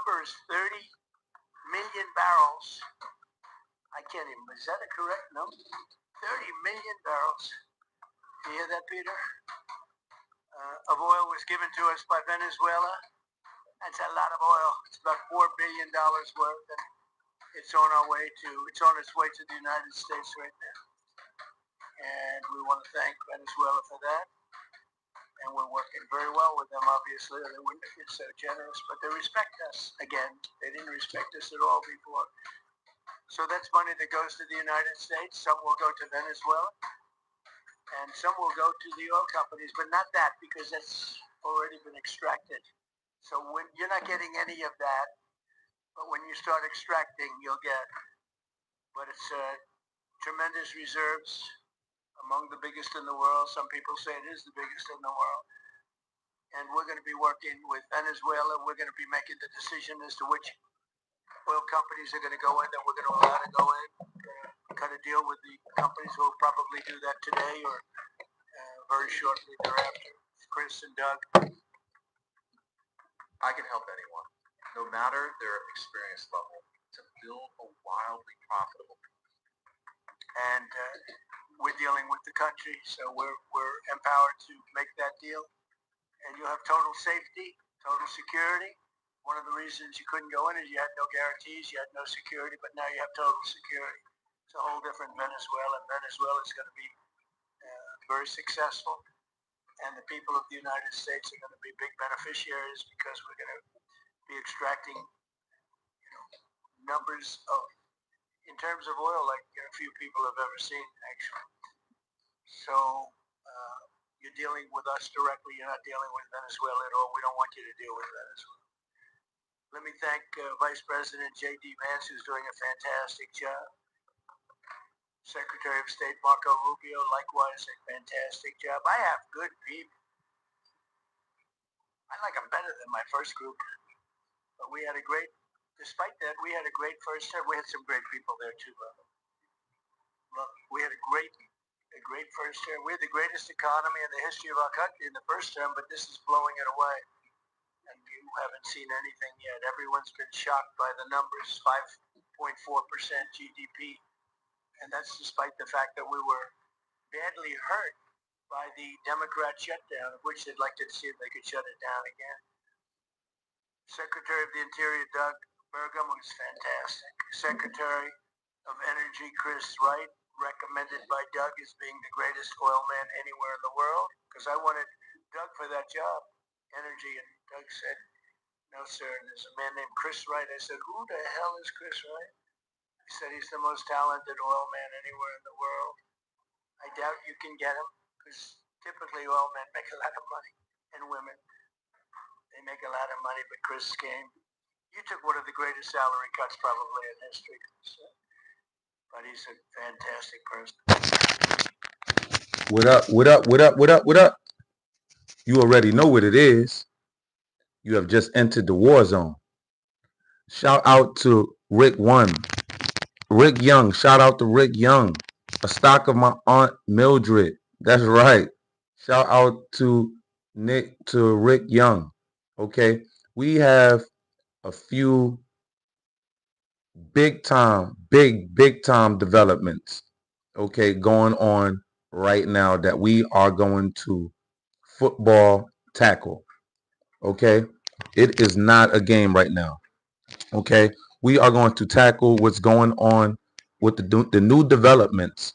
number is 30 million barrels. I can't even, is that a correct number? 30 million barrels. Do you hear that, Peter? Of oil was given to us by Venezuela. That's a lot of oil. It's about $4 billion worth, and it's on its way to the United States right now. And we want to thank Venezuela for that. And we're working very well with them, obviously, or they wouldn't have been so generous. But they respect us again. They didn't respect us at all before. So that's money that goes to the United States. Some will go to Venezuela, and some will go to the oil companies, but not that, because that's already been extracted. So when you're not getting any of that, but when you start extracting, you'll get. But it's tremendous reserves, among the biggest in the world. Some people say it is the biggest in the world. And we're going to be working with Venezuela. We're going to be making the decision as to which oil companies are going to go in, that we're going to allow to go in. Cut a deal with the companies. We'll probably do that today or very shortly thereafter. Chris and Doug. I can help anyone, no matter their experience level, to build a wildly profitable business. And we're dealing with the country, so we're empowered to make that deal. And you'll have total safety, total security. One of the reasons you couldn't go in is you had no guarantees, you had no security, but now you have total security. It's a whole different Venezuela. Venezuela is going to be very successful, and the people of the United States are going to be big beneficiaries, because we're going to be extracting numbers of, in terms of oil, like few people have ever seen, actually. So you're dealing with us directly. You're not dealing with Venezuela at all. We don't want you to deal with Venezuela. Let me thank Vice President J.D. Vance, who's doing a fantastic job. Secretary of State Marco Rubio, likewise, a fantastic job. I have good people. I like them better than my first group. But we had a great, despite that, we had a great first term. We had some great people there too, brother. Look, we had a great first term. We had the greatest economy in the history of our country in the first term, but this is blowing it away. And you haven't seen anything yet. Everyone's been shocked by the numbers, 5.4% GDP. And that's despite the fact that we were badly hurt by the Democrat shutdown, of which they'd like to see if they could shut it down again. Secretary of the Interior, Doug Burgum, was fantastic. Secretary of Energy, Chris Wright, recommended by Doug as being the greatest oil man anywhere in the world, because I wanted Doug for that job, energy, and Doug said, no, sir, and there's a man named Chris Wright. I said, who the hell is Chris Wright? He said he's the most talented oil man anywhere in the world. I doubt you can get him, because typically oil men make a lot of money, and women. They make a lot of money, but Chris came. You took one of the greatest salary cuts probably in history. So, but he's a fantastic person. What up, what up, what up, what up, what up? You already know what it is. You have just entered the war zone. Shout out to Rick Young. Shout out to Rick Young. A stock of my Aunt Mildred. That's right. Shout out to Rick Young. Okay. We have a few big time developments, okay, going on right now that we are going to football tackle. Okay. It is not a game right now. Okay. We are going to tackle what's going on with the new developments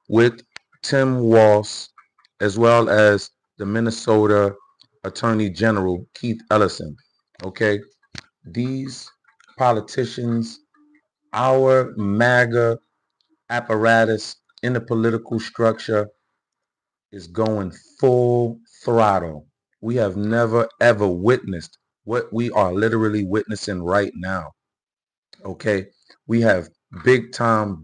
with Tim Walz, as well as the Minnesota Attorney General Keith Ellison. Okay. These politicians, our MAGA apparatus in the political structure is going full throttle. We have never ever witnessed what we are literally witnessing right now. Okay. We have big time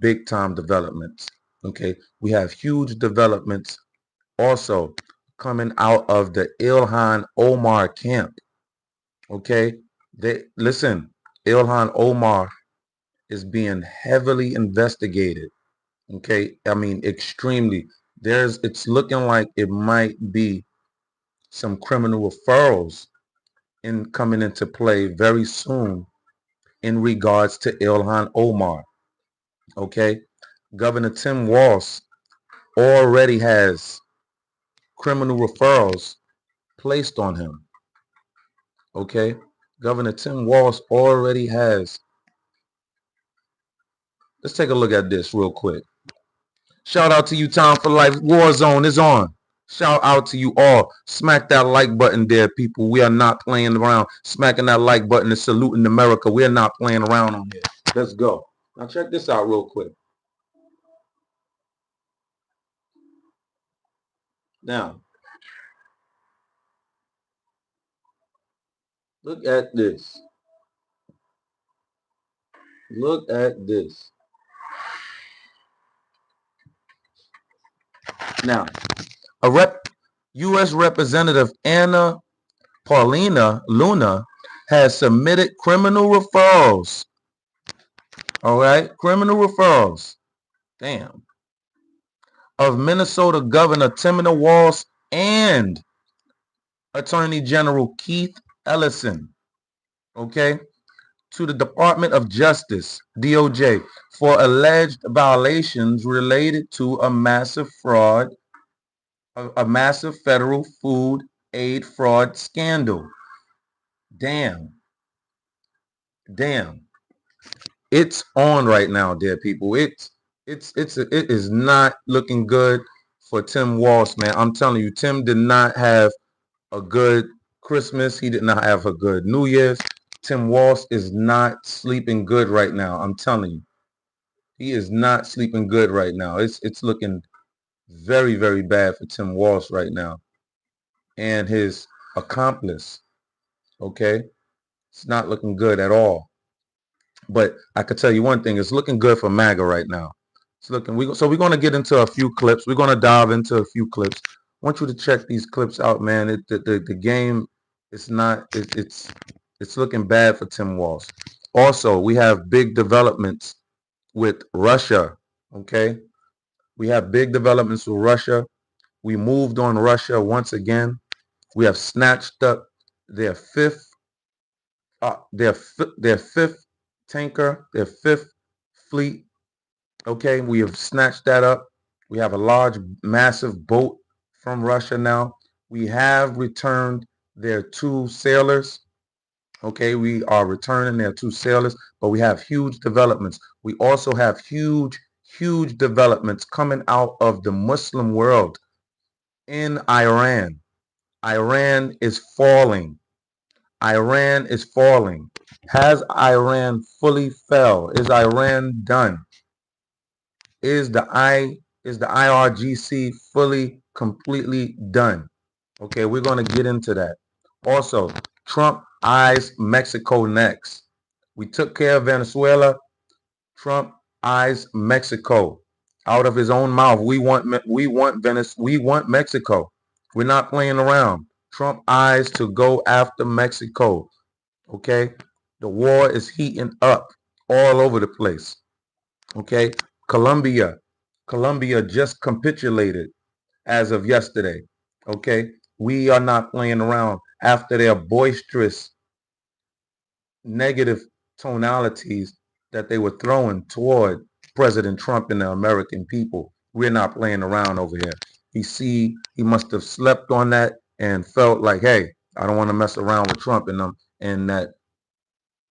developments. Okay. We have huge developments also coming out of the Ilhan Omar camp. Okay. Listen, Ilhan Omar is being heavily investigated. Okay. I mean, extremely. It's looking like it might be some criminal referrals coming into play very soon in regards to Ilhan Omar. Okay, Governor Tim Walz already has criminal referrals placed on him. Okay, Governor Tim Walz already has. Let's take a look at this real quick. Shout out to you, Time for Life. Warzone is on. Shout out to you all. Smack that like button there, people. We are not playing around. Smacking that like button and saluting America. We are not playing around on here. Let's go. Now check this out real quick. Now, look at this. Look at this. Now, U.S. Representative Anna Paulina Luna has submitted criminal referrals. All right, criminal referrals. Damn. Of Minnesota Governor Tim Walz and Attorney General Keith Ellison, okay, to the Department of Justice, DOJ, for alleged violations related to a massive federal food aid fraud scandal. Damn. It's on right now, dear people. It is not looking good for Tim Walz, man. I'm telling you, Tim did not have a good Christmas. He did not have a good New Year's. Tim Walz is not sleeping good right now. I'm telling you. He is not sleeping good right now. It's looking very, very bad for Tim Walz right now. And his accomplice. Okay? It's not looking good at all. But I could tell you one thing, it's looking good for MAGA right now. It's looking so we're gonna get into a few clips. We're gonna dive into a few clips. I want you to check these clips out, man. The game is not it's looking bad for Tim Walz. Also, we have big developments with Russia. Okay, we have big developments with Russia. We moved on Russia once again. We have snatched up their fifth tanker, their fifth fleet. Okay, we have snatched that up. We have a large, massive boat from Russia now. We have returned their two sailors. Okay, we are returning their two sailors, but we have huge developments. We also have huge, huge developments coming out of the Muslim world in Iran. Iran is falling. Iran is falling. Has Iran fully fell? Is Iran done? Is the IRGC fully, completely done? Okay, we're going to get into that. Also, Trump eyes Mexico next. We took care of Venezuela. Trump eyes Mexico out of his own mouth. We want Mexico. We're not playing around. Trump eyes to go after Mexico. Okay, the war is heating up all over the place. Okay, Colombia just capitulated as of yesterday. Okay, we are not playing around after their boisterous negative tonalities that they were throwing toward President Trump and the American people. We're not playing around over here. He must have slept on that and felt like, hey, I don't want to mess around with Trump and them and that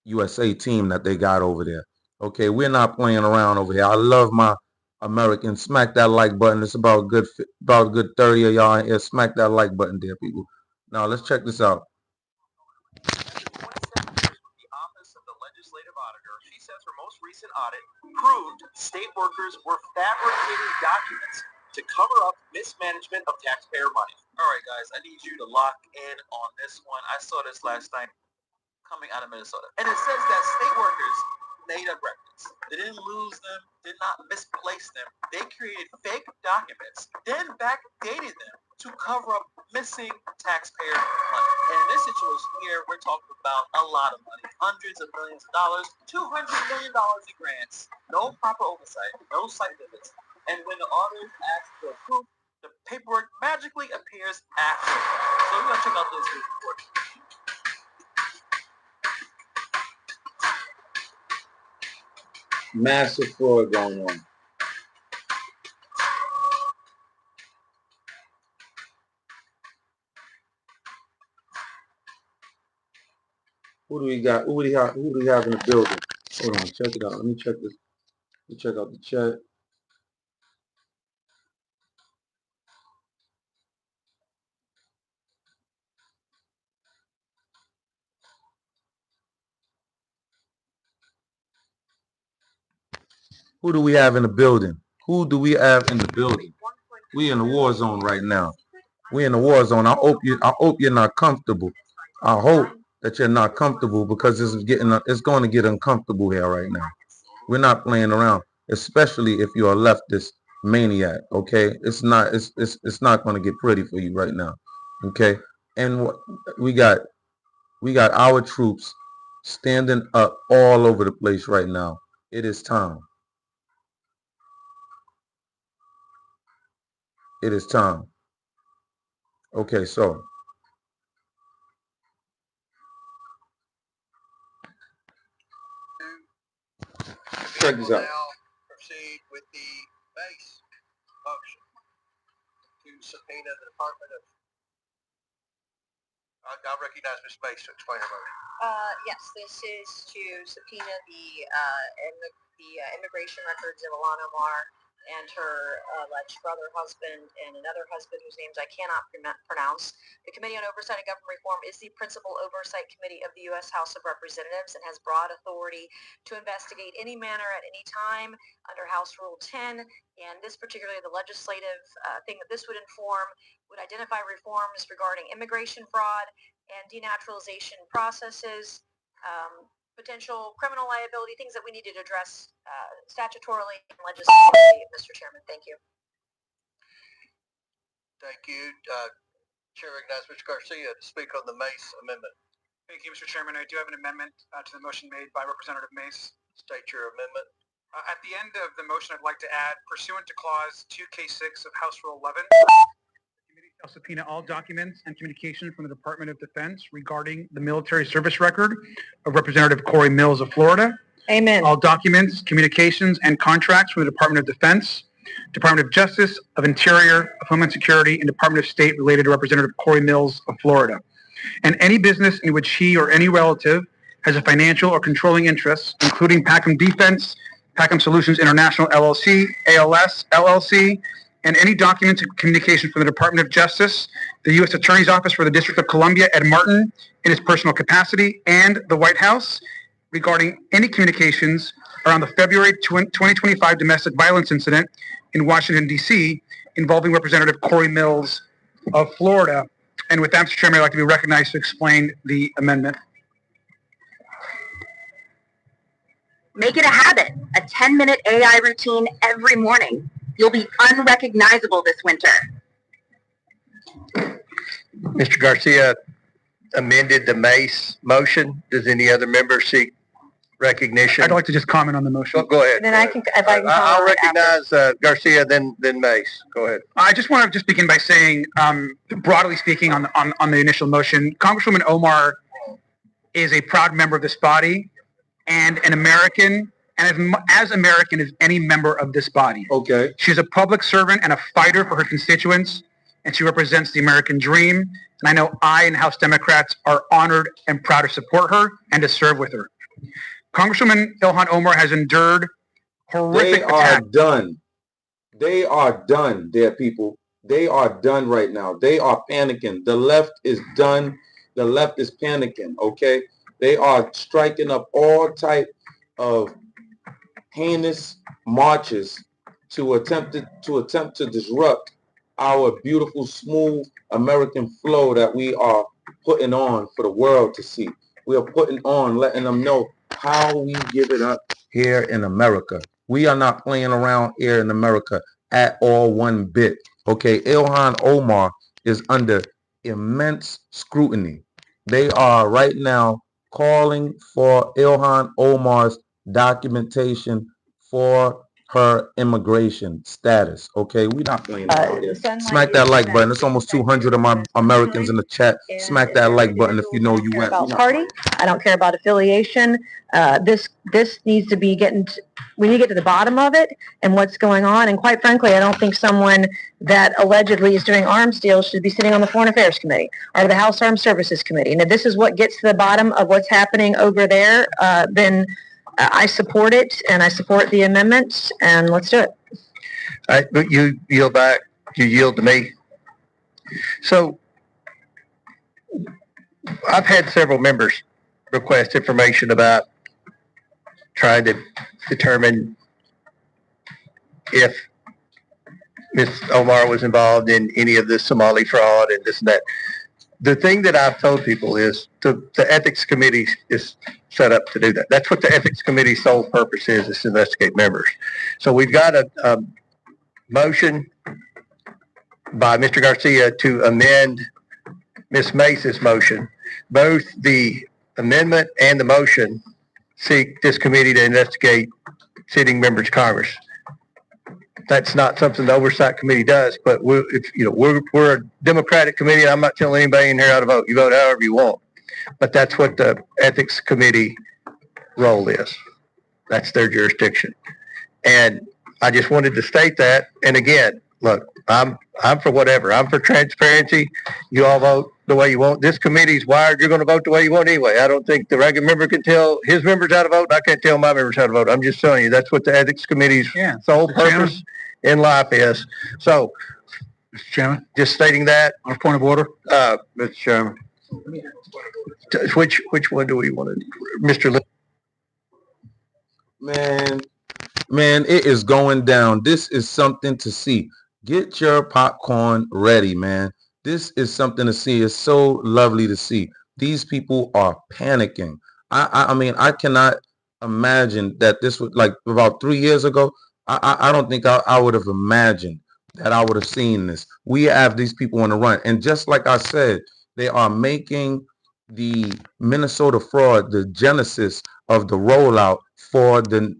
USA team that they got over there. Okay, we're not playing around over here. I love my Americans. Smack that like button. It's about a good 30 of y'all in here. Smack that like button there, people. Now let's check this out. The Office of the Legislative Auditor, she says her most recent audit proved state workers were fabricating documents to cover up mismanagement of taxpayer money. All right, guys, I need you to lock in on this one. I saw this last night coming out of Minnesota. And it says that state workers made up records. They didn't lose them, did not misplace them. They created fake documents, then backdated them to cover up missing taxpayer money. And in this situation here, we're talking about a lot of money, hundreds of millions of dollars, $200 million in grants, no proper oversight, no site visits. And when the auditors ask for proof, the paperwork magically appears after. So we're going to check out this report. massive fraud going on. Who do we got? Who do we have in the building? Hold on, check it out. Let me check this. Let me check out the chat. Who do we have in the building? Who do we have in the building? We in the war zone right now. We in the war zone. I hope you're not comfortable. I hope that you're not comfortable because it's going to get uncomfortable here right now. We're not playing around, especially if you're a leftist maniac. Okay, it's not going to get pretty for you right now. Okay, and we got our troops standing up all over the place right now. It is time. It is time. Okay, so check this out. Now proceed with the base motion to subpoena the Department of. I recognize Ms. Mace to explain her motion. Yes, this is to subpoena the immigration records of Ilhan Omar and her alleged brother, husband, and another husband whose names I cannot pronounce. The Committee on Oversight of Government Reform is the principal oversight committee of the U.S. House of Representatives and has broad authority to investigate any manner at any time under House Rule 10. And this particularly, the legislative thing that this would inform would identify reforms regarding immigration fraud and denaturalization processes, potential criminal liability, things that we needed to address statutorily and legislatively, Mr. Chairman. Thank you. Thank you. Chair recognizes Mr. Garcia to speak on the Mace amendment. Thank you, Mr. Chairman. I do have an amendment to the motion made by Representative Mace. State your amendment. At the end of the motion, I'd like to add, pursuant to Clause 2K6 of House Rule 11, I'll subpoena all documents and communication from the Department of Defense regarding the military service record of Representative Corey Mills of Florida. Amen. All documents, communications, and contracts from the Department of Defense, Department of Justice, of Interior, of Homeland Security, and Department of State related to Representative Corey Mills of Florida. And any business in which he or any relative has a financial or controlling interest, including Packham Defense, Packham Solutions International LLC, ALS LLC, and any documents and communication from the Department of Justice, the U.S. Attorney's Office for the District of Columbia, Ed Martin, in his personal capacity, and the White House regarding any communications around the February 2025 domestic violence incident in Washington, D.C., involving Representative Corey Mills of Florida. And with that, Mr. Chairman, I'd like to be recognized to explain the amendment. Make it a habit, a 10-minute AI routine every morning. You'll be unrecognizable this winter. Mr. Garcia amended the Mace motion. Does any other member seek recognition? I'd like to just comment on the motion. Go ahead. And then I can, if I can. I'll recognize Garcia, then Mace. Go ahead. I just want to just begin by saying, broadly speaking, on the initial motion, Congresswoman Omar is a proud member of this body and an American, and as American as any member of this body. Okay. She's a public servant and a fighter for her constituents, and she represents the American dream. And I know I and House Democrats are honored and proud to support her and to serve with her. Congresswoman Ilhan Omar has endured horrific attacks. They are done, dear people. They are done right now. They are panicking. The left is done. The left is panicking, okay? They are striking up all type of heinous marches to attempt to disrupt our beautiful, smooth American flow that we are putting on for the world to see. We are putting on, letting them know how we give it up here in America. We are not playing around here in America at all one bit. Okay, Ilhan Omar is under immense scrutiny. They are right now calling for Ilhan Omar's documentation for her immigration status. Okay, we not playing around here. Smack that like button. It's almost 200 of my Americans in the chat. Smack that like button if you know you went. About party. I don't care about affiliation. This needs to be we need to get to the bottom of it and what's going on. And quite frankly, I don't think someone that allegedly is doing arms deals should be sitting on the Foreign Affairs Committee or the House Armed Services Committee. And if this is what gets to the bottom of what's happening over there, then I support it, and I support the amendments, and let's do it. All right, but you yield back. You yield to me. So I've had several members request information about trying to determine if Ms. Omar was involved in any of this Somali fraud and this and that. The thing that I've told people is the ethics committee is set up to do that. That's what the ethics committee's sole purpose is to investigate members. So we've got a motion by Mr. Garcia to amend Ms. Mace's motion. Both the amendment and the motion seek this committee to investigate sitting members of Congress. That's not something the oversight committee does, but we're a Democratic committee. And I'm not telling anybody in here how to vote. You vote however you want, but that's what the ethics committee role is. That's their jurisdiction, and I just wanted to state that. And again, look, I'm for whatever. I'm for transparency. You all vote the way you want. This committee's wired. You're going to vote the way you want anyway. I don't think the regular member can tell his members how to vote. I can't tell my members how to vote. I'm just telling you that's what the ethics committee's sole purpose in life is. So, Mr. Chairman, just stating that. on a point of order. Mr. Chairman. Which one do we want to, Mr. Lee? Man, it is going down. This is something to see. Get your popcorn ready, man. This is something to see. It's so lovely to see. These people are panicking. I mean, I cannot imagine that this would, like, about 3 years ago, I don't think I would have imagined that I would have seen this. We have these people on the run. And just like I said, they are making the Minnesota fraud the genesis of the rollout for the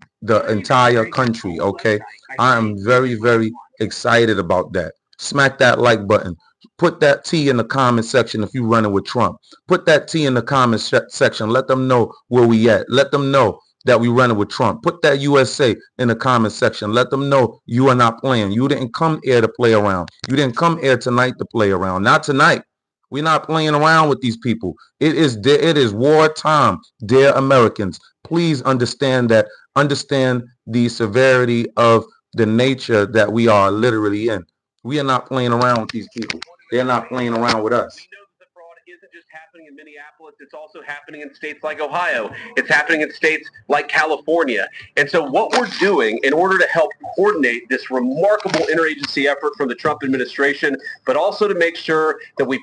entire country, okay? I am very, very excited about that. Smack that like button. Put that T in the comment section if you're running with Trump. Put that T in the comment section. Let them know where we at. Let them know that we running with Trump. Put that USA in the comment section. Let them know you are not playing. You didn't come here to play around. You didn't come here tonight to play around. Not tonight. We're not playing around with these people. It is wartime, dear Americans. Please understand that. Understand the severity of the nature that we are literally in. We are not playing around with these people. They're not playing around with us. We know that the fraud isn't just happening in Minneapolis. It's also happening in states like Ohio. It's happening in states like California. And so what we're doing in order to help coordinate this remarkable interagency effort from the Trump administration, but also to make sure that we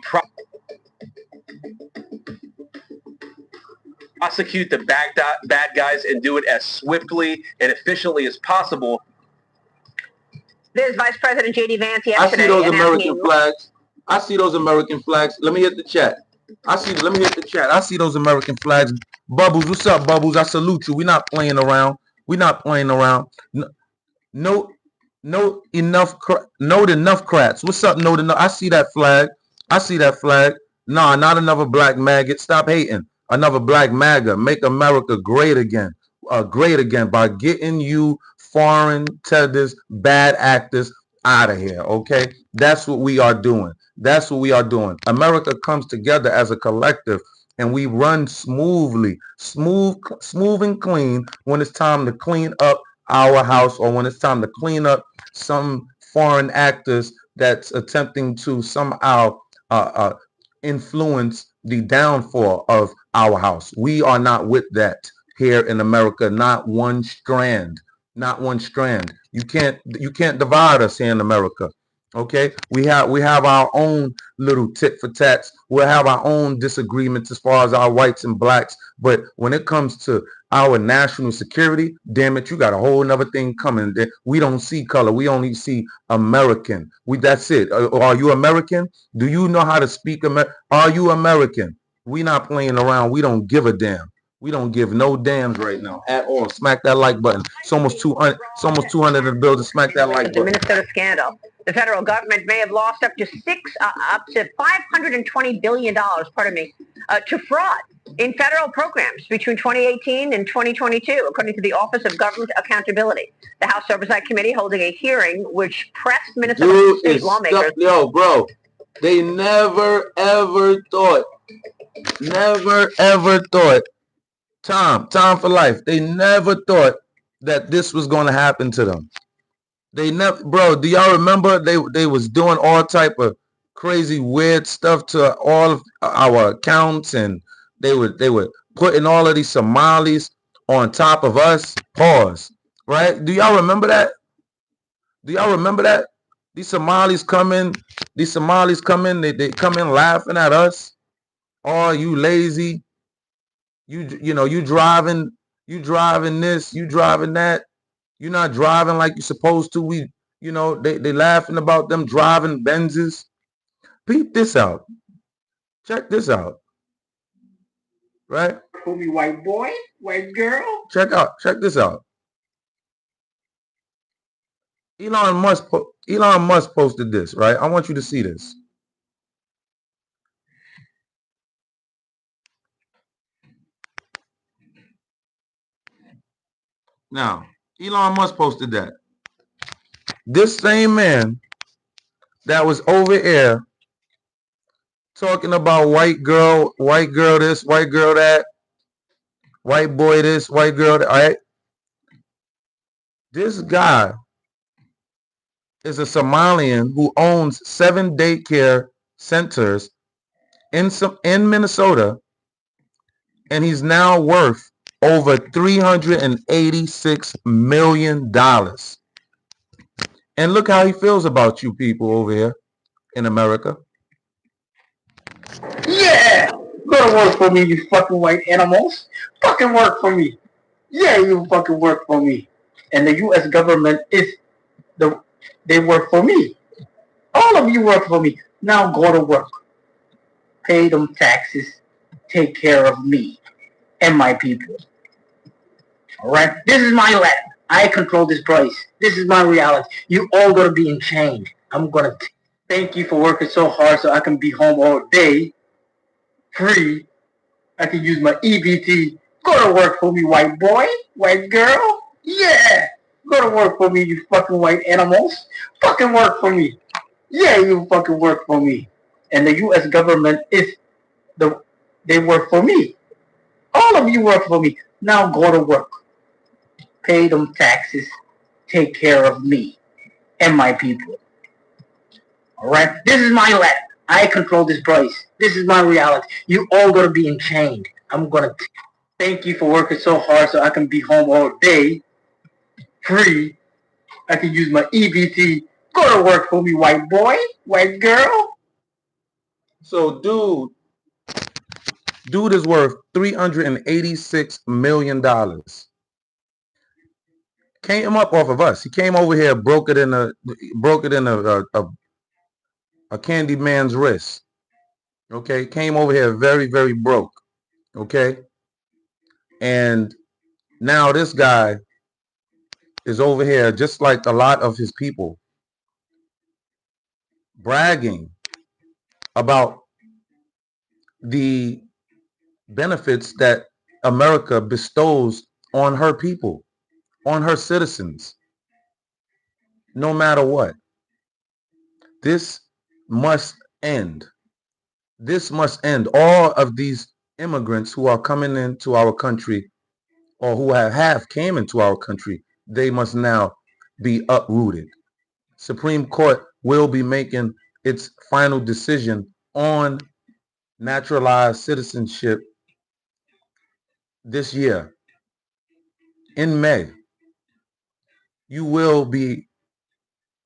prosecute the bad guys and do it as swiftly and efficiently as possible. There's Vice President J.D. Vance I see those American flags. I see those American flags. Let me hit the chat. Let me hit the chat. I see those American flags. Bubbles, what's up, Bubbles? I salute you. We're not playing around. We're not playing around. No enough crats. What's up, Note Enough? I see that flag. I see that flag. Nah, not another black maggot. Stop hating. Another black MAGA. Make America great again. Great again by getting you foreign tethers, bad actors out of here, okay? That's what we are doing. That's what we are doing. America comes together as a collective, and we run smoothly, smooth and clean when it's time to clean up our house or when it's time to clean up some foreign actors that's attempting to somehow influence the downfall of our house. We are not with that here in America, not one strand. Not one strand. You can't divide us here in America. Okay, we have our own little tit for tats. We'll have our own disagreements as far as our whites and blacks. But when it comes to our national security, damn it, you got a whole nother thing coming. We don't see color. We only see American. That's it. Are you American? Do you know how to speak American? Are you American? We not playing around. We don't give a damn. We don't give no damns right now at all. Smack that like button. It's almost 200. It's almost 200 in the building. Smack that like The button. Minnesota scandal. The federal government may have lost up to $520 billion, to fraud in federal programs between 2018 and 2022, according to the Office of Government Accountability. The House Oversight Committee holding a hearing which pressed Minnesota state lawmakers. Yo, bro, they never ever thought, Tom for life. They never thought that this was going to happen to them. They never, bro. Do y'all remember they was doing all type of crazy weird stuff to all of our accounts, and they were putting all of these Somalis on top of us. Pause. Right? Do y'all remember that? Do y'all remember that? These Somalis come in. They come in laughing at us. Oh, you lazy. You know, you driving this, you driving that. You're not driving like you're supposed to. They laughing about them driving Benzes. Peep this out. Check this out. Right? For me, white boy, white girl. Check this out. Elon Musk posted this, right? I want you to see this. Now, Elon Musk posted that. This same man that was over here talking about white girl this, white girl that, white boy this, white girl that, all right? This guy is a Somalian who owns 7 daycare centers in Minnesota, and he's now worth over $386 million. And look how he feels about you people over here in America. Yeah! Go to work for me, you fucking white animals. Fucking work for me. Yeah, you fucking work for me. And the U.S. government they work for me. All of you work for me. Now go to work. Pay them taxes. Take care of me and my people. Alright? This is my land. I control this price. This is my reality. You all gotta be in change. I'm gonna thank you for working so hard so I can be home all day. Free. I can use my EBT. Go to work for me, white boy, white girl. Yeah. Go to work for me, you fucking white animals. Fucking work for me. Yeah, you fucking work for me. And the U.S. government they work for me. All of you work for me. Now go to work. Pay them taxes. Take care of me and my people. Alright? This is my land. I control this price. This is my reality. You all gotta be in change. I'm gonna thank you for working so hard so I can be home all day. Free. I can use my EBT. Go to work for me, white boy, white girl. So dude is worth $386 million. Came up off of us. He came over here, broke it in a candy man's wrist. Okay, came over here very, very broke. Okay, and now this guy is over here, just like a lot of his people, bragging about the benefits that America bestows on her people, on her citizens, no matter what. This must end. This must end. All of these immigrants who are coming into our country, or who have came into our country, they must now be uprooted. Supreme Court will be making its final decision on naturalized citizenship this year. In May, you will be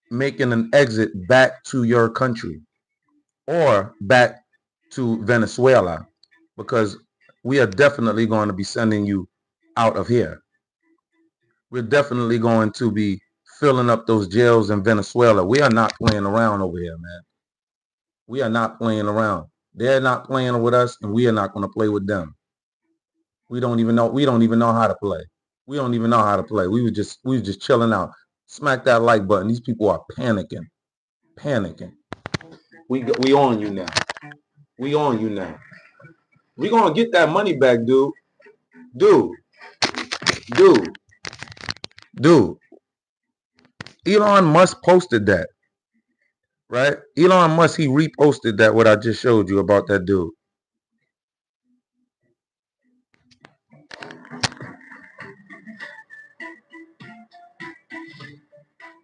making an exit back to your country or back to Venezuela, because we are definitely going to be sending you out of here. We're definitely going to be filling up those jails in Venezuela. We are not playing around over here, man. We are not playing around. They're not playing with us, and we are not going to play with them. We don't even know. We don't even know how to play. We don't even know how to play. We were just chilling out. Smack that like button. These people are panicking. Panicking. We on you now. We on you now. We gonna get that money back, dude. Dude. Elon Musk posted that, right? Elon Musk, he reposted that, what I just showed you about that dude.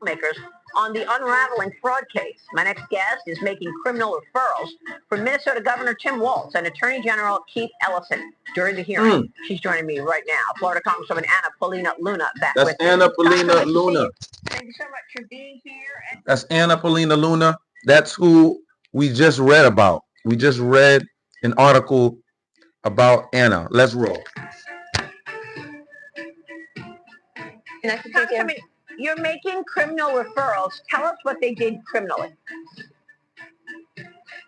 Makers on the unraveling fraud case. My next guest is making criminal referrals from Minnesota Governor Tim Walz and Attorney General Keith Ellison during the hearing. She's joining me right now. Florida Congresswoman Anna Paulina Luna back That's with Anna Paulina Luna. Thank you so much for being here. That's Anna Paulina Luna. That's who we just read about. We just read an article about Anna. Let's roll. Nice to meet you. You're making criminal referrals. Tell us what they did criminally.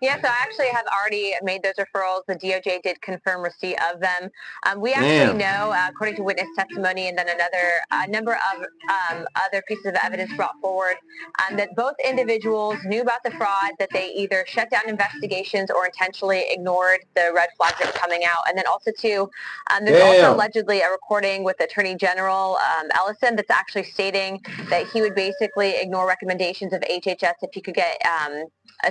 Yeah, so I actually have already made those referrals. The DOJ did confirm receipt of them. We actually know, according to witness testimony and then a number of other pieces of evidence brought forward, that both individuals knew about the fraud, that they either shut down investigations or intentionally ignored the red flags that were coming out. And then also, too, there's also allegedly a recording with Attorney General Ellison that's actually stating that he would basically ignore recommendations of HHS if he could get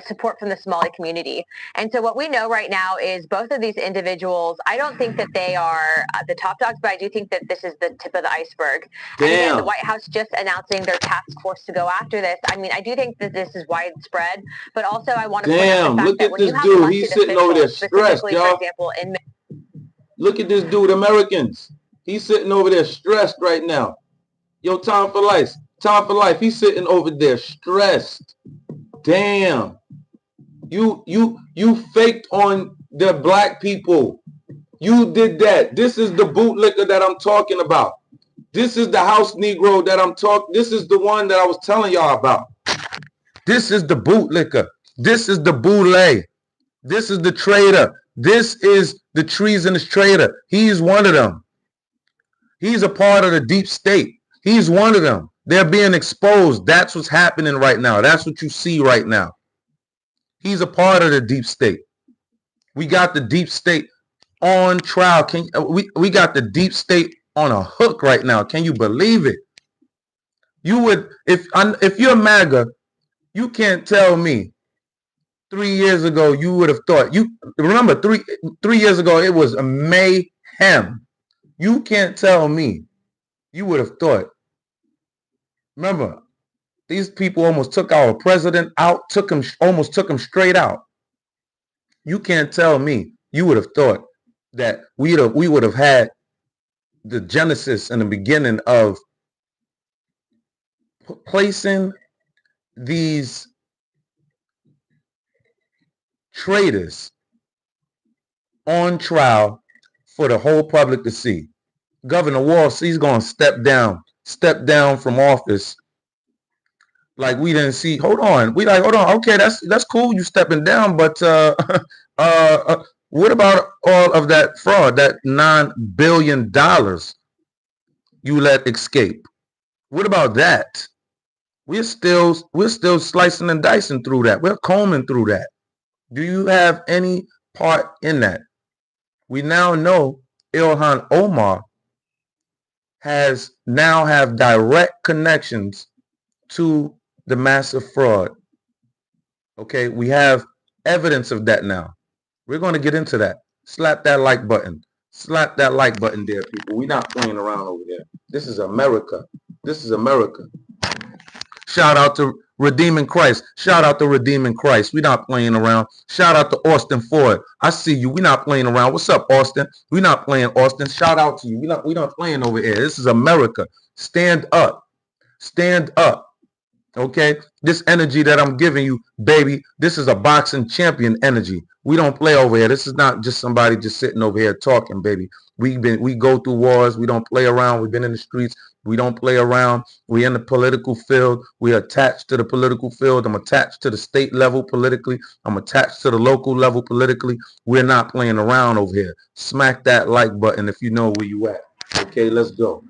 support from the Somali community. And so what we know right now is both of these individuals, I don't think that they are the top dogs, but I do think that this is the tip of the iceberg. And again, the White House just announcing their task force to go after this. I mean, I do think that this is widespread, but also I want to point out the fact that when you have dude, he's sitting over there stressed, y'all. For example, Look at this dude, Americans. He's sitting over there stressed right now. Yo, Tom for Life. Tom for Life. He's sitting over there stressed. Damn. You faked on the black people. You did that. This is the bootlicker that I'm talking about. This is the house Negro that I'm talking. This is the one that I was telling y'all about. This is the bootlicker. This is the boule. This is the traitor. This is the treasonous traitor. He's one of them. He's a part of the deep state. He's one of them. They're being exposed. That's what's happening right now. That's what you see right now. He's a part of the deep state. We got the deep state on trial. We got the deep state on a hook right now. Can you believe it? You would, if you're MAGA, you can't tell me 3 years ago you would have thought. You remember 3 years ago it was a mayhem. You can't tell me you would have thought. Remember, these people almost took our president out, almost took him straight out. You can't tell me you would have thought that we would have had the genesis and the beginning of placing these traitors on trial for the whole public to see. Governor Walz, he's going to step down from office. Like we didn't see. Hold on. We like, hold on. Okay, that's cool. You stepping down, but what about all of that fraud? That $9 billion you let escape? What about that? We're still slicing and dicing through that. We're combing through that. Do you have any part in that? We now know Ilhan Omar now have direct connections to the massive fraud. Okay, we have evidence of that now. We're going to get into that. Slap that like button. Slap that like button there, people. We're not playing around over here. This is America. This is America. Shout out to Redeeming Christ. Shout out to Redeeming Christ. We're not playing around. Shout out to Austin Ford. I see you. We're not playing around. What's up, Austin? We're not playing, Austin. Shout out to you. We're not playing over here. This is America. Stand up. Stand up. Okay, this energy that I'm giving you, baby, this is a boxing champion energy. We don't play over here. This is not just somebody just sitting over here talking, baby. We go through wars. We don't play around. We've been in the streets. We don't play around. We in the political field. We attached to the political field. I'm attached to the state level politically. I'm attached to the local level politically. We're not playing around over here. Smack that like button if you know where you at. Okay, let's go.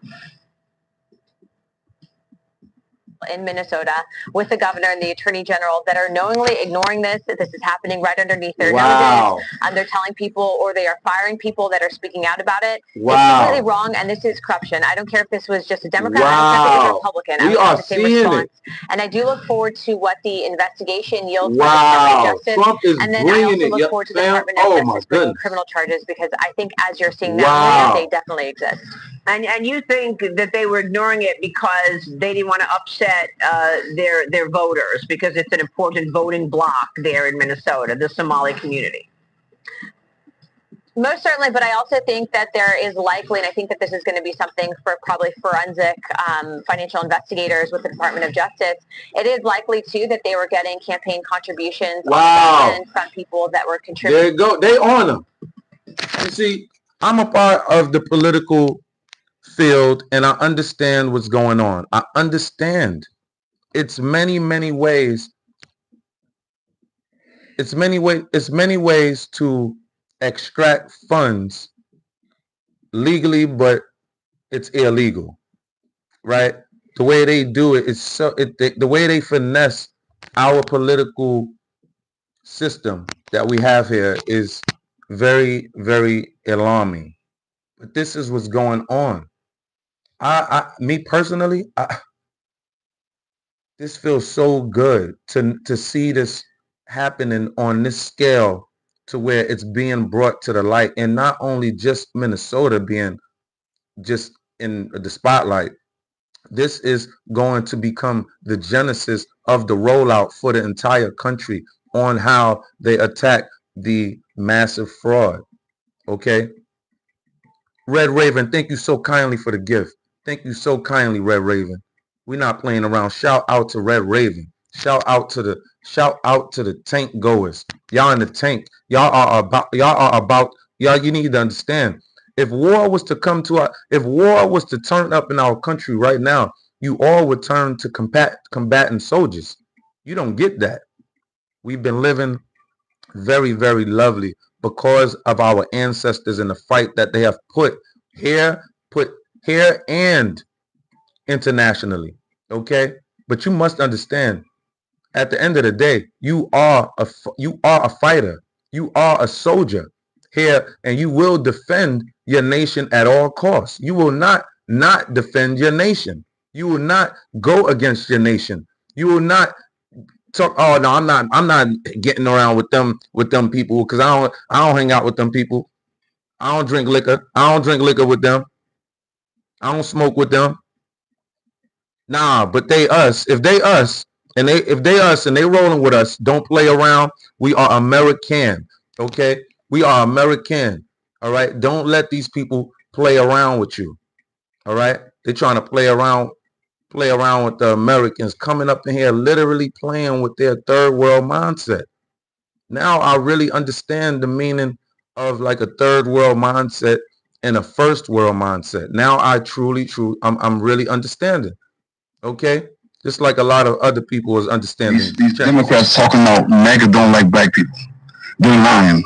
In Minnesota with the governor and the attorney general that are knowingly ignoring this. This is happening right underneath their noses. They're telling people, or they are firing people that are speaking out about it. It's completely wrong, and this is corruption. I don't care if this was just a Democrat. I don't care if it was a Republican. I would have the same response. And I do look forward to what the investigation yields by the Department of Justice. Trump is and then I also look forward to the Department of Justice bringing criminal charges, because I think, as you're seeing now, they definitely exist. And you think that they were ignoring it because they didn't want to upset their voters, because it's an important voting bloc there in Minnesota, the Somali community? Most certainly, but I also think that there is likely, and I think that this is going to be something for probably forensic financial investigators with the Department of Justice. It is likely, too, that they were getting campaign contributions from people that were contributing. There you go. They on them. You see, I'm a part of the political field, and I understand what's going on. I understand. It's many ways. It's many ways to extract funds legally, but it's illegal, right? The way they do it is the way they finesse our political system that we have here is very alarming. But this is what's going on. Me personally, this feels so good to see this happening on this scale, to where it's being brought to the light, and not only just Minnesota being just in the spotlight. This is going to become the genesis of the rollout for the entire country on how they attack the massive fraud. Okay. Red Raven, thank you so kindly for the gift. Thank you so kindly, Red Raven. We're not playing around. Shout out to Red Raven. Shout out to the tank goers. Y'all in the tank. Y'all, you need to understand. If war was to turn up in our country right now, you all would turn to combatant soldiers. You don't get that. We've been living very lovely because of our ancestors and the fight that they have put here and internationally. Okay? But you must understand, at the end of the day, you are a fighter. You are a soldier here, and you will defend your nation at all costs. You will not defend your nation. You will not go against your nation. You will not talk, oh no, I'm not getting around with them people, because I don't hang out with them people. I don't drink liquor. I don't drink liquor with them. I don't smoke with them. Nah, but they us. If they us and they rolling with us, don't play around. We are American. Okay? We are American. All right? Don't let these people play around with you. All right? They're trying to play around with the Americans, coming up in here literally playing with their third world mindset. Now I really understand the meaning of like a third world mindset and a first world mindset. Now I I'm really understanding. Okay? Just like a lot of other people is understanding. These Democrats talking about MAGA don't like black people. They're lying.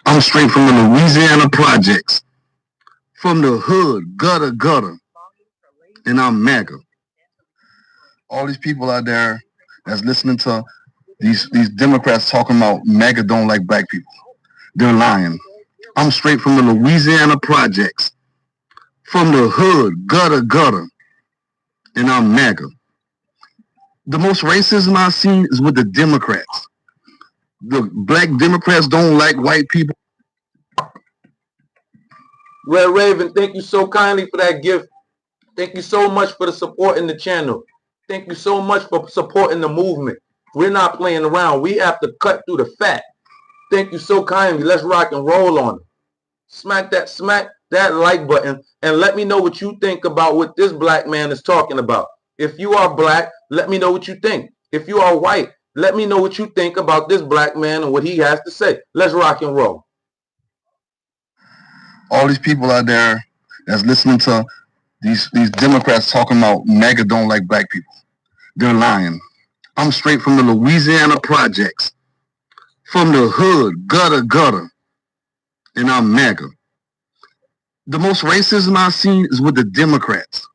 I'm straight from the Louisiana projects. From the hood, gutter. And I'm MAGA. All these people out there that's listening to these Democrats talking about MAGA don't like black people. They're lying. I'm straight from the Louisiana projects. From the hood, gutter. And I'm MAGA. The most racism I've seen is with the Democrats. The black Democrats don't like white people. Red Raven, thank you so kindly for that gift. Thank you so much for the support in the channel. Thank you so much for supporting the movement. We're not playing around. We have to cut through the fat. Thank you so kindly. Let's rock and roll on it. Smack that like button and let me know what you think about what this black man is talking about. If you are black, Let me know what you think. If you are white, let me know what you think about this black man and what he has to say. Let's rock and roll. All these people out there that's listening to these Democrats talking about MAGA don't like black people. They're lying. I'm straight from the Louisiana projects, from the hood, gutter, and I'm MAGA. The most racism I've seen is with the Democrats.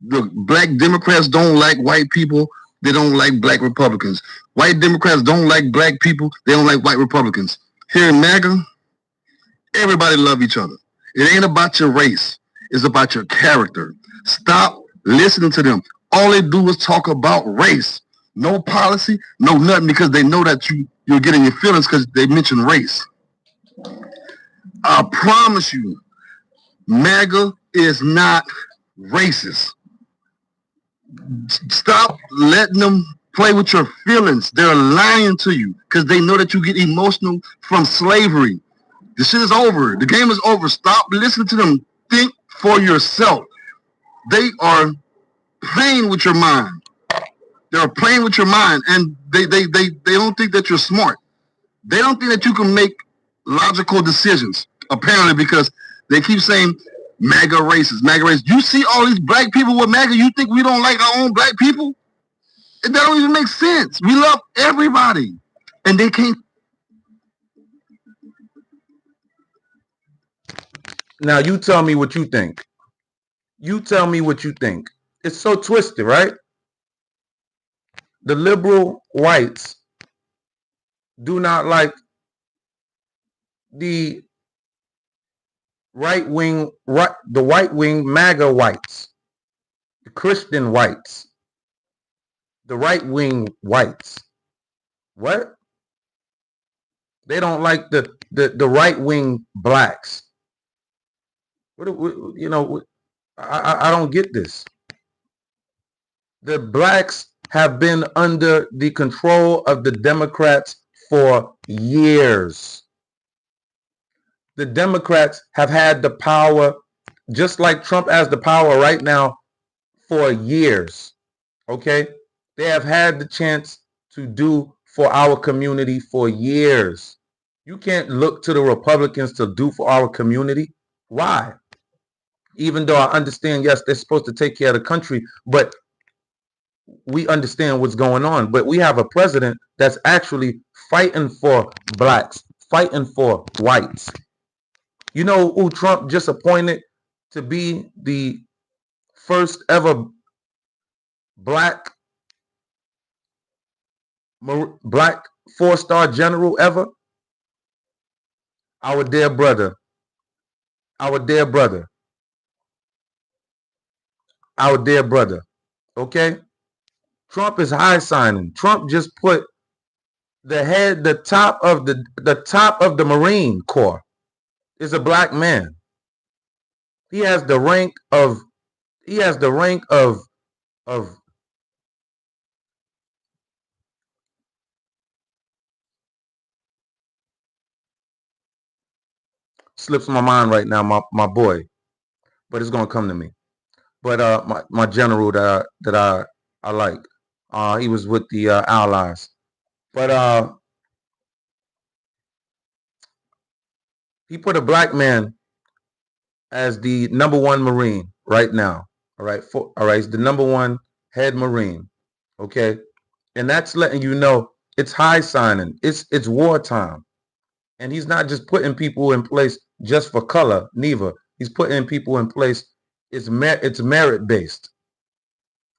The black Democrats don't like white people. They don't like black Republicans. White Democrats don't like black people. They don't like white Republicans. Here in MAGA, everybody love each other. It ain't about your race. It's about your character. Stop listening to them. All they do is talk about race. No policy, no nothing, because they know that you're getting your feelings because they mention race. I promise you, MAGA is not racist. Stop letting them play with your feelings. They're lying to you because they know that you get emotional from slavery. The shit is over. The game is over. Stop listening to them. Think for yourself. They are playing with your mind. They're playing with your mind, and they don't think that you're smart. They don't think that you can make logical decisions, apparently, because they keep saying MAGA racist, MAGA racist. You see all these black people with MAGA, you think we don't like our own black people? That don't even make sense. We love everybody, and they can't. Now you tell me what you think. You tell me what you think. It's so twisted, right? The liberal whites do not like the right wing MAGA whites, the Christian whites, the right wing whites. What? They don't like the right wing blacks. I don't get this. The blacks have been under the control of the Democrats for years. The Democrats have had the power, just like Trump has the power right now, for years. Okay? They have had the chance to do for our community for years. You can't look to the Republicans to do for our community. Why? Even though I understand, yes, they're supposed to take care of the country, but we understand what's going on. But we have a president that's actually fighting for blacks, fighting for whites. You know who Trump just appointed to be the first ever black 4-star general ever? Our dear brother, okay? Trump is high signing. Trump just put the top of the Marine Corps is a black man. He has the rank of slips my mind right now, my boy, but it's gonna come to me. But my general that I like, he was with the Allies, but he put a black man as the #1 Marine right now. All right, he's the #1 head Marine. Okay, and that's letting you know it's high signing. It's wartime, and he's not just putting people in place just for color. Neither he's putting people in place. It's merit based.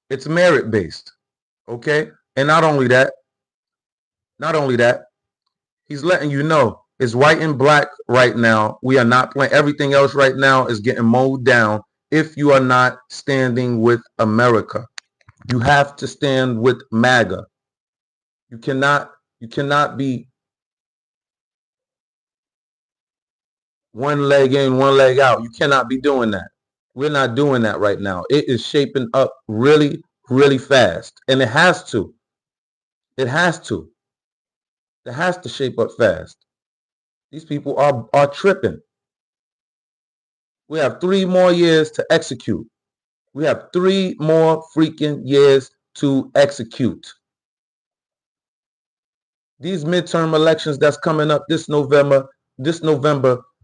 It's merit based. Okay, and not only that, he's letting you know it's white and black right now. We are not playing. Everything else right now is getting mowed down. If you are not standing with America, you have to stand with MAGA. You cannot be one leg in, one leg out. You cannot be doing that. We're not doing that right now. It is shaping up really, really fast. And it has to. It has to. It has to shape up fast. These people are tripping. We have 3 more years to execute. We have 3 more freaking years to execute. These midterm elections that's coming up this November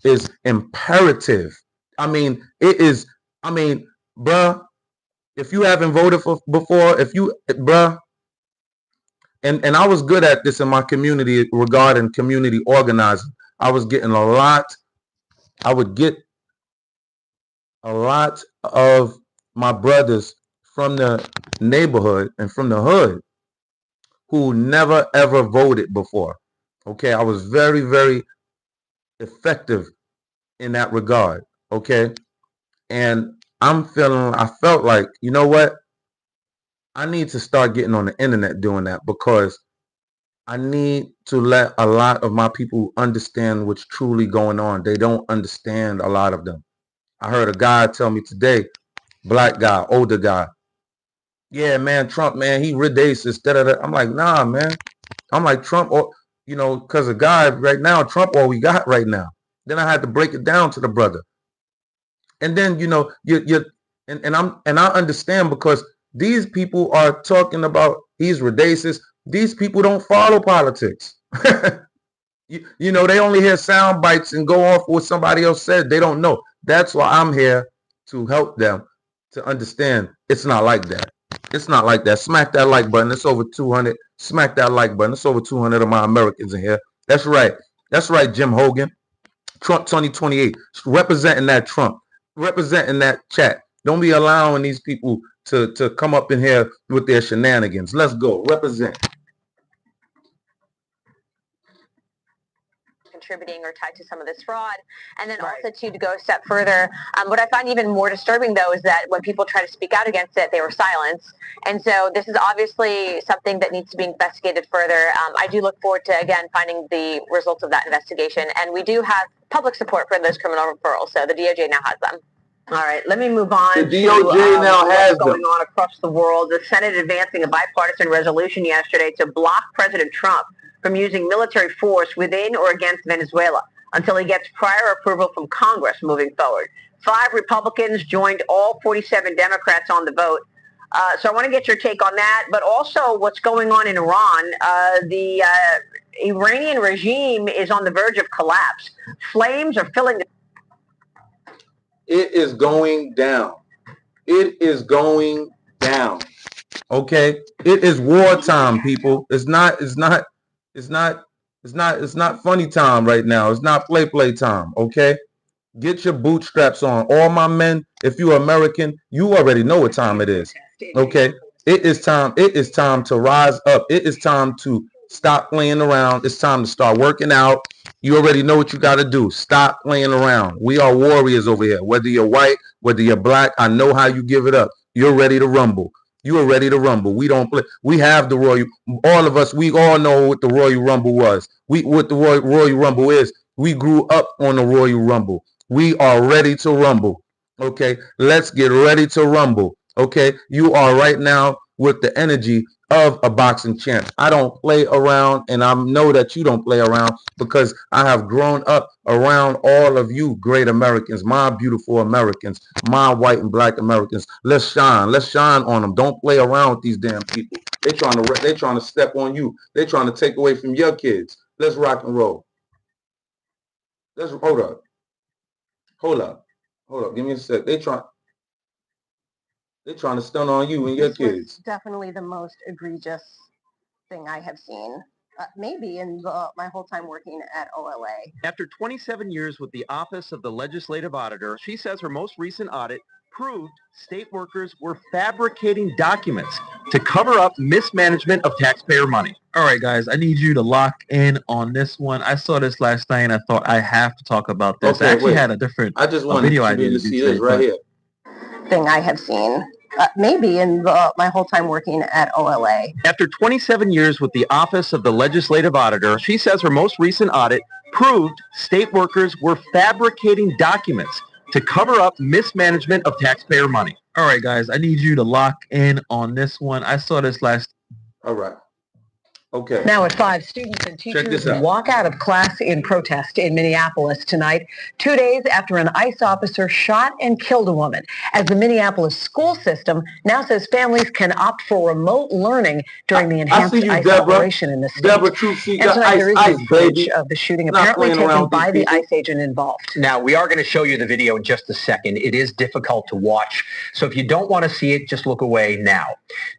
is imperative. I mean, it is, I mean, bruh, if you haven't voted for before, if you, bruh, and I was good at this in my community regarding community organizing. I was getting a lot, I would get a lot of my brothers from the neighborhood and from the hood who never ever voted before. Okay, I was very, very effective in that regard. Okay, and I felt like, you know what? I need to start getting on the internet doing that because I need to let a lot of my people understand what's truly going on. They don't understand, a lot of them. I heard a guy tell me today, black guy, older guy, yeah, man, Trump, man, he racist. Da, da, da. I'm like, nah, man. I'm like, Trump, or, you know, because a guy right now, Trump, all we got right now. Then I had to break it down to the brother. And then, you know, and I understand because these people are talking about he's racist. These people don't follow politics. You know, they only hear sound bites and go off what somebody else said. They don't know. That's why I'm here to help them to understand it's not like that. It's not like that. Smack that like button. It's over 200. Smack that like button. It's over 200 of my Americans in here. That's right. That's right, Jim Hogan. Trump 2028. Representing that Trump. Representing that chat. Don't be allowing these people to come up in here with their shenanigans. Let's go. Represent. Contributing or tied to some of this fraud. And then also to go a step further, what I find even more disturbing though is that when people try to speak out against it, they were silenced. And so this is obviously something that needs to be investigated further. I do look forward to, again, finding the results of that investigation. And we do have public support for those criminal referrals, so the DOJ now has them. All right, let me move on the DOJ now has what's going on across the world. The Senate advancing a bipartisan resolution yesterday to block President Trump from using military force within or against Venezuela until he gets prior approval from Congress moving forward. 5 Republicans joined all 47 Democrats on the vote. So I want to get your take on that, but also what's going on in Iran. The Iranian regime is on the verge of collapse. Flames are filling the... It is going down. It is going down. Okay? It is wartime, people. It's not funny time right now. It's not play time, okay? Get your bootstraps on. All my men, if you're American, you already know what time it is. Okay? It is time to rise up. It is time to stop playing around. It's time to start working out. You already know what you got to do. Stop playing around. We are warriors over here. Whether you're white, whether you're black, I know how you give it up. You're ready to rumble. You are ready to rumble. We don't play. We have the Royal. All of us, we all know what the Royal Rumble was. What the Royal Rumble is. We grew up on the Royal Rumble. We are ready to rumble. Okay, let's get ready to rumble. Okay, you are right now with the energy of a boxing champ. I don't play around, and I know that you don't play around because I have grown up around all of you great Americans, my beautiful Americans, my white and black Americans. Let's shine on them. Don't play around with these damn people. They're trying to step on you. They're trying to take away from your kids. Let's rock and roll. Let's hold up. Give me a sec. They're trying to stun on you and your kids. Definitely the most egregious thing I have seen, maybe in my whole time working at OLA. After 27 years with the Office of the Legislative Auditor, she says her most recent audit proved state workers were fabricating documents to cover up mismanagement of taxpayer money. All right, guys, I need you to lock in on this one. I saw this last night and I thought I have to talk about this. Okay, I actually had a different video idea to see this right here. Thing I have seen, maybe in my whole time working at OLA. After 27 years with the Office of the Legislative Auditor, she says her most recent audit proved state workers were fabricating documents to cover up mismanagement of taxpayer money. All right, guys, I need you to lock in on this one. I saw this last... All right. Okay. Now at 5, students and teachers walk out of class in protest in Minneapolis tonight, 2 days after an ICE officer shot and killed a woman, as the Minneapolis school system now says families can opt for remote learning during the enhanced ICE operation in the state. Deborah, Truth Seeker, And tonight there is ICE, footage baby. of the shooting Not apparently playing taken around with by these the ICE agent involved. Now, we are going to show you the video in just a second. It is difficult to watch, so if you don't want to see it, just look away now.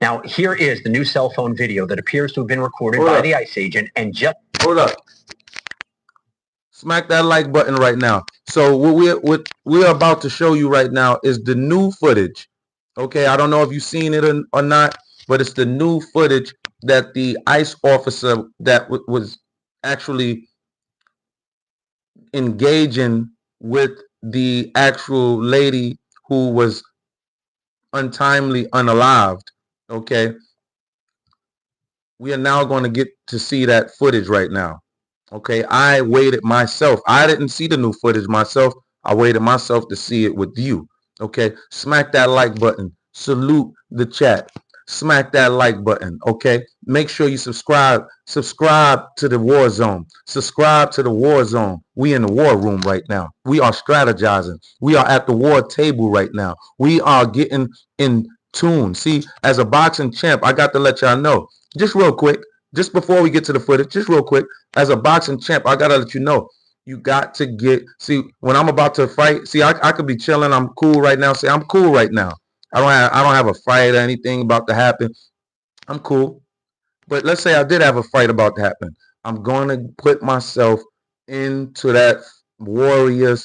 Now, here is the new cell phone video that appears to have been recorded by the ICE agent, and just... Hold up. Smack that like button right now. So what we're about to show you right now is the new footage. Okay, I don't know if you've seen it or not, but it's the new footage that the ICE officer that was actually engaging with the actual lady who was untimely unalived. Okay, we are now going to get to see that footage right now. Okay, I waited myself. I didn't see the new footage myself. I waited myself to see it with you. Okay, smack that like button. Salute the chat. Smack that like button. Okay, make sure you subscribe. Subscribe to the War Zone. Subscribe to the War Zone. We in the war room right now. We are strategizing. We are at the war table right now. We are getting in tune. See, as a boxing champ, I got to let y'all know, just real quick, just before we get to the footage, just real quick, as a boxing champ, I gotta let you know, you got to get, see, when I'm about to fight, see, I could be chilling, I'm cool right now. See, I'm cool right now. I don't have a fight or anything about to happen. I'm cool. But let's say I did have a fight about to happen. I'm going to put myself into that warrior,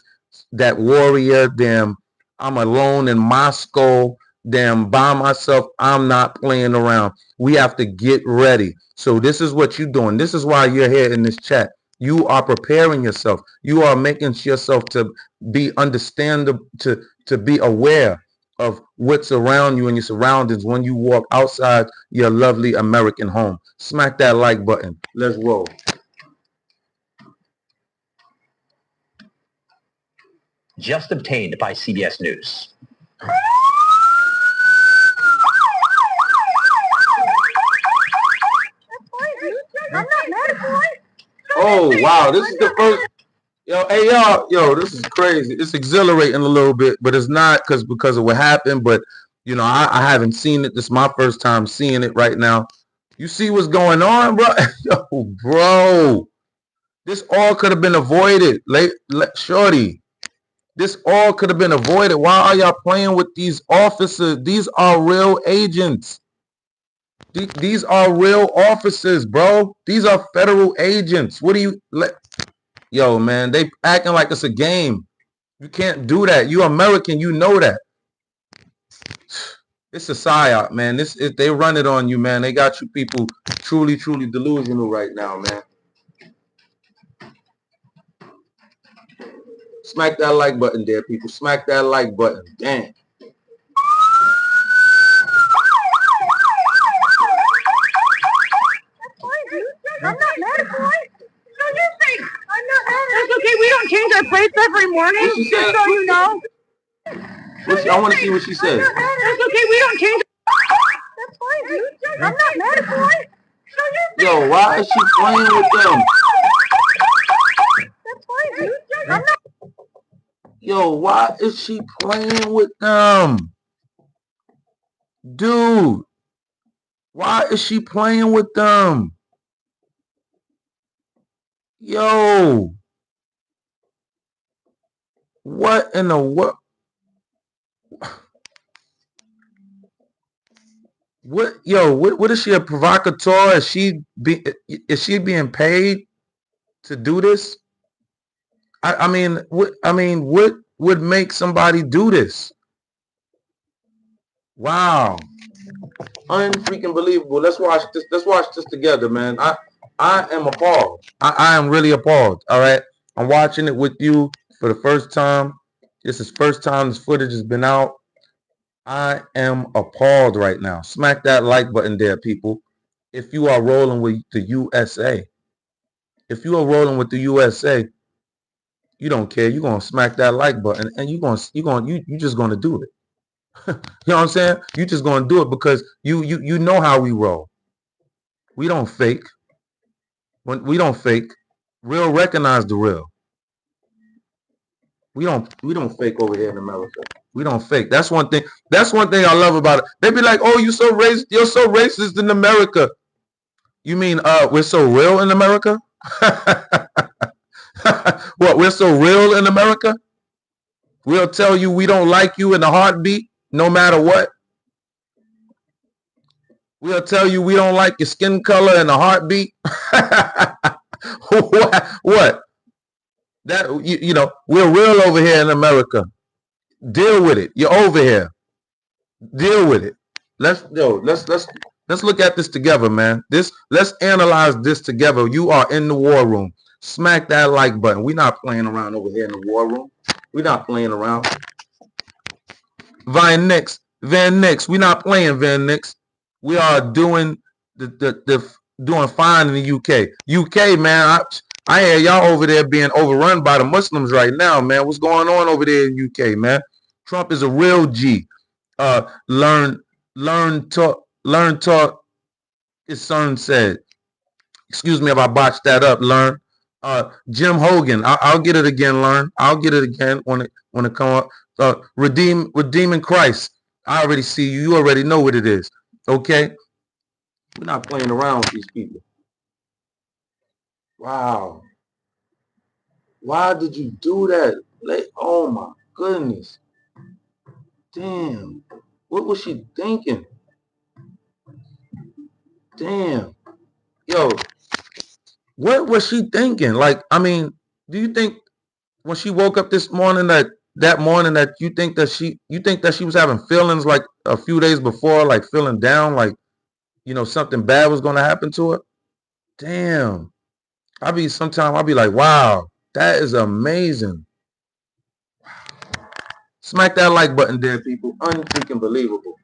damn, I'm alone in Moscow, damn, by myself. I'm not playing around. We have to get ready. So this is what you're doing. This is why you're here in this chat. You are preparing yourself. You are making yourself to be understandable, to be aware of what's around you and your surroundings when you walk outside your lovely American home. Smack that like button. Let's roll. Just obtained by CBS News. Oh, wow. This is the first. Yo, hey, y'all, this is crazy. It's exhilarating a little bit, but it's not because of what happened. But, you know, I haven't seen it. This is my first time seeing it right now. You see what's going on, bro? Yo, bro. This all could have been avoided. Shorty, this all could have been avoided. Why are y'all playing with these officers? These are real agents. These are real officers, bro. These are federal agents. What do you... Yo, man, they acting like it's a game. You can't do that. You American, you know that. It's a psyop, man. They run it on you, man. They got you people truly, truly delusional right now, man. Smack that like button there, people. Smack that like button. Damn. I'm not mad, boy. So you think I'm not mad? That's okay. We don't change our plates every morning, just so you know. I want to see what she said. That's okay. We don't change. That's fine, dude. I'm not mad, boy. So you think Yo, why is she playing with them? That's fine, dude. I'm not. Yo, why is she playing with them? Dude, why is she playing with them? Yo, what in the world? What is she, a provocateur? Is she being paid to do this? I mean, what would make somebody do this? Wow. Unfreaking believable. Let's watch this together, man. I am appalled. I am really appalled. All right. I'm watching it with you for the first time. This is the first time this footage has been out. I am appalled right now. Smack that like button there, people. If you are rolling with the USA. If you are rolling with the USA, you don't care. You're gonna smack that like button and you're just gonna do it. You know what I'm saying? You're just gonna do it because you know how we roll. We don't fake. When we don't fake, real recognize the real. We don't fake over here in America. We don't fake. That's one thing. That's one thing I love about it. They be like, "Oh, you're so racist in America." You mean we're so real in America? What, we're so real in America? We'll tell you we don't like you in a heartbeat, no matter what. We'll tell you we don't like your skin color in a heartbeat. What? That you know, we're real over here in America. Deal with it. You're over here. Deal with it. Let's look at this together, man. Let's analyze this together. You are in the war room. Smack that like button. We're not playing around over here in the war room. We're not playing around. Van Nix. We're not playing Van Nix. We are doing doing fine in the UK. UK, man. I hear y'all over there being overrun by the Muslims right now, man. What's going on over there in UK, man? Trump is a real G. Learn, talk. His son said. Excuse me if I botched that up. Learn. Jim Hogan. I'll get it again. Learn. I'll get it again when it come up. Redeeming Christ. I already see you. You already know what it is. Okay. We're not playing around with these people. Wow. Why did you do that? Oh my goodness. Damn. What was she thinking? Damn. Yo, what was she thinking? Like, I mean, do you think when she woke up this morning that you think that she was having feelings like a few days before, like feeling down, like, you know, something bad was going to happen to her? Damn. I'll be like, wow, that is amazing. Smack that like button there, people. Unfreaking believable.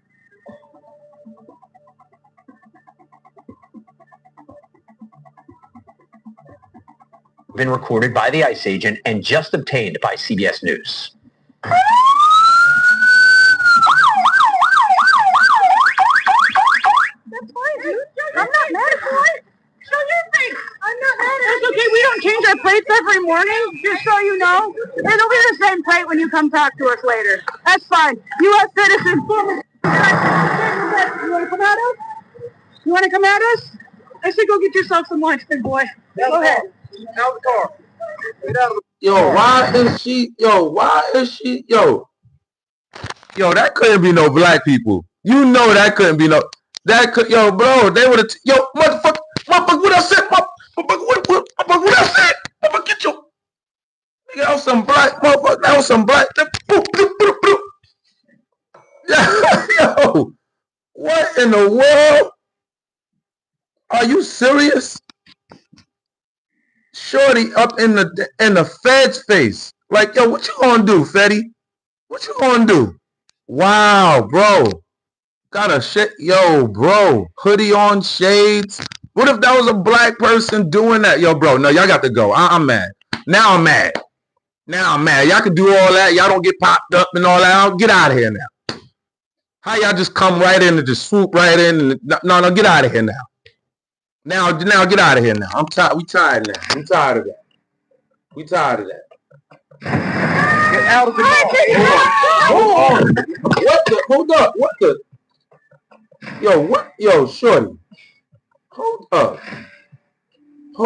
Been recorded by the ICE agent and just obtained by CBS News. That's fine, dude. I'm not mad at it. Show your face. I'm not mad at it. It's okay. We don't change our plates every morning, just so you know. It'll be the same plate when you come talk to us later. That's fine. U.S. citizens. You want to come at us? You want to come at us? I said go get yourself some lunch, big boy. Go ahead. Out of the car. Yo, why is she? Yo, that couldn't be no black people. You know that couldn't be no. Yo, bro, they would have. Yo, motherfucker, what I said? What I said? Motherfucker, get your. Nigga, that was some black motherfucker. That was some black. Yo, what in the world? Are you serious? Shorty up in the Fed's face. Like, yo, what you gonna do, Fetty? What you gonna do? Wow, bro. Got a shit. Yo, bro. Hoodie on, shades. What if that was a black person doing that? Yo, bro, no, y'all got to go. I'm mad. Now I'm mad. Y'all can do all that. Y'all don't get popped up and all that. Get out of here now. How y'all just come right in and just swoop right in? No, get out of here now. Now get out of here now. I'm tired. We tired now. I'm tired of that. We tired of that. Get out of the car. Hold on. What the? Hold up. What the? Yo, what? Yo, shorty. Hold up. You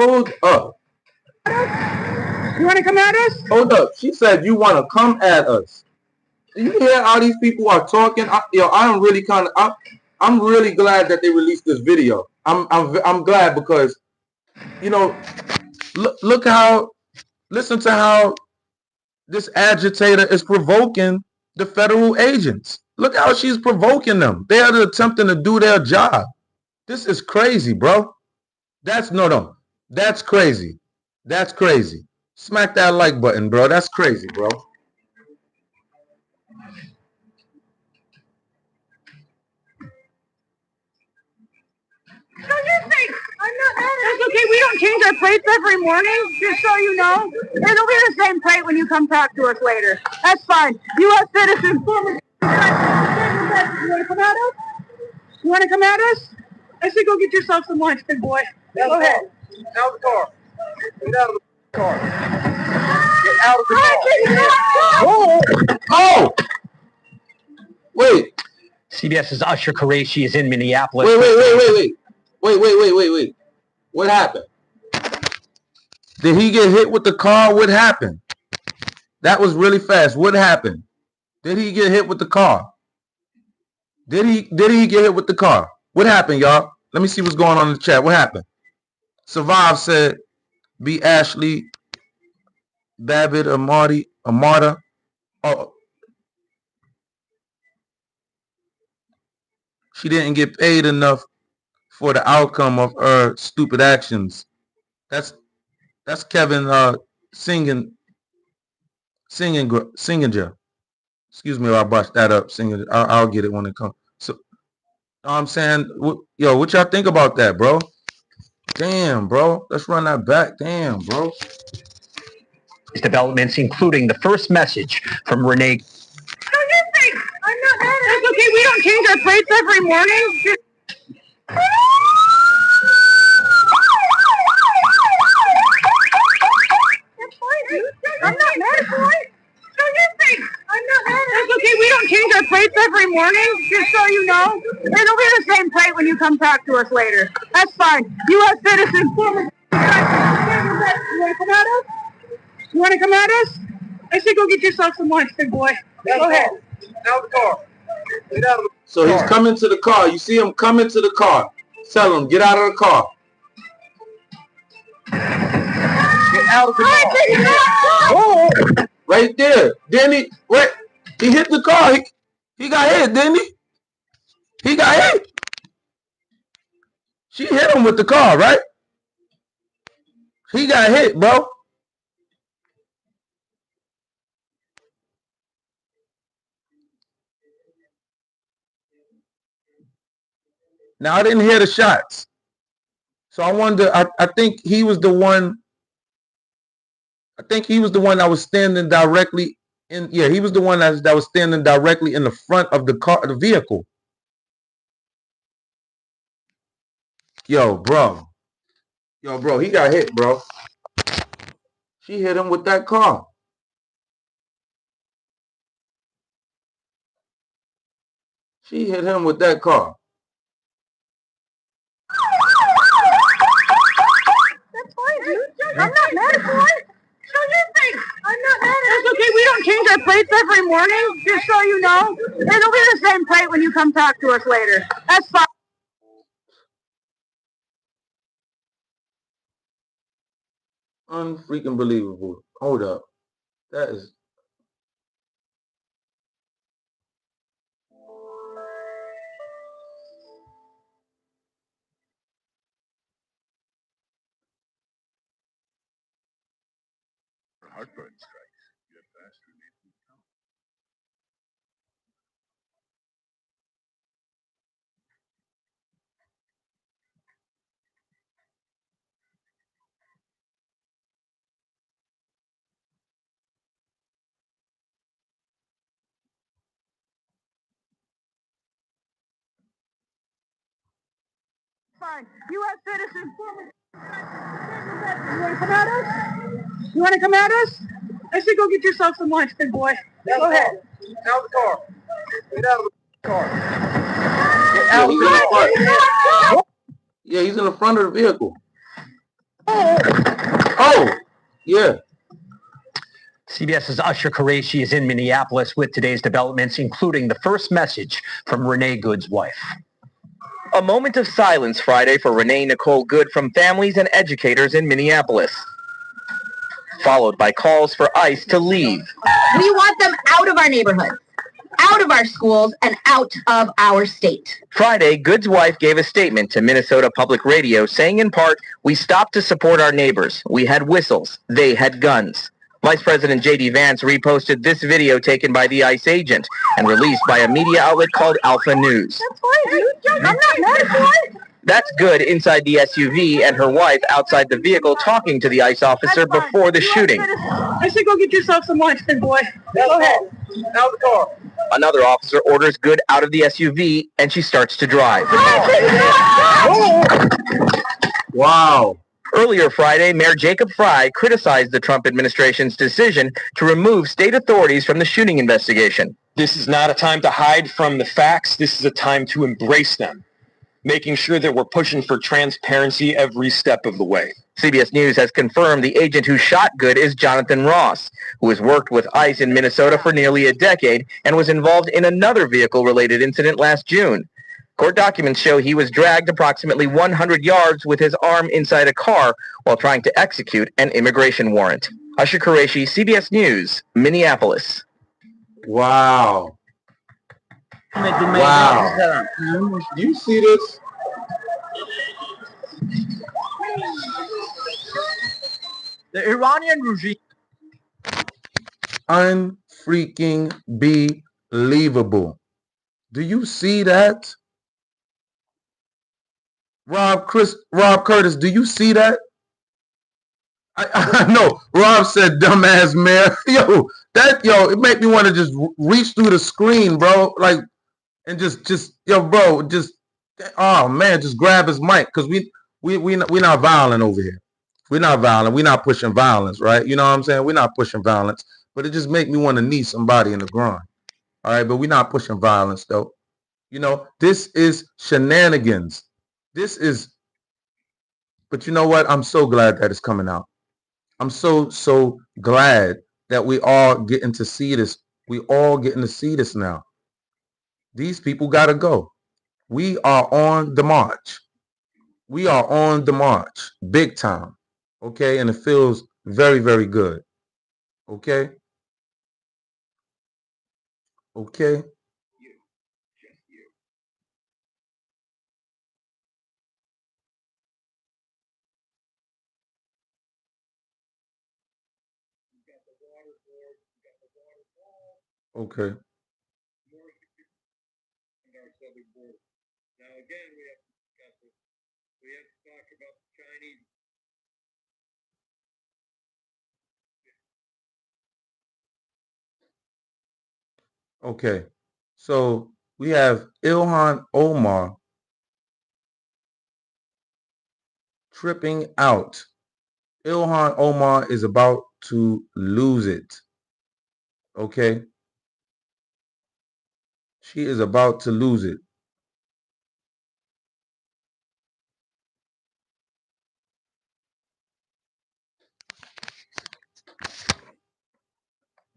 want to come at us? Hold up. She said you want to come at us. Do you hear how these people are talking? I'm really glad that they released this video. I'm glad because, you know, listen to how this agitator is provoking the federal agents. Look how she's provoking them. They are attempting to do their job. This is crazy, bro. That's crazy. That's crazy. Smack that like button, bro. That's crazy, bro. Show your face. I'm not mad at it. It's okay. We don't change our plates every morning, just so you know. It'll be the same plate when you come talk to us later. That's fine. U.S. citizens. You want to come at us? You want to come at us? I said go get yourself some lunch, big boy. Go ahead. Out of the car. Get out of the car. Get out of the car. Oh! Wait. CBS's Usher Qureshi is in Minneapolis. Wait. What happened? Did he get hit with the car? What happened? That was really fast. What happened? Did he get hit with the car? Did he get hit with the car? What happened, y'all? Let me see what's going on in the chat. What happened? Survive said, be Ashley, Babbitt, Amarta. Oh, she didn't get paid enough for the outcome of her stupid actions. That's Kevin singing. Excuse me if I bust that up. Singing. I'll get it when it comes. So, I'm saying, yo, what y'all think about that, bro? Damn, bro. Let's run that back. Damn, bro. Developments, including the first message from Renee. I'm not mad. That's okay. We don't change our plates every morning. I'm not mad, boy. So you think I'm not mad? That's okay. We don't change our plates every morning, just so you know. It'll be the same plate when you come talk to us later. That's fine. U.S. citizens. You want to come at us? You want to come at us? I say go get yourself some lunch, big boy. Go ahead. Out of the car. Get out of the car. So he's coming to the car. You see him coming to the car. Tell him, get out of the car. Get out of the car. Oh, right there. Didn't he? Wait, he hit the car. He got hit, didn't he? He got hit. She hit him with the car, right? He got hit, bro. Now, I didn't hear the shots. So I wonder, I think he was the one. I think he was the one that was standing directly in. Yeah, he was the one that was standing directly in the front of the car, the vehicle. Yo, bro, he got hit, bro. She hit him with that car. She hit him with that car. That's fine, dude. I'm not mad, boy. So you think I'm not mad? That's okay. We don't change our plates every morning, just so you know. It'll be the same plate when you come talk to us later. That's fine. Unfreaking believable. Hold up. That is. Heartburn strikes. Get fast relief. Fine. U.S. citizens. You want to come at us? You want to come at us? I say go get yourself some lunch, big boy. Go ahead. Out of the car. Get out of the car. Get Yeah, out of he's the in the car. front. Yeah, he's in the front of the vehicle. Oh, yeah. CBS's Usher Qureshi is in Minneapolis with today's developments, including the first message from Renee Good's wife. A moment of silence Friday for Renee Nicole Good from families and educators in Minneapolis, followed by calls for ICE to leave. We want them out of our neighborhoods, out of our schools, and out of our state. Friday, Good's wife gave a statement to Minnesota Public Radio saying in part, "We stopped to support our neighbors. We had whistles. They had guns." Vice President J.D. Vance reposted this video taken by the ICE agent and released by a media outlet called Alpha News. That's fine, dude. I'm not mad, boy. That's Good inside the SUV and her wife outside the vehicle talking to the ICE officer before the shooting. I say go get yourself some lunch, big boy. Go ahead. Out of the car. Another officer orders Good out of the SUV and she starts to drive. Wow. Earlier Friday, Mayor Jacob Frey criticized the Trump administration's decision to remove state authorities from the shooting investigation. This is not a time to hide from the facts. This is a time to embrace them, making sure that we're pushing for transparency every step of the way. CBS News has confirmed the agent who shot Good is Jonathan Ross, who has worked with ICE in Minnesota for nearly a decade and was involved in another vehicle-related incident last June. Court documents show he was dragged approximately 100 yards with his arm inside a car while trying to execute an immigration warrant. Usher Qureshi, CBS News, Minneapolis. Wow. Wow. Do you see this? The Iranian regime. Unfreaking believable. Do you see that? Rob Curtis, do you see that? I know. Rob said, dumbass mayor. It made me want to just reach through the screen, bro. Like, and just oh man, just grab his mic. Because we're not violent over here. We're not violent. We're not pushing violence, right? You know what I'm saying? We're not pushing violence. But it just make me want to knee somebody in the groin. All right, but we're not pushing violence, though. This is shenanigans. But you know what? I'm so glad that it's coming out. I'm so glad that we all getting to see this. We all getting to see this now. These people got to go. We are on the march. We are on the march. Big time. Okay? And it feels very, very good. Okay? Okay? Okay. Okay. So we have Ilhan Omar tripping out. Ilhan Omar is about to lose it. Okay? She is about to lose it.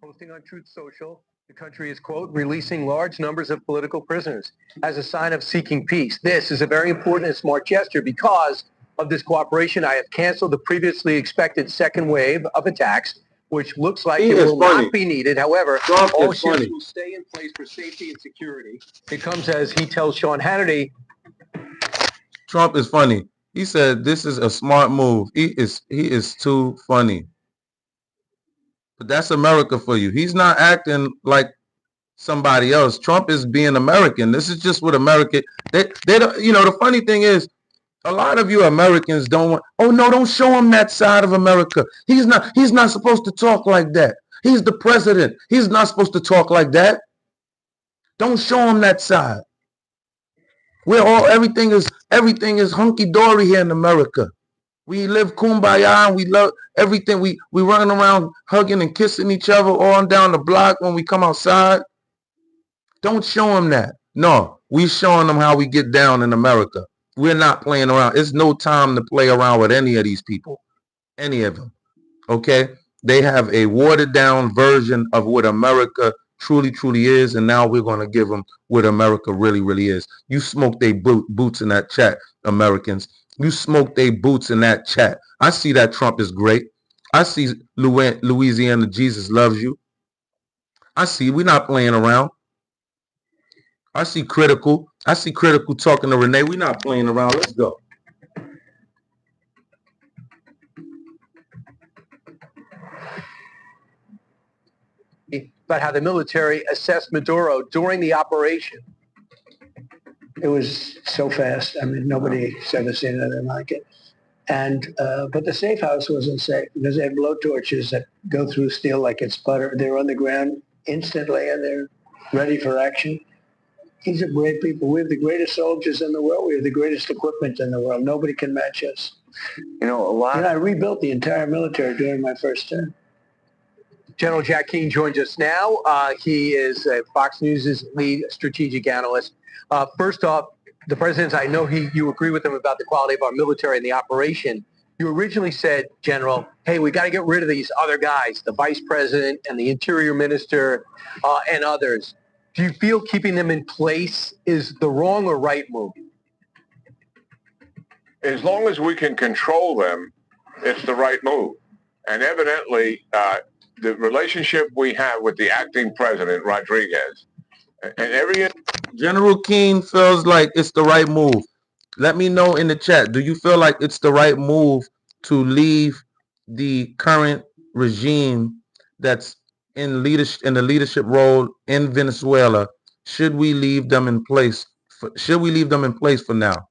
Posting on Truth Social, the country is, quote, releasing large numbers of political prisoners as a sign of seeking peace. This is a very important and smart gesture because of this cooperation. I have canceled the previously expected second wave of attacks, which looks like it will not be needed. However, all ships will stay in place for safety and security. It comes as he tells Sean Hannity. Trump is funny. He said this is a smart move. He is too funny. But that's America for you. He's not acting like somebody else. Trump is being American. This is just what America. They don't. The funny thing is, a lot of you Americans don't want. Oh no, don't show him that side of America. He's not supposed to talk like that. He's the president. He's not supposed to talk like that. Don't show him that side. Everything is hunky dory here in America. We live kumbaya and we love everything. We running around hugging and kissing each other all down the block when we come outside. Don't show them that. No, we showing them how we get down in America. We're not playing around. It's no time to play around with any of these people. Any of them. Okay? They have a watered down version of what America truly, truly is. And now we're going to give them what America really, really is. You smoke their boots in that chat, Americans. You smoke their boots in that chat. I see that Trump is great. I see Louisiana, Jesus loves you. I see we're not playing around. I see Critical. I see Critical talking to Renee. We're not playing around. Let's go. About how the military assessed Maduro during the operation. It was so fast. I mean, nobody's ever seen anything like it. And but the safe house wasn't safe because they had blowtorches that go through steel like it's butter. They were on the ground instantly and they're ready for action. These are great people. We have the greatest soldiers in the world. We have the greatest equipment in the world. Nobody can match us. You know, a lot. And I rebuilt the entire military during my first term. General Jack Keane joins us now. He is Fox News' lead strategic analyst. First off, the president, I know you agree with him about the quality of our military and the operation. You originally said, General, hey, we got to get rid of these other guys, the vice president and the interior minister and others. Do you feel keeping them in place is the wrong or right move? As long as we can control them, it's the right move. And evidently, the relationship we have with the acting president, Rodriguez, and every... General Keane feels like it's the right move. Let me know in the chat. Do you feel like it's the right move to leave the current regime that's in the leadership role in Venezuela? Should we leave them in place? Should we leave them in place for now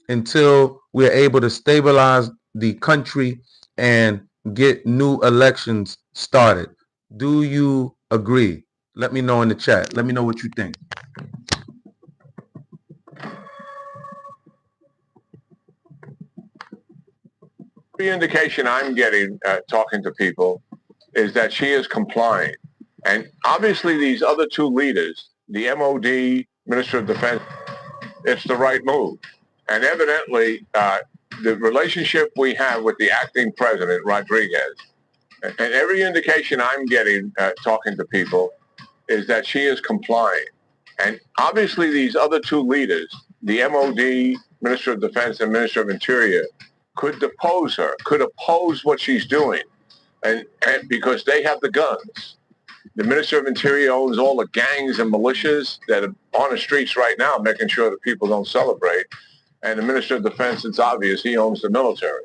until we're able to stabilize the country and get new elections started? Do you agree? Let me know in the chat. Let me know what you think. The indication I'm getting talking to people is that she is complying. And obviously these other two leaders, the MOD, Minister of Defense, it's the right move. And evidently the relationship we have with the acting president, Rodriguez, and every indication I'm getting talking to people is that she is complying. And obviously these other two leaders, the MOD, Minister of Defense and Minister of Interior, could depose her, could oppose what she's doing, and because they have the guns. The Minister of Interior owns all the gangs and militias that are on the streets right now, making sure that people don't celebrate. And the Minister of Defense, it's obvious, he owns the military.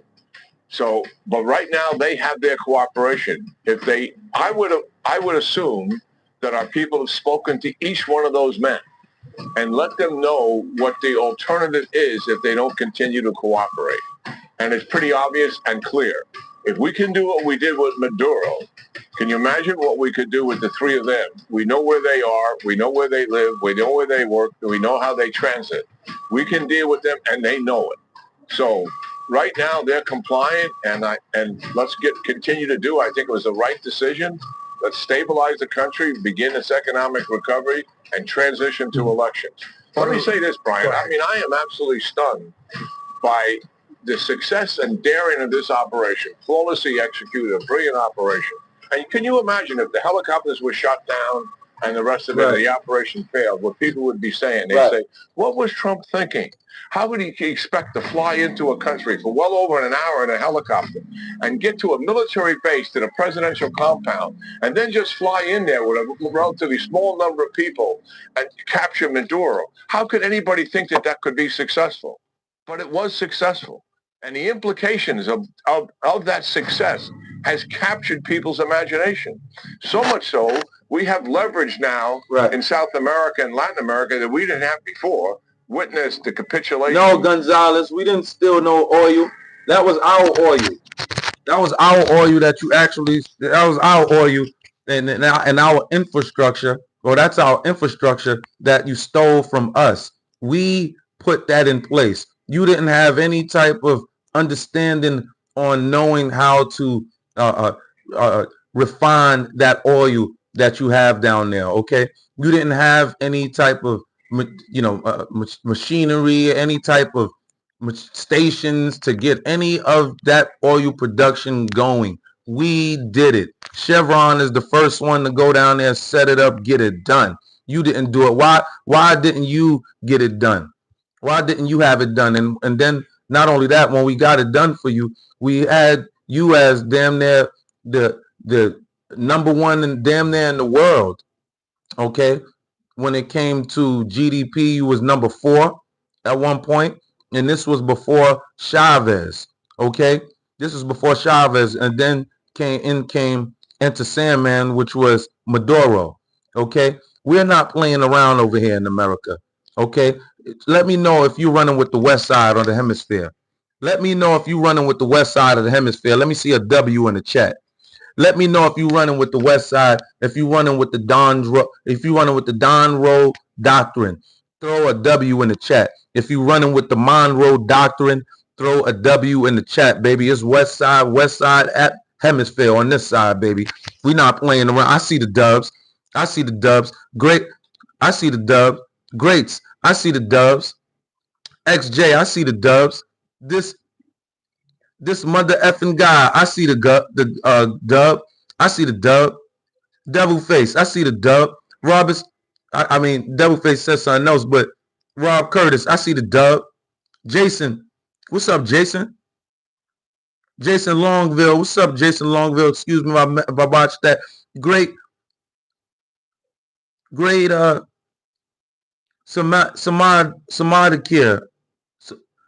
So, but right now they have their cooperation. I would assume that our people have spoken to each one of those men and let them know what the alternative is if they don't continue to cooperate. And it's pretty obvious and clear. If we can do what we did with Maduro, can you imagine what we could do with the three of them? We know where they are. We know where they live. We know where they work. We know how they transit. We can deal with them, and they know it. So right now, they're compliant, and let's continue to do. I think it was the right decision. Let's stabilize the country, begin this economic recovery, and transition to elections. Let me say this, Brian. I mean, I am absolutely stunned by the success and daring of this operation, flawlessly executed, a brilliant operation. And can you imagine if the helicopters were shot down and the rest of it, the operation failed, what people would be saying? They'd say, what was Trump thinking? How would he expect to fly into a country for well over an hour in a helicopter and get to a military base, to the presidential compound, and then just fly in there with a relatively small number of people and capture Maduro? How could anybody think that that could be successful? But it was successful. And the implications of that success has captured people's imagination. So much so, we have leverage now in South America and Latin America that we didn't have before. Witness the capitulation. No, Gonzalez, we didn't steal no oil. That was our oil. That was our oil that was our oil and our infrastructure. Well, that's our infrastructure that you stole from us. We put that in place. You didn't have any type of understanding on knowing how to refine that oil that you have down there. Okay, you didn't have any type of machinery, any type of stations to get any of that oil production going. We did it. Chevron is the first one to go down there, set it up, get it done. You didn't do it. Why didn't you get it done? Why didn't you have it done? And then not only that, when we got it done for you, we had you as damn near the number one and damn near in the world. Okay. When it came to GDP, you was number 4 at one point, and this was before Chavez. Okay, this was before Chavez, and then came Enter Sandman, which was Maduro. Okay, we're not playing around over here in America. Okay, let me know if you're running with the west side of the hemisphere. Let me know if you're running with the west side of the hemisphere. Let me see a W in the chat. Let me know if you're running with the West Side, if you're running with the Don Road doctrine. throw a W in the chat. If you running with the Monroe Doctrine, throw a W in the chat, baby. It's West Side at Hemisphere on this side, baby. We not playing around. I see the dubs. I see the dubs. Great. I see the dubs. Greats. I see the dubs. XJ. I see the dubs. This mother effing guy. I see the dub. I see the dub. Devil Face. I see the dub. Roberts. I mean, Devil Face says something else, but Rob Curtis. I see the dub. Jason. What's up, Jason? Jason Longville. What's up, Jason Longville? Excuse me if I botched that. Great Samadikir.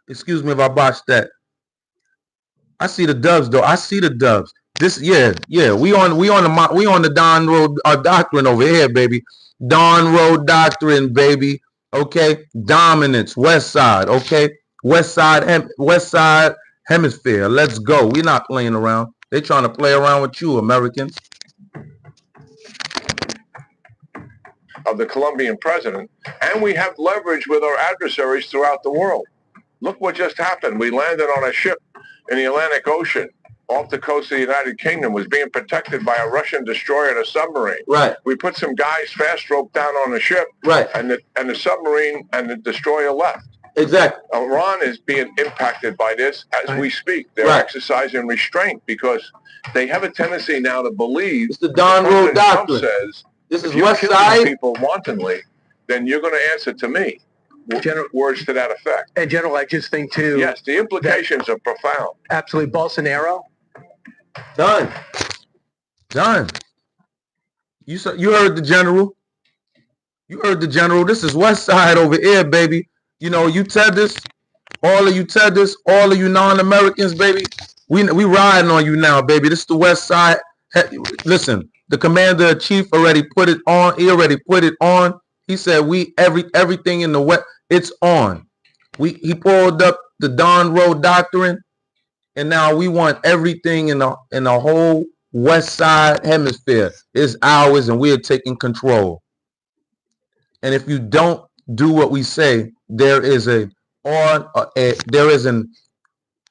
Excuse me if I botched that. I see the dubs though. I see the dubs. This yeah. We on the Don Road Doctrine over here, baby. Don Road Doctrine, baby. Okay. Dominance, West Side. Okay. West Side Hemisphere. Let's go. We're not playing around. They're trying to play around with you, Americans. Of the Colombian president, and we have leverage with our adversaries throughout the world. Look what just happened. We landed on a ship in the Atlantic Ocean off the coast of the United Kingdom, was being protected by a Russian destroyer and a submarine. Right. We put some guys fast roped down on the ship. Right. And the submarine and the destroyer left. Exactly. Iran is being impacted by this as we speak. They're exercising restraint because they have a tendency now to believe. It's the Don Road Doctrine. Says, this is if West you're Side. killing people wantonly, then you're going to answer to me. General, words to that effect. And General, I just think too. Yes, the implications are profound. Absolutely, Bolsonaro. Done. You heard the general. You heard the general. This is West Side over here, baby. You know, you Tethers, all of you Tethers, all of you non-Americans, baby. We riding on you now, baby. This is the West Side. Listen, the commander-in-chief already put it on. He already put it on. He said everything in the West, it's on. He pulled up the Don Road Doctrine, and now we want everything in the whole West Side Hemisphere. It's ours, and we're taking control. And if you don't do what we say, there is an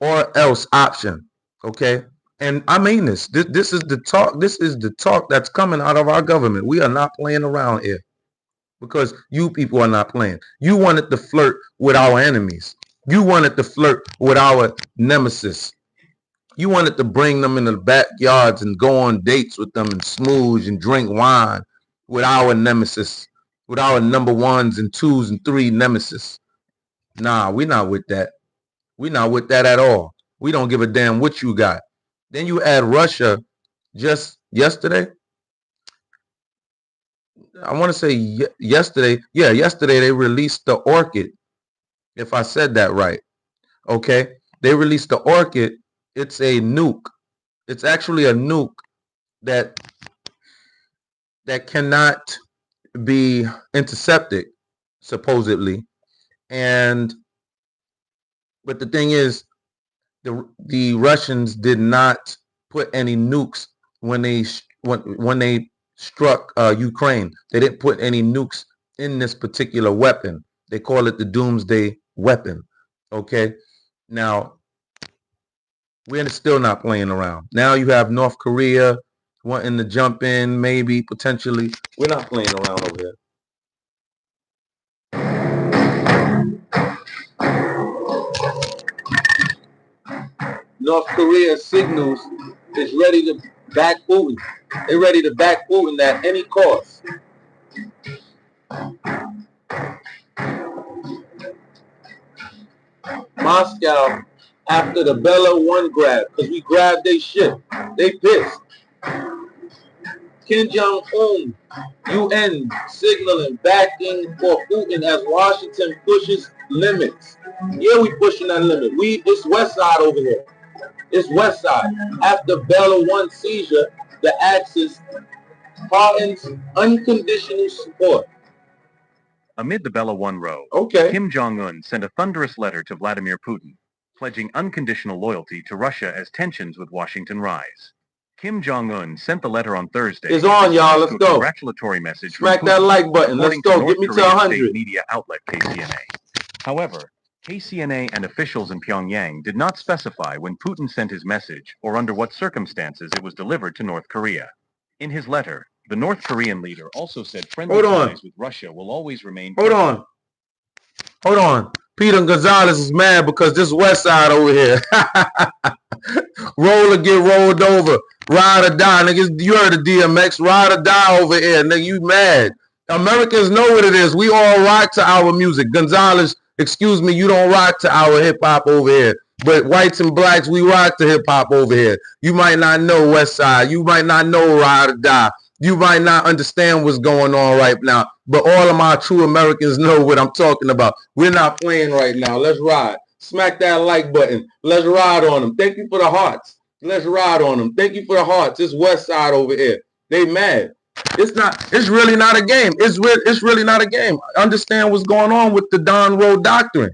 or else option. Okay. And I mean this. This is the talk. This is the talk that's coming out of our government. We are not playing around here because you people are not playing. You wanted to flirt with our enemies. You wanted to flirt with our nemesis. You wanted to bring them in the backyards and go on dates with them and smooch and drink wine with our nemesis, with our number 1s and 2s and 3 nemesis. Nah, we're not with that. We're not with that at all. We don't give a damn what you got. Then you add Russia just yesterday. I want to say yesterday. Yeah, yesterday they released the Orchid. If I said that right. Okay. They released the Orchid. It's a nuke. It's actually a nuke that cannot be intercepted, supposedly. But the thing is, the Russians did not put any nukes when they struck Ukraine. They didn't put any nukes in this particular weapon. They call it the Doomsday Weapon. Okay, now we're still not playing around. Now you have North Korea wanting to jump in, maybe potentially. We're not playing around over here. North Korea signals is ready to back Putin. They're ready to back Putin at any cost. Moscow, after the Bella 1 grab, because we grabbed their shit. They pissed. Kim Jong-un, UN signaling backing for Putin as Washington pushes limits. Yeah, we pushing that limit. It's West Side over here. It's West Side. After Bella 1 seizure, the Axis pardons unconditional support. Amid the Bella 1 row, Kim Jong-un sent a thunderous letter to Vladimir Putin, pledging unconditional loyalty to Russia as tensions with Washington rise. Kim Jong-un sent the letter on Thursday. It's on, y'all. Let's to a go. Congratulatory message Smack from that Putin, like button. Let's according go. to Get me North to Korean 100. state media outlet KCNA. However, KCNA and officials in Pyongyang did not specify when Putin sent his message or under what circumstances it was delivered to North Korea. In his letter, the North Korean leader also said friendly ties with Russia will always remain. Hold on. Peter Gonzalez is mad because this West Side over here. Roll or get rolled over. Ride or die, niggas. You heard of DMX. Ride or die over here, nigga. You mad. Americans know what it is. We all rock to our music. Gonzalez, excuse me, you don't rock to our hip-hop over here. But whites and blacks, we rock to hip-hop over here. You might not know West Side. You might not know Ride or Die. You might not understand what's going on right now. But all of my true Americans know what I'm talking about. We're not playing right now. Let's ride. Smack that like button. Let's ride on them. Thank you for the hearts. Let's ride on them. Thank you for the hearts. It's West Side over here. They mad. It's really not a game. It's really not a game. Understand what's going on with the Don Road Doctrine.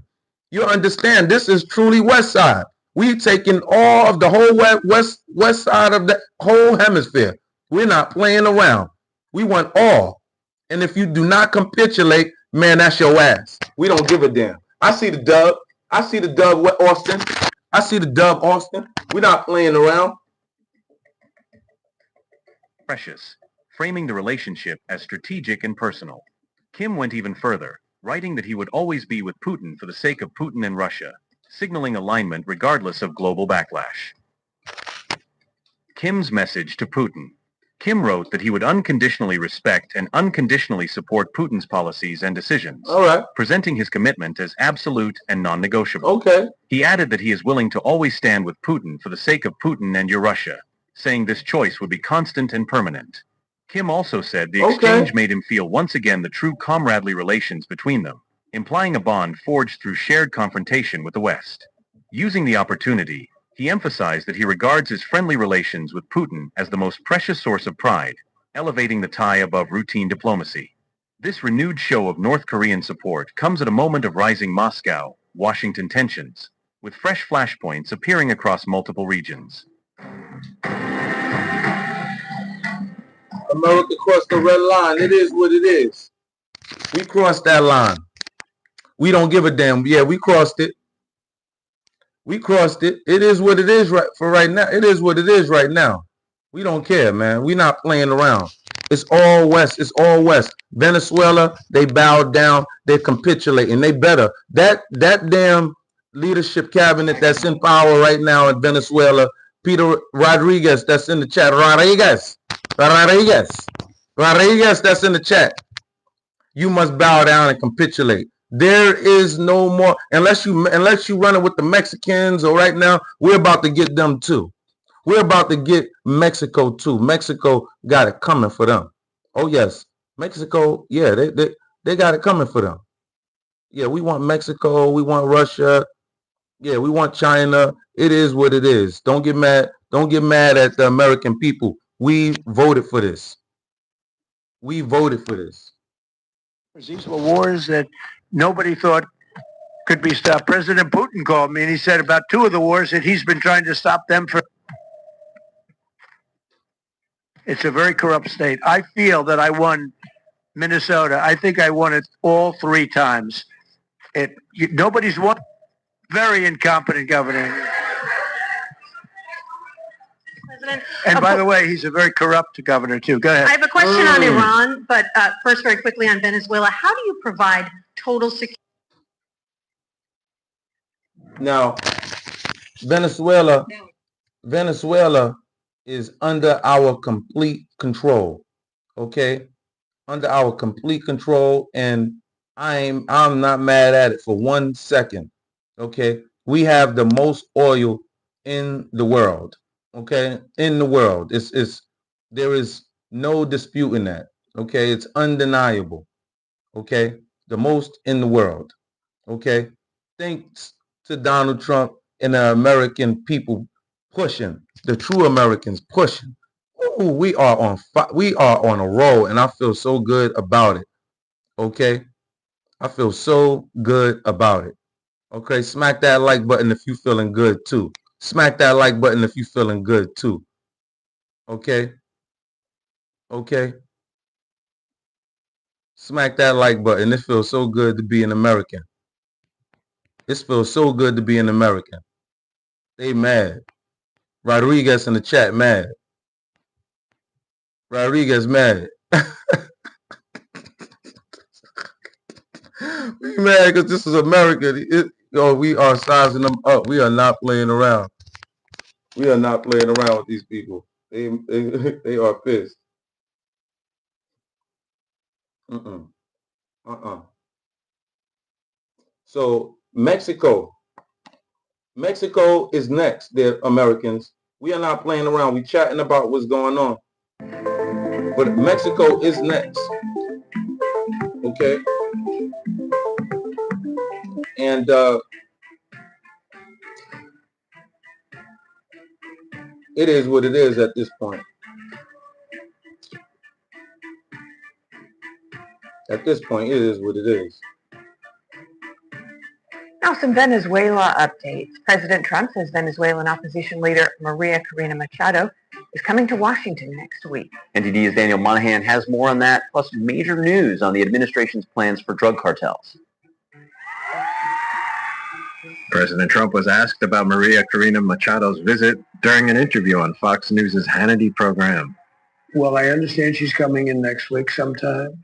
You understand this is truly West Side. We taking all of the whole west side of the whole hemisphere. We're not playing around. We want all. And if you do not capitulate, man, that's your ass. We don't give a damn. I see the dub. Austin. I see the dub, Austin. We're not playing around. Precious, framing the relationship as strategic and personal. Kim went even further, writing that he would always be with Putin for the sake of Putin and Russia, signaling alignment regardless of global backlash. Kim's message to Putin. Kim wrote that he would unconditionally respect and unconditionally support Putin's policies and decisions, presenting his commitment as absolute and non-negotiable. He added that he is willing to always stand with Putin for the sake of Putin and your Russia, saying this choice would be constant and permanent. Kim also said the exchange made him feel once again the true comradely relations between them, implying a bond forged through shared confrontation with the West. Using the opportunity, he emphasized that he regards his friendly relations with Putin as the most precious source of pride, elevating the tie above routine diplomacy. This renewed show of North Korean support comes at a moment of rising Moscow-Washington tensions, with fresh flashpoints appearing across multiple regions. America crossed the red line. It is what it is. We crossed that line. We don't give a damn. Yeah, we crossed it. We crossed it. It is what it is right now. It is what it is right now. We don't care, man. We're not playing around. It's all West. It's all West. Venezuela, they bowed down. They're capitulating. They better. That damn leadership cabinet that's in power right now in Venezuela, Peter Rodriguez, that's in the chat. Rodriguez, that's in the chat. You must bow down and capitulate. There is no more, unless you running with the Mexicans, or right now, we're about to get them too. We're about to get Mexico too. Mexico got it coming for them. Oh yes, Mexico, yeah, they got it coming for them. Yeah, we want Mexico, we want Russia, yeah, we want China. It is what it is. Don't get mad. Don't get mad at the American people. We voted for this. We voted for this. These were wars that nobody thought could be stopped. President Putin called me and he said about two of the wars that he's been trying to stop them for. It's a very corrupt state. I feel that I won Minnesota. I think I won it all 3 times. Nobody's won. Very incompetent governor. President, and by the way, he's a very corrupt governor too. Go ahead. I have a question on Iran, but first, very quickly on Venezuela. How do you provide total security? Now, Venezuela is under our complete control. Okay, under our complete control, and I'm not mad at it for 1 second. Okay, we have the most oil in the world. Okay, in the world, there is no disputing that. Okay, it's undeniable. Okay, the most in the world. Okay, thanks to Donald Trump and the American people pushing, the true Americans pushing. Ooh, we are on a roll, and I feel so good about it. Okay, I feel so good about it. Okay, smack that like button if you feeling good too. Smack that like button if you feeling good too. Okay. Okay. Smack that like button. It feels so good to be an American. It feels so good to be an American. They mad. Rodriguez in the chat mad. Rodriguez mad. We mad because this is America. We are sizing them up. We are not playing around. We are not playing around with these people. They are pissed. So Mexico is next. They're Americans. We are not playing around. We chatting about what's going on. But Mexico is next. Okay. And it is what it is at this point. At this point, it is what it is. Now some Venezuela updates. President Trump says Venezuelan opposition leader Maria Corina Machado is coming to Washington next week. NTD's Daniel Monahan has more on that, plus major news on the administration's plans for drug cartels. President Trump was asked about Maria Corina Machado's visit during an interview on Fox News' Hannity program. Well, I understand she's coming in next week sometime.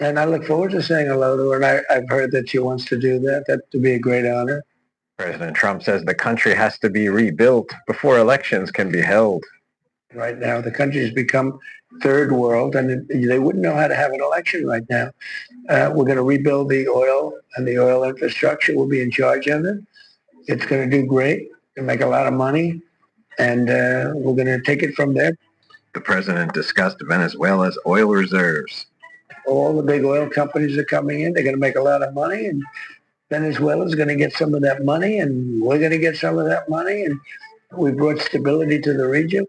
And I look forward to saying hello to her. And I've heard that she wants to do that. That would be a great honor. President Trump says the country has to be rebuilt before elections can be held. Right now, the country has become third world, and they wouldn't know how to have an election right now. We're going to rebuild the oil and the oil infrastructure. We'll be in charge of it. It's going to do great and make a lot of money, and we're going to take it from there. The president discussed Venezuela's oil reserves. All the big oil companies are coming in. They're going to make a lot of money, and Venezuela's going to get some of that money, and we're going to get some of that money, and we brought stability to the region.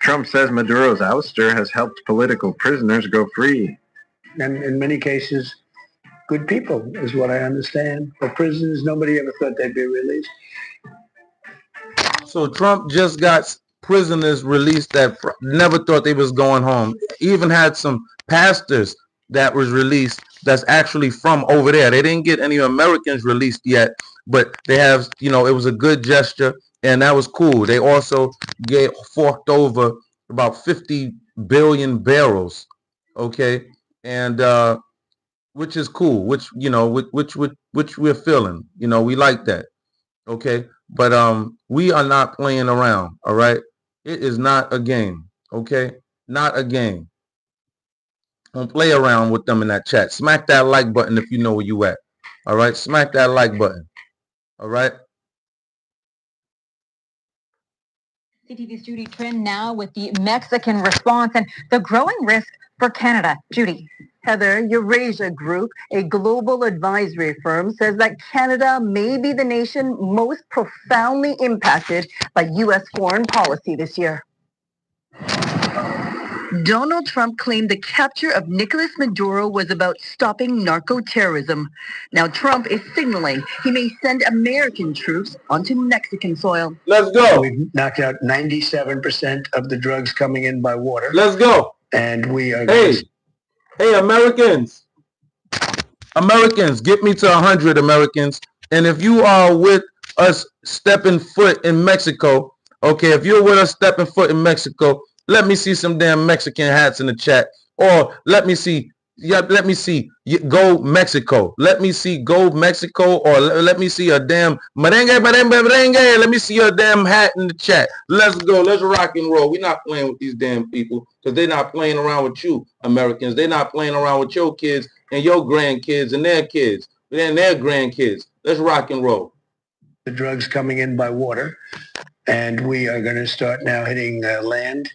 Trump says Maduro's ouster has helped political prisoners go free. And in many cases, good people is what I understand. But prisoners, nobody ever thought they'd be released. So Trump just got prisoners released that never thought they was going home. He even had some pastors that was released that's actually from over there. They didn't get any Americans released yet, but they have, it was a good gesture, and that was cool. They also forked over about 50 billion barrels, okay, and which is cool, which we're feeling. We like that, okay. But we are not playing around, all right? It is not a game, okay? Not a game. Don't play around with them in that chat. Smack that like button if you know where you at. All right? Smack that like button. All right? CTV's Judy Trin now with the Mexican response and the growing risk for Canada. Judy. Heather, Eurasia Group, a global advisory firm, says that Canada may be the nation most profoundly impacted by U.S. foreign policy this year. Donald Trump claimed the capture of Nicolas Maduro was about stopping narco-terrorism. Now Trump is signaling he may send American troops onto Mexican soil. Let's go. We've knocked out 97% of the drugs coming in by water. Let's go. And we are... Hey, Americans. Americans, get me to 100 Americans. And if you are with us stepping foot in Mexico, okay, if you're with us stepping foot in Mexico, let me see some damn Mexican hats in the chat. Or let me see, go Mexico. Let me see go Mexico, or let me see a damn merengue. Let me see a damn hat in the chat. Let's go. Let's rock and roll. We're not playing with these damn people because they're not playing around with you, Americans. They're not playing around with your kids and your grandkids and their kids and their grandkids. Let's rock and roll. The drugs coming in by water. And we are going to start now hitting land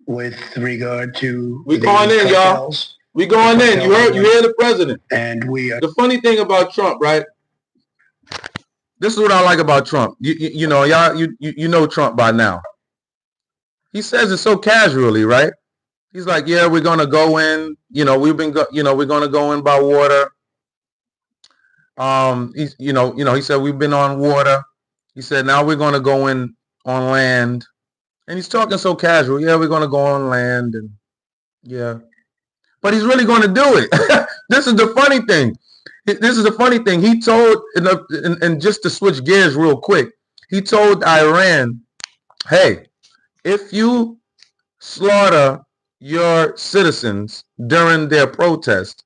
with regard to... We going in, y'all. We going in. You hear the president. And we are... The funny thing about Trump, right? This is what I like about Trump. You know Trump by now. He says it so casually, right? He's like, yeah, we're going to go in. We're going to go in by water. He said we've been on water. He said, now we're going to go in on land. And he's talking so casual. Yeah, we're going to go on land. And yeah. But he's really going to do it. This is the funny thing. This is the funny thing. He told, and just to switch gears real quick, he told Iran, hey, if you slaughter your citizens during their protest,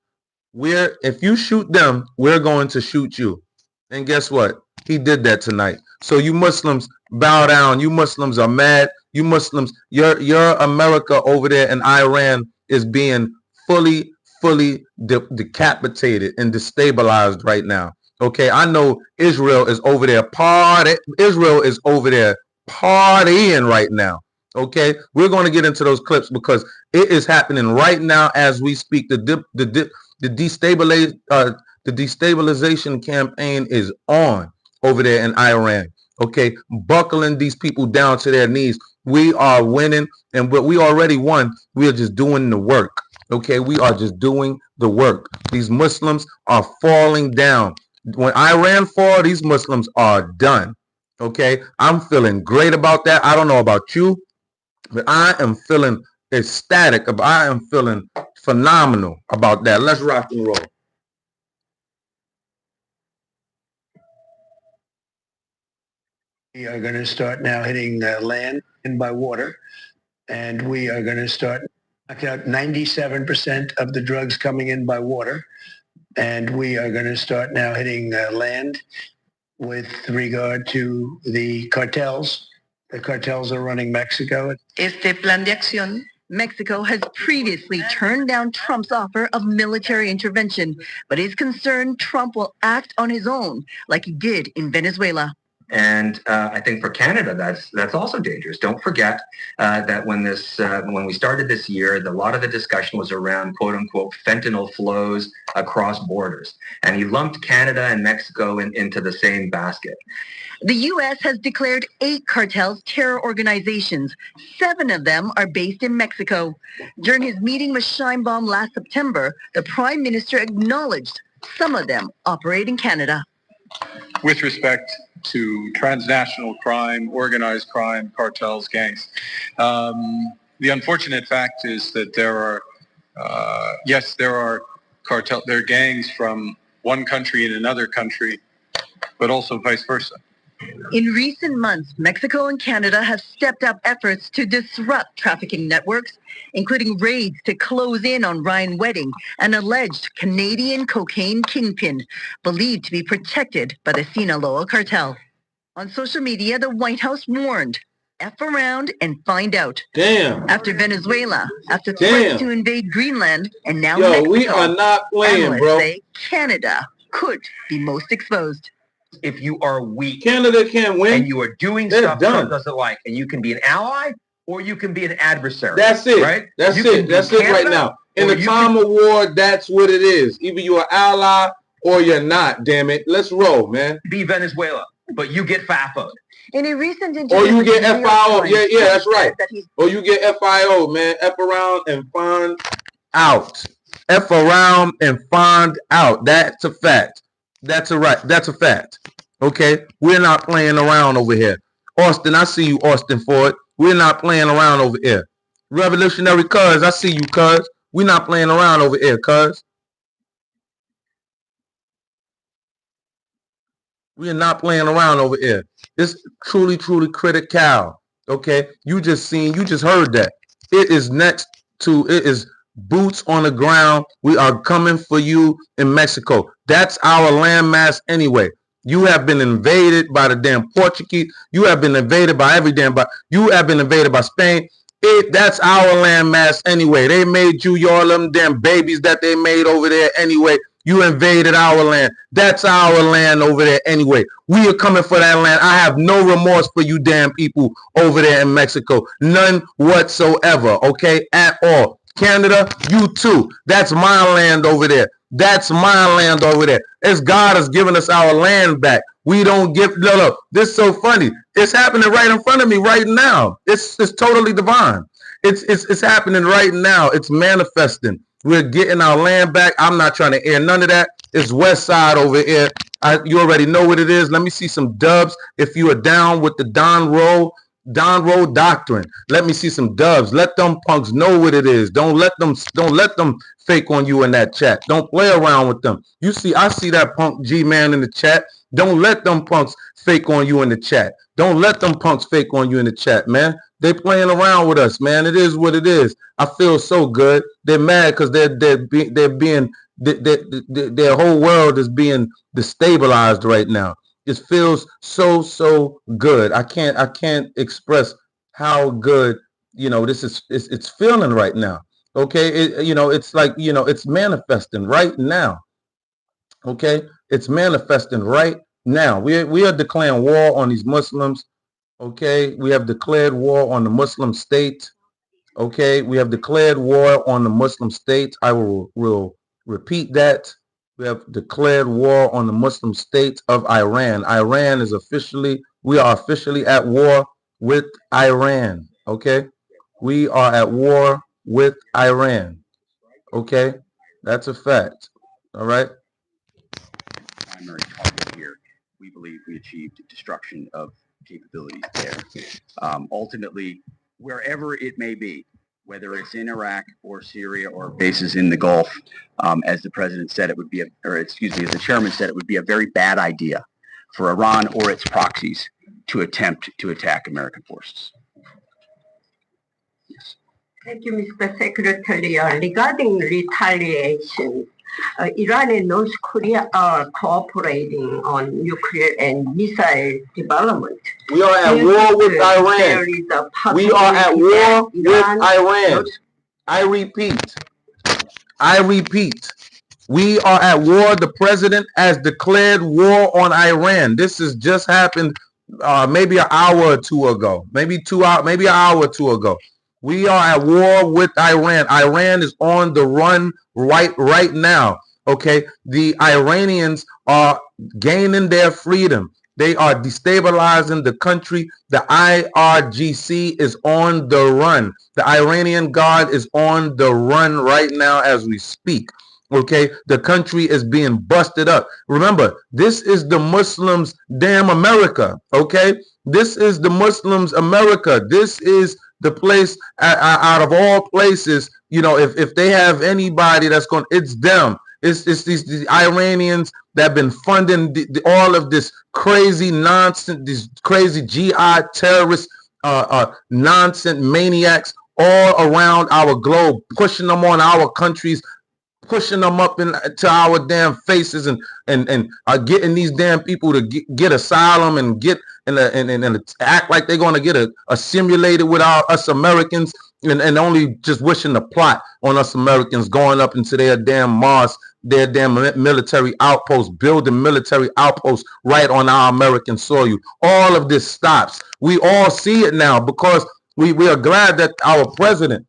if you shoot them, we're going to shoot you. And guess what? He did that tonight. So you Muslims bow down. You Muslims are mad. You Muslims, your America over there in Iran is being fully decapitated and destabilized right now. Okay, I know Israel is over there partying right now. Okay, we're going to get into those clips because it is happening right now as we speak. The destabilization campaign is on over there in Iran. Okay, buckling these people down to their knees. We are winning, and we already won. We are just doing the work. Okay, we are just doing the work. These Muslims are falling down. When Iran falls, these Muslims are done. Okay, I'm feeling great about that. I don't know about you, but I am feeling ecstatic. I am feeling phenomenal about that. Let's rock and roll. We are going to start now hitting land and by water, and we are going to start knocking out 97% of the drugs coming in by water, and we are going to start now hitting land with regard to the cartels. The cartels are running Mexico. Este plan de acción, Mexico has previously turned down Trump's offer of military intervention, but is concerned Trump will act on his own like he did in Venezuela. And I think for Canada, that's also dangerous. Don't forget that when we started this year, a lot of the discussion was around quote unquote fentanyl flows across borders, and he lumped Canada and Mexico into the same basket. The U.S. has declared 8 cartels terror organizations. 7 of them are based in Mexico. During his meeting with Sheinbaum last September, the Prime Minister acknowledged some of them operate in Canada. With respect to transnational crime, organized crime, cartels, gangs, the unfortunate fact is that there are gangs from one country in another country, but also vice versa. In recent months, Mexico and Canada have stepped up efforts to disrupt trafficking networks, including raids to close in on Ryan Wedding, an alleged Canadian cocaine kingpin, believed to be protected by the Sinaloa cartel. On social media, the White House warned, F around and find out. Damn. After Venezuela, after threats to invade Greenland, and now Yo, Mexico, we are not playing, analysts bro. say Canada could be most exposed. If you are weak, Canada can't win, and you are doing stuff Trump doesn't like, and you can be an ally or you can be an adversary. That's it. Right? That's it. That's it right now. In the time of war, that's what it is. Either you're an ally or you're not. Damn it. Let's roll, man. Be Venezuela, but you get FAFO'd. In a recent interview, or you get FIO. Yeah, that's right. Or you get FIO, man. F around and find out. F around and find out. That's a fact. That's a fact. Okay? We're not playing around over here. Austin, I see you, Austin Ford. We're not playing around over here. Revolutionary Cuz, I see you, Cuz. We're not playing around over here, Cuz. We're not playing around over here. It's truly critical. Okay? You just heard that. It is boots on the ground. We are coming for you in Mexico. That's our landmass anyway. You have been invaded by the damn Portuguese. You have been invaded by you have been invaded by Spain. That's our landmass anyway. They made you all them damn babies that they made over there anyway. You invaded our land. That's our land over there anyway. We are coming for that land. I have no remorse for you damn people over there in Mexico. None whatsoever, okay, at all. Canada, you too. That's my land over there. That's my land over there. It's God has given us our land back. We don't give, no. This is so funny. It's happening right in front of me right now. It's totally divine. It's happening right now. It's manifesting. We're getting our land back. I'm not trying to air none of that. It's West Side over here. You already know what it is. Let me see some dubs. If you are down with the Don Roll, Don Road Doctrine. Let me see some doves. Let them punks know what it is. Don't let them fake on you in that chat. Don't play around with them. I see that punk G-Man in the chat. Don't let them punks fake on you in the chat. Don't let them punks fake on you in the chat, man. They playing around with us, man. It is what it is. I feel so good. They're mad because their whole world is being destabilized right now. It feels so good. I can't express how good this is. It's feeling right now. Okay, it's like it's manifesting right now. Okay, it's manifesting right now. We are declaring war on these Muslims. Okay, we have declared war on the Muslim state. Okay, we have declared war on the Muslim state. I will repeat that. We have declared war on the Muslim state of Iran. We are officially at war with Iran. Okay, we are at war with Iran. Okay, that's a fact. All right. Primary target here, we believe we achieved destruction of capabilities there. Ultimately, wherever it may be, whether it's in Iraq or Syria or bases in the Gulf, as the president said, as the chairman said, it would be a very bad idea for Iran or its proxies to attempt to attack American forces. Yes. Thank you, Mr. Secretary. Regarding retaliation, Iran and North Korea are cooperating on nuclear and missile development. We are at war with Iran. We are at war with Iran. I repeat. We are at war. The president has declared war on Iran. This has just happened maybe an hour or two ago. Maybe an hour or two ago. We are at war with Iran. Iran is on the run right now. Okay, the Iranians are gaining their freedom. They are destabilizing the country. The IRGC is on the run. The Iranian Guard is on the run right now as we speak. Okay, the country is being busted up. Remember, this is the Muslims' damn America. Okay, this is the Muslims' America. This is the place out of all places. If they have anybody that's going, it's them. It's these Iranians that have been funding all of this crazy nonsense, these crazy jihad terrorists, nonsense maniacs all around our globe, pushing them on our countries, pushing them up into our damn faces, and getting these damn people to get asylum and get and act like they're going to get assimilated with us Americans, and only just wishing the plot on us Americans, going up into their damn mosque, their damn military outposts, building military outposts right on our American soil. All of this stops. We all see it now because we are glad that our president,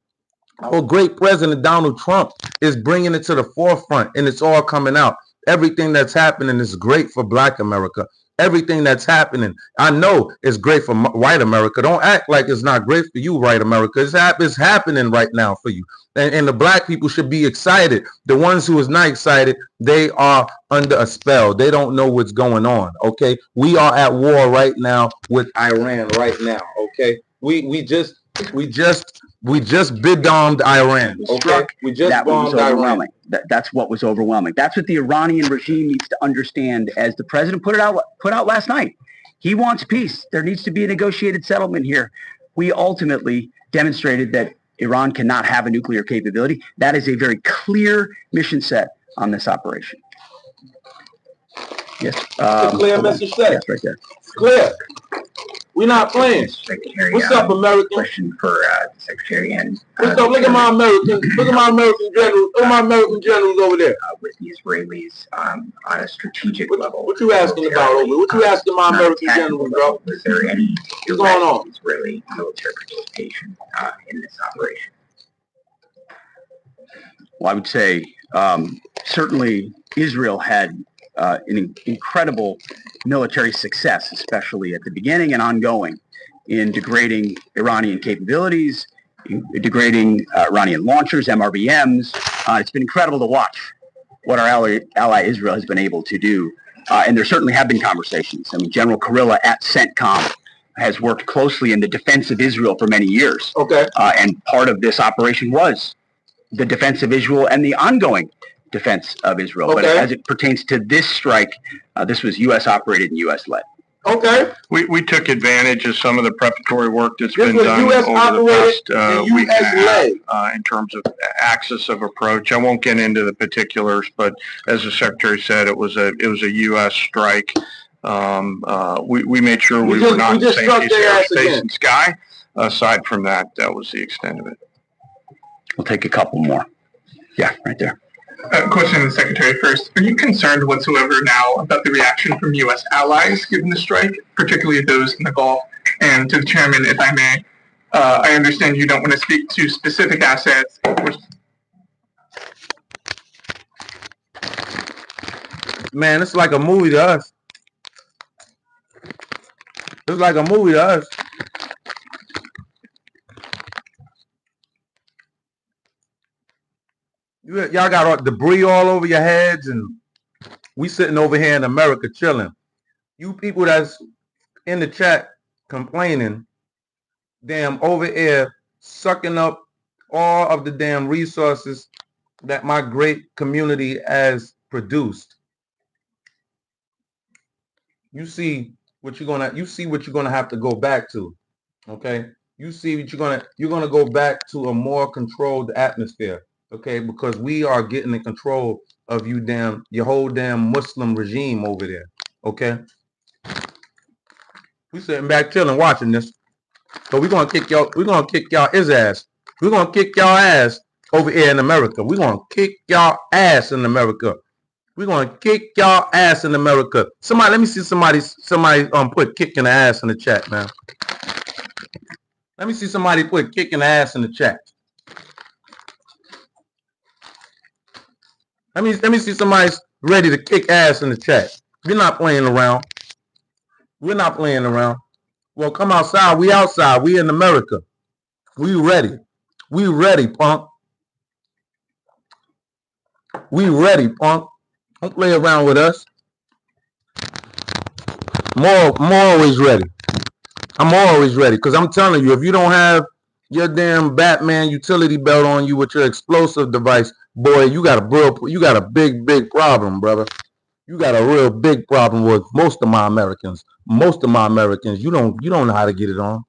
our great president Donald Trump, is bringing it to the forefront, and it's all coming out. Everything that's happening is great for Black America. Everything that's happening, I know, is great for white America. Don't act like it's not great for you, white America. It's happening right now for you. And the Black people should be excited. The ones who is not excited, they are under a spell. They don't know what's going on. Okay, we are at war right now with Iran right now. Okay, we just bid-bombed Iran. Okay, we just bombed Iran. That's what was overwhelming. That's what the Iranian regime needs to understand. As the president put out last night, he wants peace. There needs to be a negotiated settlement here. We ultimately demonstrated that Iran cannot have a nuclear capability. That is a very clear mission set on this operation. Yes. Clear message set. Yes, right there. It's clear. We're not playing. Secretary, what's up, American? Question for the Secretary and. What's up? Look at my American. Look at my American generals. Look at my American generals over there. With the Israelis on a strategic level. What you asking about over there? What you asking my American generals, bro? Is there any what's going on? Israeli military participation in this operation? Well, I would say certainly Israel had an incredible military success, especially at the beginning and ongoing, in degrading Iranian capabilities, degrading Iranian launchers, MRBMs. It's been incredible to watch what our ally Israel has been able to do. And there certainly have been conversations. I mean, General Kurilla at CENTCOM has worked closely in the defense of Israel for many years. Okay. And part of this operation was the defense of Israel and the ongoing defense of Israel. But Okay. as it pertains to this strike, this was U.S. operated and U.S. led. Okay. We took advantage of some of the preparatory work that's This been was done US over the operated past and week and US a half led. in terms of axis of approach. I won't get into the particulars, but as the Secretary said, it was a U.S. strike. We made sure we were not in the same piece of airspace and sky. Aside from that, that was the extent of it. We'll take a couple more. Yeah, right there. Question to the Secretary first. Are you concerned whatsoever now about the reaction from U.S. allies given the strike, particularly those in the Gulf? And to the Chairman, if I may, I understand you don't want to speak to specific assets. Man, it's like a movie to us. It's like a movie to us. Y'all got all debris all over your heads, and we sitting over here in America chilling. You people that's in the chat complaining, damn over here sucking up all of the damn resources that my great community has produced. You see what you're gonna have to go back to. Okay? You see what you're gonna go back to a more controlled atmosphere. Okay, because we are getting in control of your whole damn Muslim regime over there. Okay, we sitting back chilling watching this. So we're gonna kick y'all his ass. We're gonna kick y'all ass over here in America. We're gonna kick y'all ass in America. We're gonna kick y'all ass in America. Somebody, let me see somebody put kicking the ass in the chat, man. Let me see somebody put kicking the ass in the chat. Let me see somebody's ready to kick ass in the chat. We're not playing around. We're not playing around. Well, come outside. We outside. We in America. We ready. We ready, punk. We ready, punk. Don't play around with us. I'm always ready. I'm always ready. Because I'm telling you, if you don't have your damn Batman utility belt on you with your explosive device, boy, you got a big problem, brother. You got a real big problem with most of my Americans. Most of my Americans, you don't know how to get it on.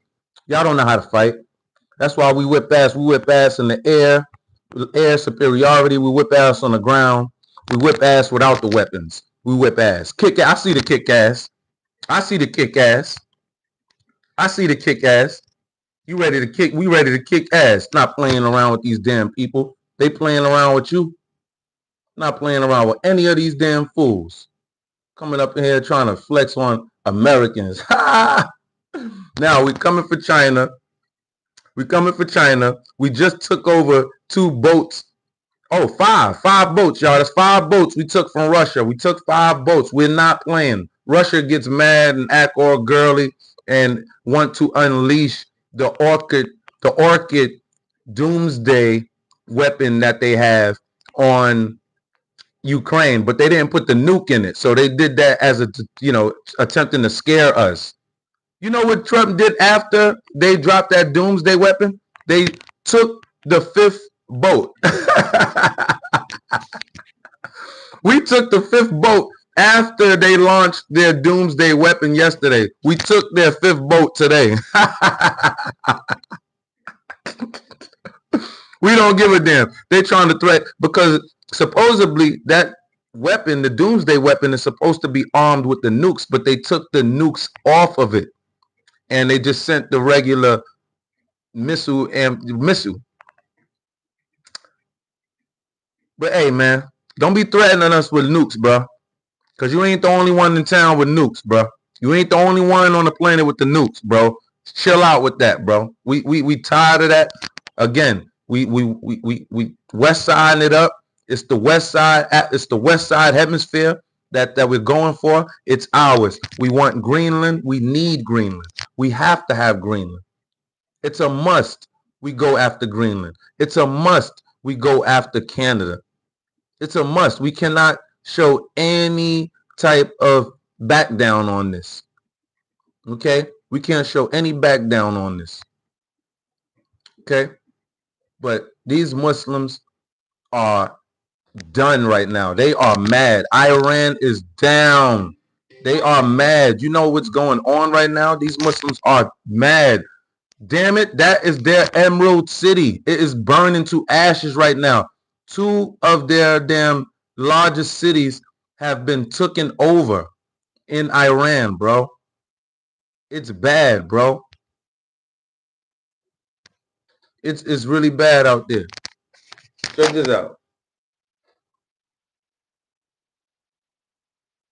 Y'all don't know how to fight. That's why we whip ass. We whip ass in the air superiority. We whip ass on the ground. We whip ass without the weapons. We whip ass. Kick ass. I see the kick ass. I see the kick ass. I see the kick ass. You ready to kick? We ready to kick ass. Not playing around with these damn people. They playing around with you. Not playing around with any of these damn fools. Coming up in here trying to flex on Americans. Now we coming for China. We coming for China. We just took over 2 boats. Oh, 5 boats, y'all. That's 5 boats we took from Russia. We took 5 boats. We're not playing. Russia gets mad and act all girly and want to unleash the orchid doomsday weapon that they have on Ukraine, but they didn't put the nuke in it. So they did that as attempting to scare us. You know what Trump did after they dropped that doomsday weapon? They took the 5th boat. We took the 5th boat after they launched their doomsday weapon yesterday. We took their 5th boat today. We don't give a damn. They're trying to threaten because supposedly that weapon, the doomsday weapon, is supposed to be armed with the nukes, but they took the nukes off of it and they just sent the regular missile. But hey, man, don't be threatening us with nukes, bro. Because you ain't the only one in town with nukes, bro. You ain't the only one on the planet with the nukes, bro. Chill out with that, bro. We tired of that. Again, we west siding it up. It's the west side. It's the west side hemisphere that we're going for. It's ours. We want Greenland. We need Greenland. We have to have Greenland. It's a must. We go after Greenland. It's a must. We go after Canada. It's a must. We cannot show any type of back down on this. Okay? We can't show any back down on this. Okay? But these Muslims are done right now. They are mad. Iran is down. They are mad. You know what's going on right now? These Muslims are mad. Damn it, that is their emerald city. It is burning to ashes right now. 2 of their damn largest cities have been taken over in Iran, bro. It's bad, bro. It's really bad out there. Check this out.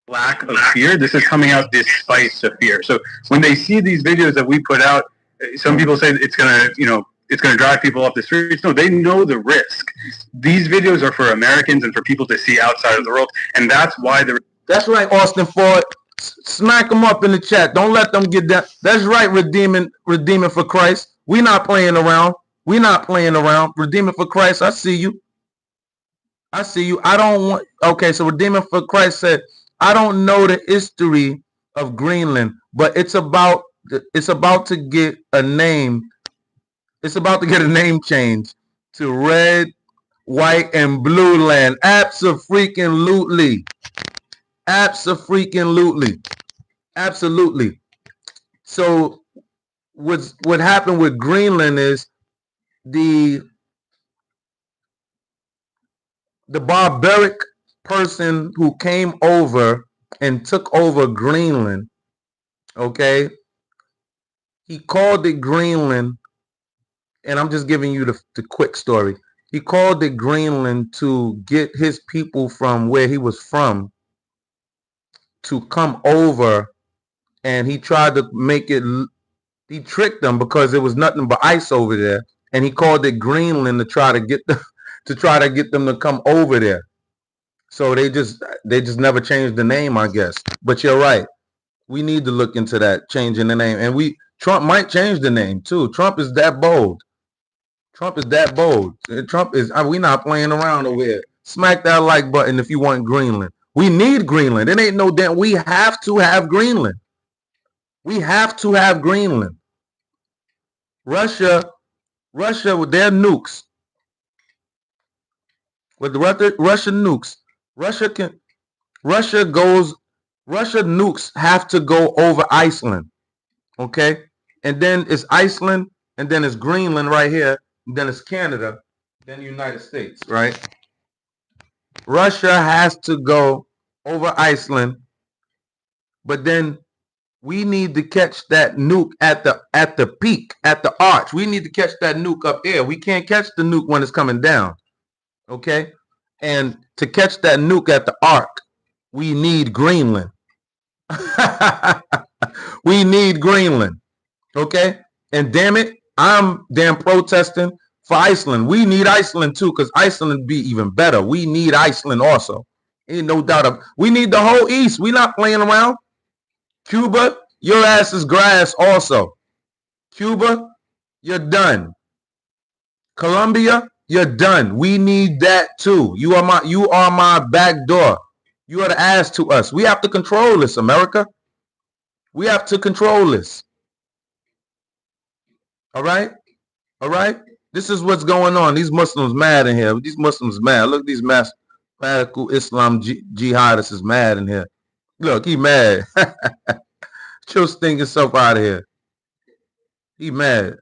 Lack of fear. This is coming out despite the fear. So when they see these videos that we put out, some people say it's gonna, it's gonna drive people off the streets. No, they know the risk. These videos are for Americans and for people to see outside of the world, and that's why they're. That's right, Austin Ford. Smack them up in the chat. Don't let them get that. That's right, redeeming for Christ. We not playing around. We not playing around. Redeeming for Christ. I see you. I see you. I don't want. Okay, so Redeeming for Christ said, I don't know the history of Greenland, but it's about to get a name. It's about to get a name change to Red, White, and Blue Land. Abso-freaking-lutely. Abso-freaking-lutely. Absolutely. So what happened with Greenland is the barbaric person who came over and took over Greenland, okay, he called it Greenland, and I'm just giving you the quick story. He called it Greenland to get his people from where he was from to come over, and he tried to make it, he tricked them because there was nothing but ice over there, and he called it Greenland to try to get them to come over there. So they just never changed the name, I guess. But you're right. We need to look into that, changing the name. And Trump might change the name too. Trump is that bold. Trump is that bold. Trump is, we not playing around over here. Smack that like button if you want Greenland. We need Greenland. It ain't no damn, we have to have Greenland. We have to have Greenland. Russia with their nukes. With the Russian nukes. Russia nukes have to go over Iceland. Okay? And then it's Iceland, and then it's Greenland right here, and then it's Canada, then the United States, right? Russia has to go over Iceland, but then we need to catch that nuke at the peak, at the arch. We need to catch that nuke up there. We can't catch the nuke when it's coming down. Okay? And to catch that nuke at the arc, we need Greenland. We need Greenland. Okay? And damn it, I'm damn protesting for Iceland. We need Iceland too, because Iceland would be even better. We need Iceland also. Ain't no doubt of. We need the whole East. We not playing around. Cuba, your ass is grass also. Cuba, you're done. Colombia, you're done. We need that too. You are my back door. You are the ass to us. We have to control this, America. We have to control this. All right? All right? This is what's going on. These Muslims mad in here. These Muslims mad. Look, these mass radical Islam jihadists is mad in here. Look, he mad. Chill stinking yourself out of here. He mad.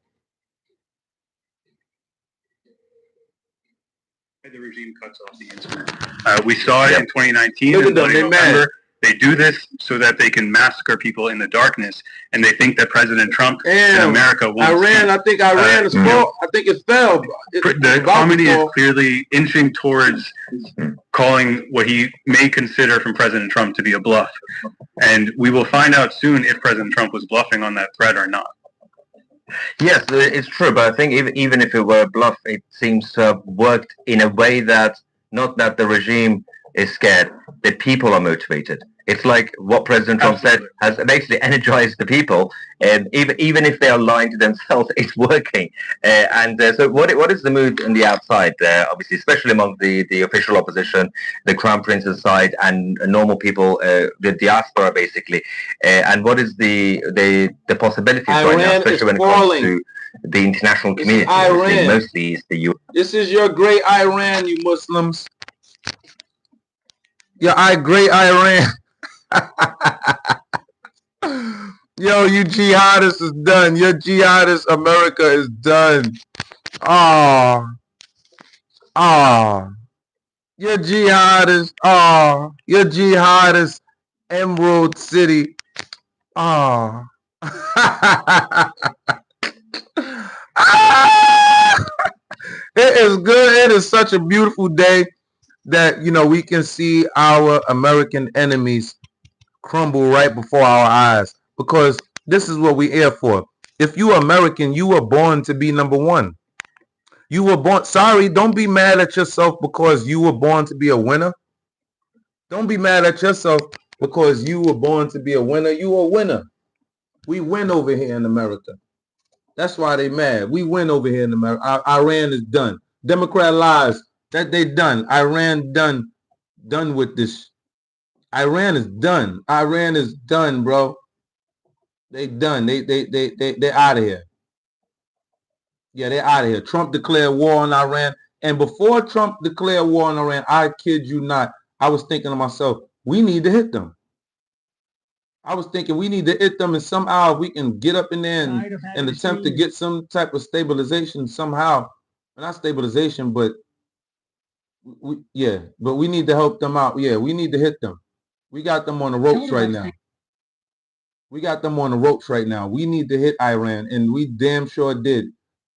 The regime cuts off the internet. We saw it in 2019. Look at them, they're mad. They do this so that they can massacre people in the darkness, and they think that President Trump and America won't. I think Iran is full. I think it fell. The comedy is clearly inching towards calling what he may consider from President Trump to be a bluff, and we will find out soon if President Trump was bluffing on that threat or not. Yes, it's true, but I think even if it were a bluff, it seems to have worked in a way that, not that the regime is scared, the people are motivated. It's like what President Trump said has basically energized the people, and even if they are lying to themselves, it's working. So, what is the mood on the outside? Obviously, especially among the official opposition, the Crown Prince's side, and normal people, the diaspora, basically. And what is the possibilities right now, especially when it comes to the international community? Iran. Mostly is the U.S. This is your great Iran, you Muslims. Your great Iran. Yo, you jihadists is done. Your jihadist America is done. Your jihadist. Your jihadist Emerald City. It is good. It is such a beautiful day that, we can see our American enemies crumble right before our eyes, because this is what we're here for. If you are American, you were born to be number one. You were born. Sorry, don't be mad at yourself because you were born to be a winner. Don't be mad at yourself because you were born to be a winner. You are a winner. We win over here in America. That's why they mad. We win over here in America. Iran is done. Democrat lies. That they done. Iran done with this. Iran is done. Iran is done, bro. They done. They're out of here. Yeah, they're out of here. Trump declared war on Iran. And before Trump declared war on Iran, I kid you not, I was thinking to myself, we need to hit them. I was thinking we need to hit them, and somehow we can get up in there and attempt to get some type of stabilization somehow. Not stabilization, but we need to help them out. Yeah, we need to hit them. We got them on the ropes right now. We got them on the ropes right now. We need to hit Iran, and we damn sure did.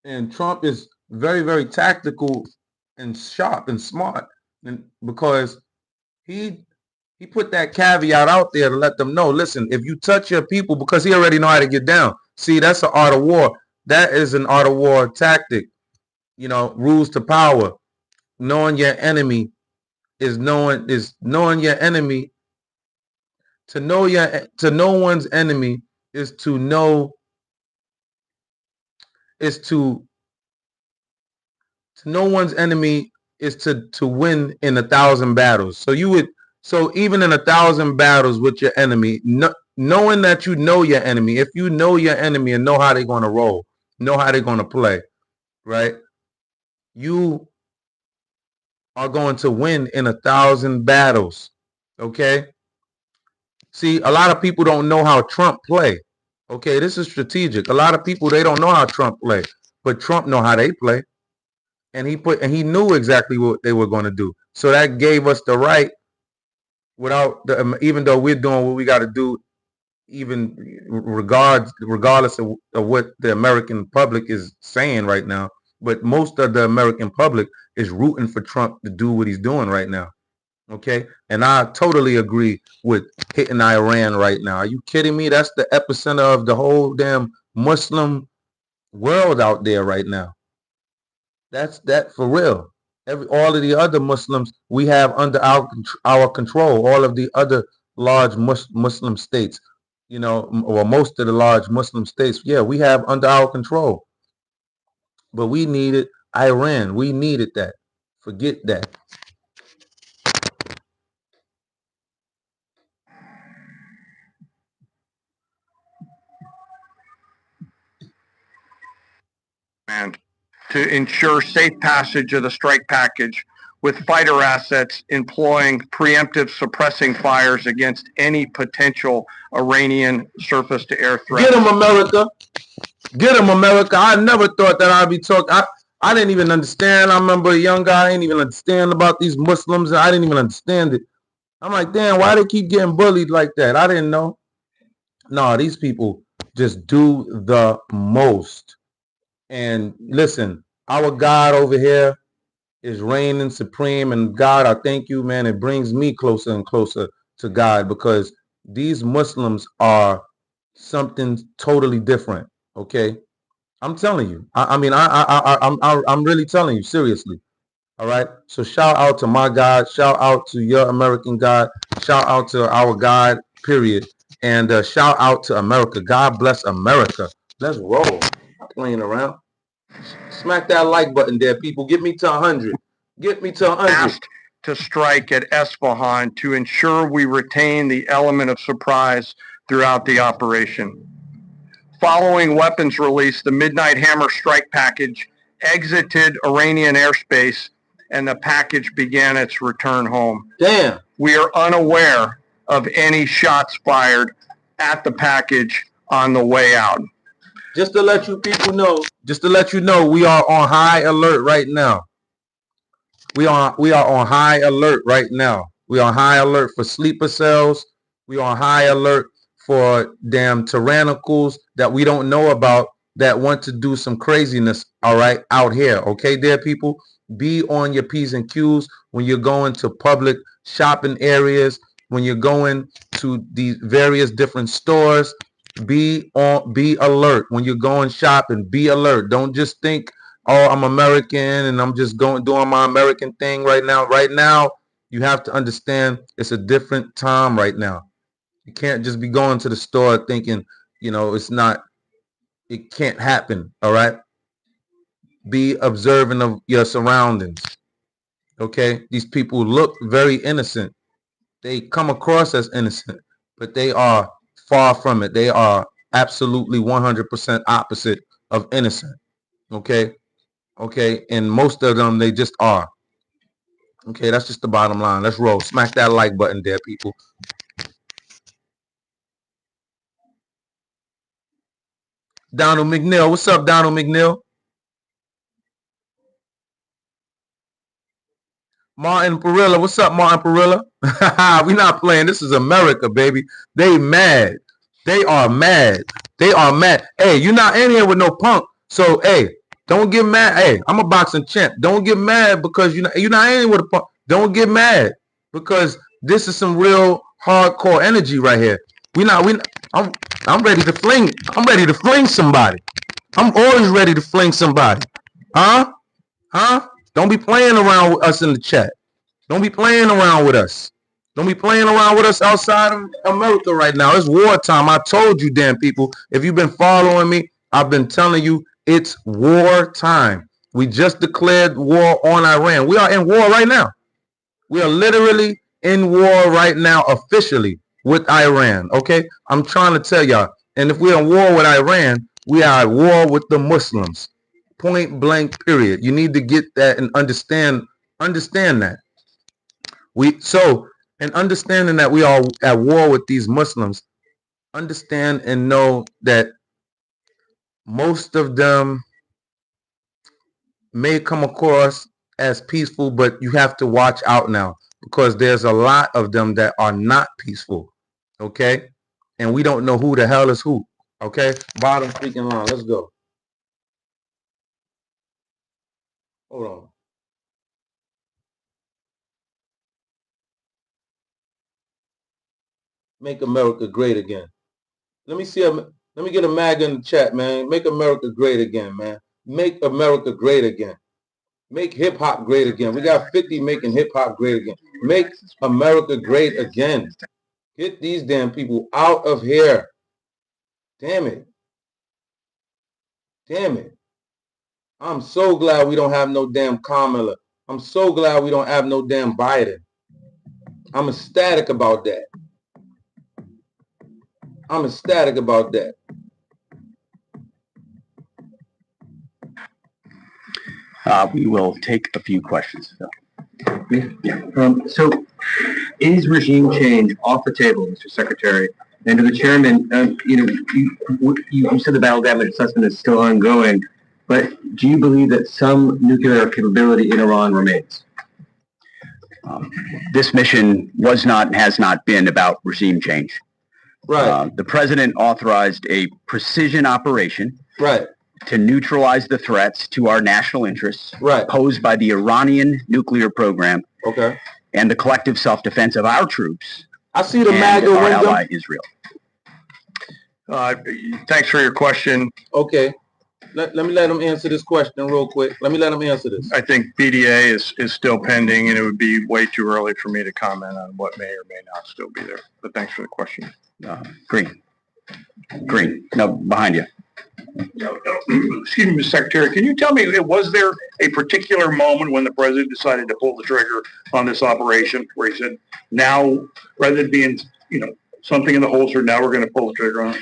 And Trump is very, very tactical and sharp and smart, and because he put that caveat out there to let them know, listen, if you touch your people, because he already know how to get down. See, that's an art of war. That is an art of war tactic. Rules to power. Knowing your enemy is knowing your enemy. To know one's enemy is to know one's enemy is to win in 1,000 battles. So even in 1,000 battles with your enemy, knowing that you know your enemy, if you know your enemy and know how they're going to roll, know how they're going to play, right? You are going to win in 1,000 battles, okay? See, a lot of people don't know how Trump play. Okay, this is strategic. A lot of people, they don't know how Trump play, but Trump know how they play. And he knew exactly what they were going to do. So that gave us the right, even though we're doing what we got to do, even regardless of what the American public is saying right now. But most of the American public is rooting for Trump to do what he's doing right now. Okay, and I totally agree with hitting Iran right now. Are you kidding me? That's the epicenter of the whole damn Muslim world out there right now. That's for real. All of the other Muslims we have under our control. All of the other large Muslim states, or most of the large Muslim states, yeah, we have under our control. But we needed Iran. We needed that. Forget that. And to ensure safe passage of the strike package with fighter assets employing preemptive suppressing fires against any potential Iranian surface-to-air threat. Get them, America. Get them, America. I never thought that I'd be talking. I didn't even understand. I remember a young guy, I didn't even understand about these Muslims. I didn't even understand it. I'm like, damn, why they keep getting bullied like that? I didn't know. No, these people just do the most. And listen, our God over here is reigning supreme. And God, I thank you, man. It brings me closer and closer to God, because these Muslims are something totally different. Okay, I'm telling you. I'm really telling you seriously. All right. So shout out to my God. Shout out to your American God. Shout out to our God, period. And shout out to America. God bless America. Let's roll. Not playing around. Smack that like button there, people. Get me to 100. Get me to 100. Asked to strike at Esfahan to ensure we retain the element of surprise throughout the operation. Following weapons release, the Midnight Hammer strike package exited Iranian airspace and the package began its return home. Damn. We are unaware of any shots fired at the package on the way out. Just to let you people know, we are on high alert right now. We are on high alert right now. We are on high alert for sleeper cells. We are on high alert for damn tyrannicals that we don't know about that want to do some craziness, all right, out here. Okay, there, people? Be on your P's and Q's when you're going to public shopping areas, when you're going to these various different stores. Be alert when you're going shopping. Be alert. Don't just think, oh, I'm American and I'm just doing my American thing right now. Right now, you have to understand it's a different time right now. You can't just be going to the store thinking, you know, it can't happen. All right. Be observant of your surroundings. Okay. These people look very innocent. They come across as innocent, but they are far from it. They are absolutely 100% opposite of innocent. Okay. Okay. And most of them, they just are. Okay. That's just the bottom line. Let's roll. Smack that like button there, people. Donald McNeil. What's up, Donald McNeil? Martin Parilla. What's up, Martin Parilla? We're not playing. This is America, baby. They mad. They are mad. They are mad. Hey, you're not in here with no punk. So, hey, don't get mad. Hey, I'm a boxing champ. Don't get mad because you're not in here with a punk. Don't get mad because this is some real hardcore energy right here. I'm ready to fling. I'm ready to fling somebody. I'm always ready to fling somebody. Huh? Don't be playing around with us in the chat. Don't be playing around with us. Don't be playing around with us outside of America right now. It's wartime. I told you, damn people. If you've been following me, I've been telling you it's wartime. We just declared war on Iran. We are in war right now. We are literally in war right now officially with Iran. Okay? I'm trying to tell y'all. And if we're in war with Iran, we are at war with the Muslims. Point blank, period. You need to get that and understand that. And understanding that we are at war with these Muslims, understand and know that most of them may come across as peaceful, but you have to watch out now because there's a lot of them that are not peaceful. Okay? And we don't know who the hell is who. Okay? Bottom freaking line. Let's go. Hold on. Make America great again. Let me get a mag in the chat, man. Make America great again, man. Make America great again. Make hip hop great again. We got 50 making hip hop great again. Make America great again. Get these damn people out of here. Damn it. Damn it. I'm so glad we don't have no damn Kamala. I'm so glad we don't have no damn Biden. I'm ecstatic about that. I'm ecstatic about that. We will take a few questions. So, is regime change off the table, Mr. Secretary? And to the chairman, you said the battle damage assessment is still ongoing, but do you believe that some nuclear capability in Iran remains? This mission was not and has not been about regime change. Right. The president authorized a precision operation. Right. To neutralize the threats to our national interests posed by the Iranian nuclear program. Okay. And the collective self-defense of our troops. I see the and MAGA our window. ally Israel. Thanks for your question. Okay. Let me let him answer this question real quick. Let me let him answer this. I think BDA is still pending, and it would be way too early for me to comment on what may or may not still be there. But thanks for the question. Green. No, behind you. Excuse me, Mr. Secretary, can you tell me, was there a particular moment when the president decided to pull the trigger on this operation where he said, now, rather than being, something in the holster, now we're going to pull the trigger on it?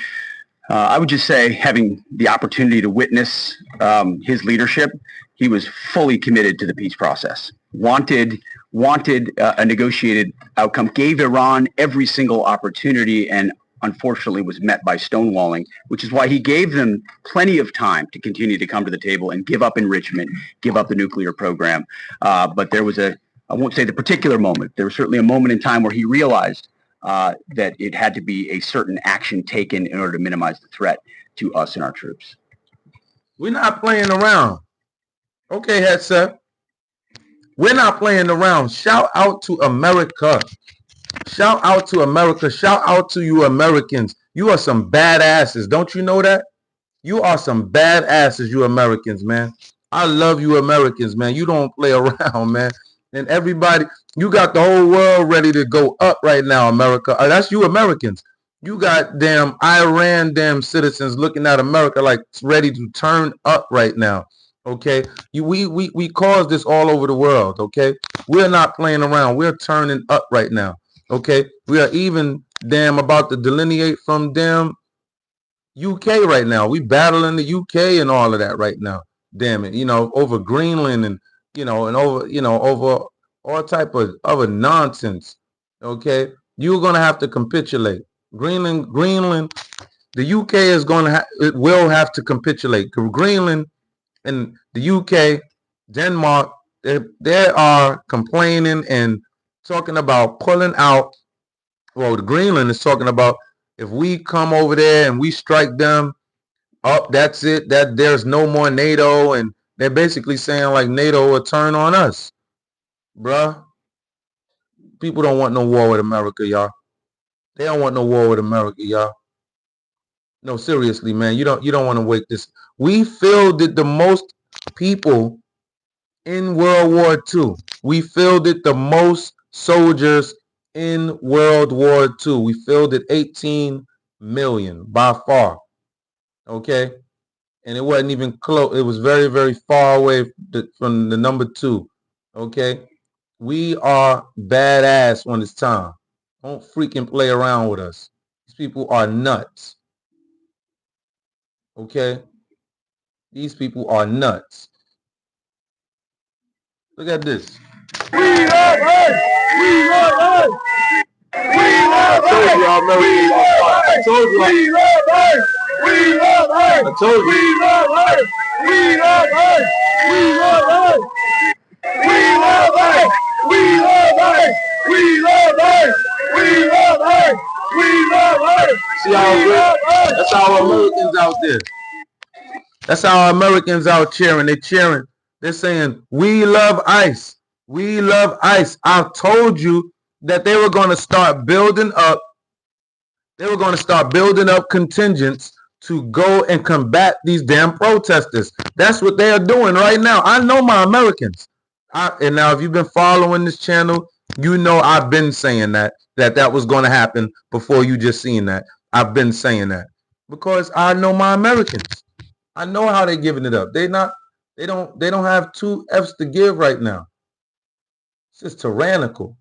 I would just say, having the opportunity to witness his leadership, he was fully committed to the peace process. Wanted a negotiated outcome, gave Iran every single opportunity, and unfortunately was met by stonewalling, which is why he gave them plenty of time to continue to come to the table and give up enrichment, give up the nuclear program. But there was I won't say the particular moment, there was certainly a moment in time where he realized that it had to be a certain action taken in order to minimize the threat to us and our troops. We're not playing around. Okay, Headset. We're not playing around. Shout out to America. Shout out to America. Shout out to you Americans. You are some badasses. Don't you know that? You are some badasses, you Americans, man. I love you Americans, man. You don't play around, man. And everybody, you got the whole world ready to go up right now, America. That's you Americans. You got damn Iran damn citizens looking at America like it's ready to turn up right now. Okay? We caused this all over the world, okay? We're not playing around. We're turning up right now. Okay? We are even damn about to delineate from damn UK right now. We battling the UK and all of that right now. Damn it. Over Greenland and over all type of other nonsense. Okay? You're gonna have to capitulate. Greenland, the UK it will have to capitulate. Greenland and the UK, Denmark, they are complaining and talking about pulling out. Well, the Greenland is talking about if we come over there and we strike them up, that's it. That there's no more NATO, and they're basically saying like NATO will turn on us, bruh. People don't want no war with America, y'all. They don't want no war with America, y'all. No, seriously, man. You don't want to wake this. We fielded the most people in World War II. We fielded the most soldiers in World War II. We fielded 18 million by far. Okay? And it wasn't even close. It was very, very far away from the number 2. Okay? We are badass when it's time. Don't freaking play around with us. These people are nuts. Okay? These people are nuts. Look at this. We love Earth! We love Earth! We love Earth! I told you. We love Earth! We love Earth! I told you. We love Earth! We love Earth! We love Earth! We love Earth! We love Earth! We love Earth! We love Earth! We love Earth! See how that's our Americans out there. That's our Americans out cheering. They're cheering. They're saying, we love ICE. We love ICE. I told you that they were going to start building up. They were going to start building up contingents to go and combat these damn protesters. That's what they are doing right now. I know my Americans. And now if you've been following this channel, you know I've been saying that was going to happen before you just seen that. I've been saying that because I know my Americans. I know how they're giving it up. They don't have 2 F's to give right now. It's just tyrannical.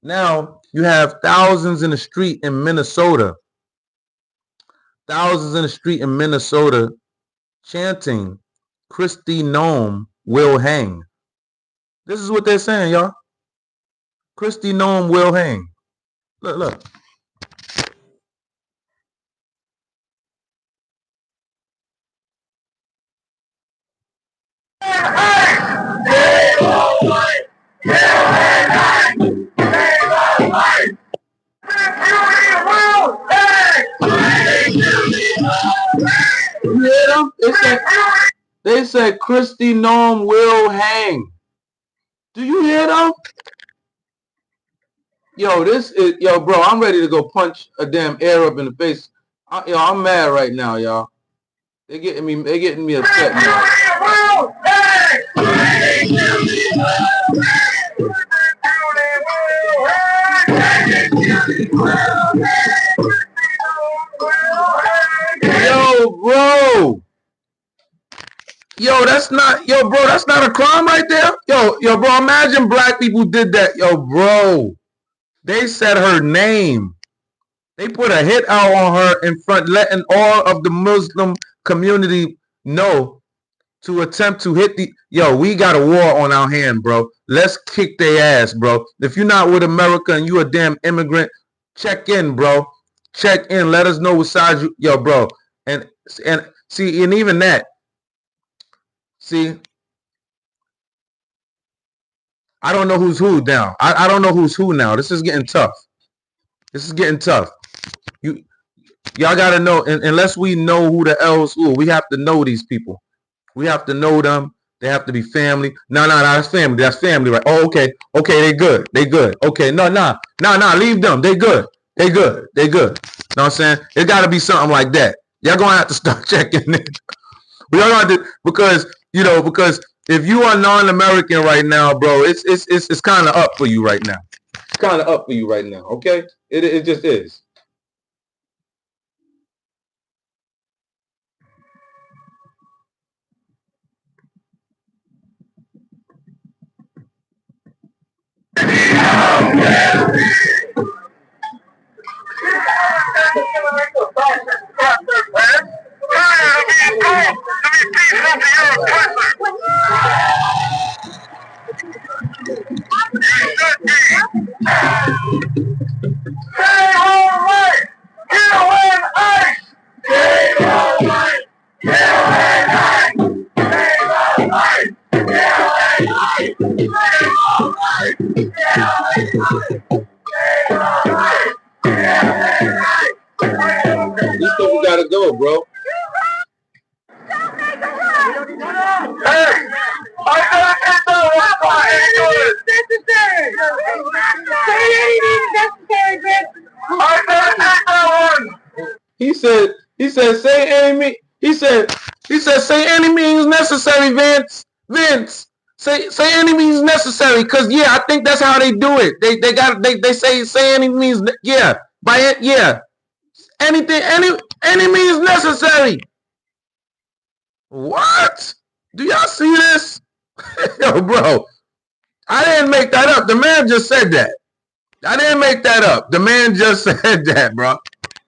Now you have thousands in the street in Minnesota. Thousands in the street in Minnesota chanting, Kristi Noem will hang. This is what they're saying, y'all. Kristi Noem will hang. Look. You hear them? They said Kristi Noem will hang. Do you hear them? Yo, bro, I'm ready to go punch a damn air up in the face. I'm mad right now, y'all. They getting me upset now. Yo, bro. Yo, that's not a crime right there. Yo, bro, imagine black people did that. Yo, bro. They said her name. They put a hit out on her in front, letting all of the Muslim community know to attempt to hit the... Yo, we got a war on our hand, bro. Let's kick their ass, bro. If you're not with America and you a damn immigrant, check in, bro. Check in. Let us know what side you... Yo, bro. And see, and even that. See, I don't know who's who now. I don't know who's who now. This is getting tough. This is getting tough. Y'all got to know, unless we know who the hell's who, we have to know these people. We have to know them. They have to be family. No, that's family. That's family, right? Oh, okay. Okay, they good. They good. Okay, no, leave them. They good. They good. They good. Know what I'm saying? It got to be something like that. Y'all going to have to start checking in. We all got to, because if you are non-American right now, bro, it's kind of up for you right now. It's kind of up for you right now, okay? It just is. This stuff we gotta go, bro. He said, say any means necessary, Vince. Say any means necessary, cause yeah, I think that's how they do it. They say any means, yeah, by it, yeah. Anything, any means necessary. What? Do y'all see this? Yo, bro, I didn't make that up. The man just said that. I didn't make that up. The man just said that, bro.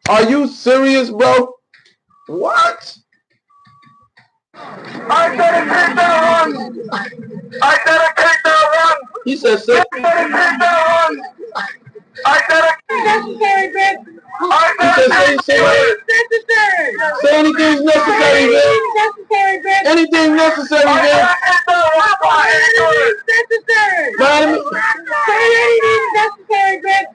Are you serious, bro? What? I dedicate that one. I dedicate that one. He said, "Say that one." I dedicate necessary, bitch. Say anything's necessary, bitch. Anything necessary, bitch. Say anything's necessary, bitch.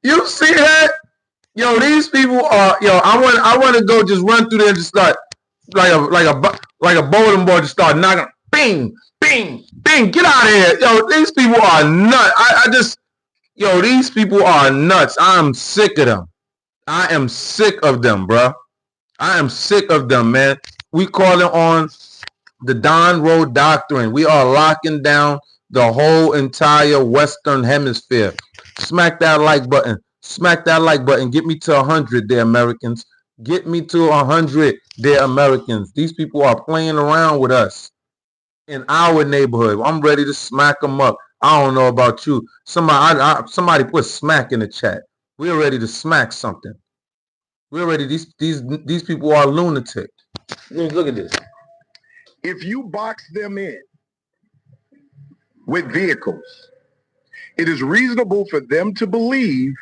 You see that? Yo, these people are, I want to go just run through there and just start like a bowling ball, just start knocking, bing, bing, bing, get out of here. Yo, these people are nuts. These people are nuts. I'm sick of them. I am sick of them, bro. I am sick of them, man. We calling on the Don Road Doctrine. We are locking down the whole entire Western Hemisphere. Smack that like button. Smack that like button. Get me to 100, dear Americans. Get me to 100, dear Americans. These people are playing around with us in our neighborhood. I'm ready to smack them up. I don't know about you. Somebody put smack in the chat. We're ready to smack something. We're ready. These people are lunatic. Look at this. If you box them in with vehicles, it is reasonable for them to believe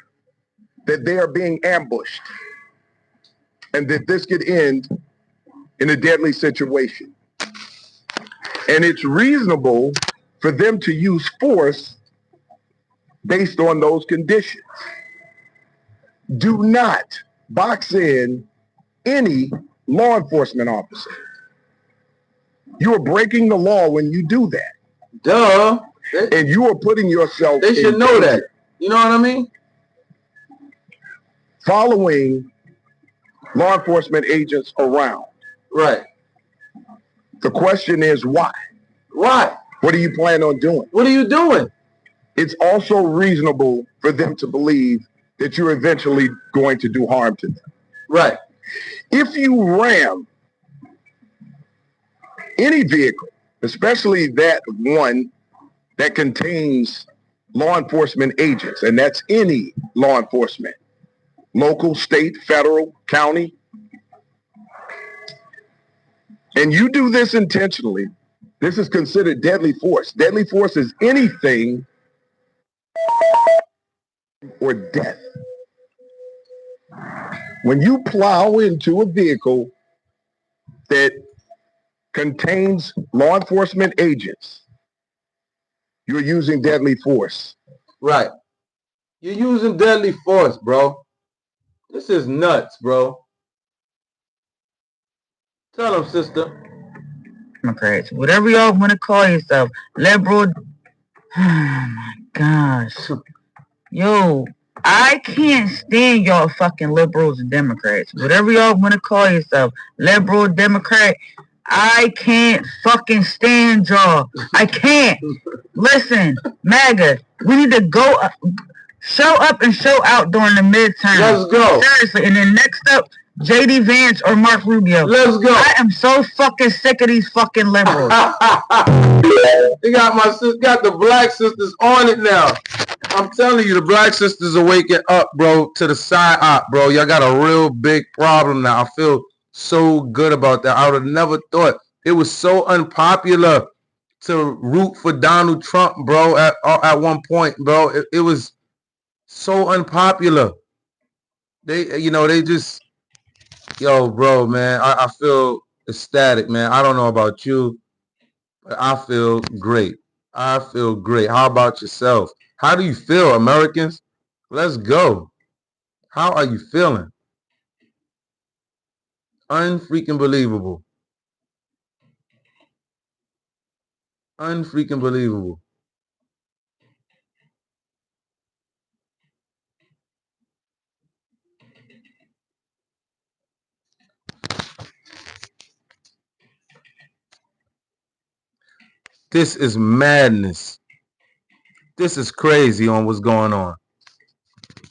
that they are being ambushed and that this could end in a deadly situation. And it's reasonable for them to use force based on those conditions. Do not box in any law enforcement officer. You are breaking the law when you do that. Duh. And you are putting yourself. They should know that. You know what I mean? Following law enforcement agents around. Right. The question is why? Why? What do you plan on doing? What are you doing? It's also reasonable for them to believe that you're eventually going to do harm to them. Right. If you ram any vehicle, especially that one that contains law enforcement agents, and that's any law enforcement, local, state, federal, county, and you do this intentionally, this is considered deadly force. Deadly force is anything or death. When you plow into a vehicle that contains law enforcement agents, you're using deadly force. Right. You're using deadly force, bro. This is nuts, bro. Tell them, sister. Democrats, whatever y'all want to call yourself, liberal. Oh my gosh. Yo, I can't stand y'all fucking liberals and Democrats. Whatever y'all want to call yourself, liberal, Democrat, I can't fucking stand y'all. I can't. Listen, MAGA, we need to go up, show up and show out during the midterm. Let's go. Seriously. And then next up, JD Vance or Mark Rubio. Let's go. I am so fucking sick of these fucking liberals. They got the black sisters on it now. I'm telling you, the black sisters are waking up, bro, to the side op, bro. Y'all got a real big problem now. I feel so good about that. I would have never thought. It was so unpopular to root for Donald Trump, bro, at one point, bro. It was so unpopular. They just, yo, bro, man, I feel ecstatic, man. I don't know about you, but I feel great. I feel great. How about yourself? How do you feel, Americans? Let's go. How are you feeling? Unfreaking believable. Unfreaking believable. This is madness. This is crazy on what's going on.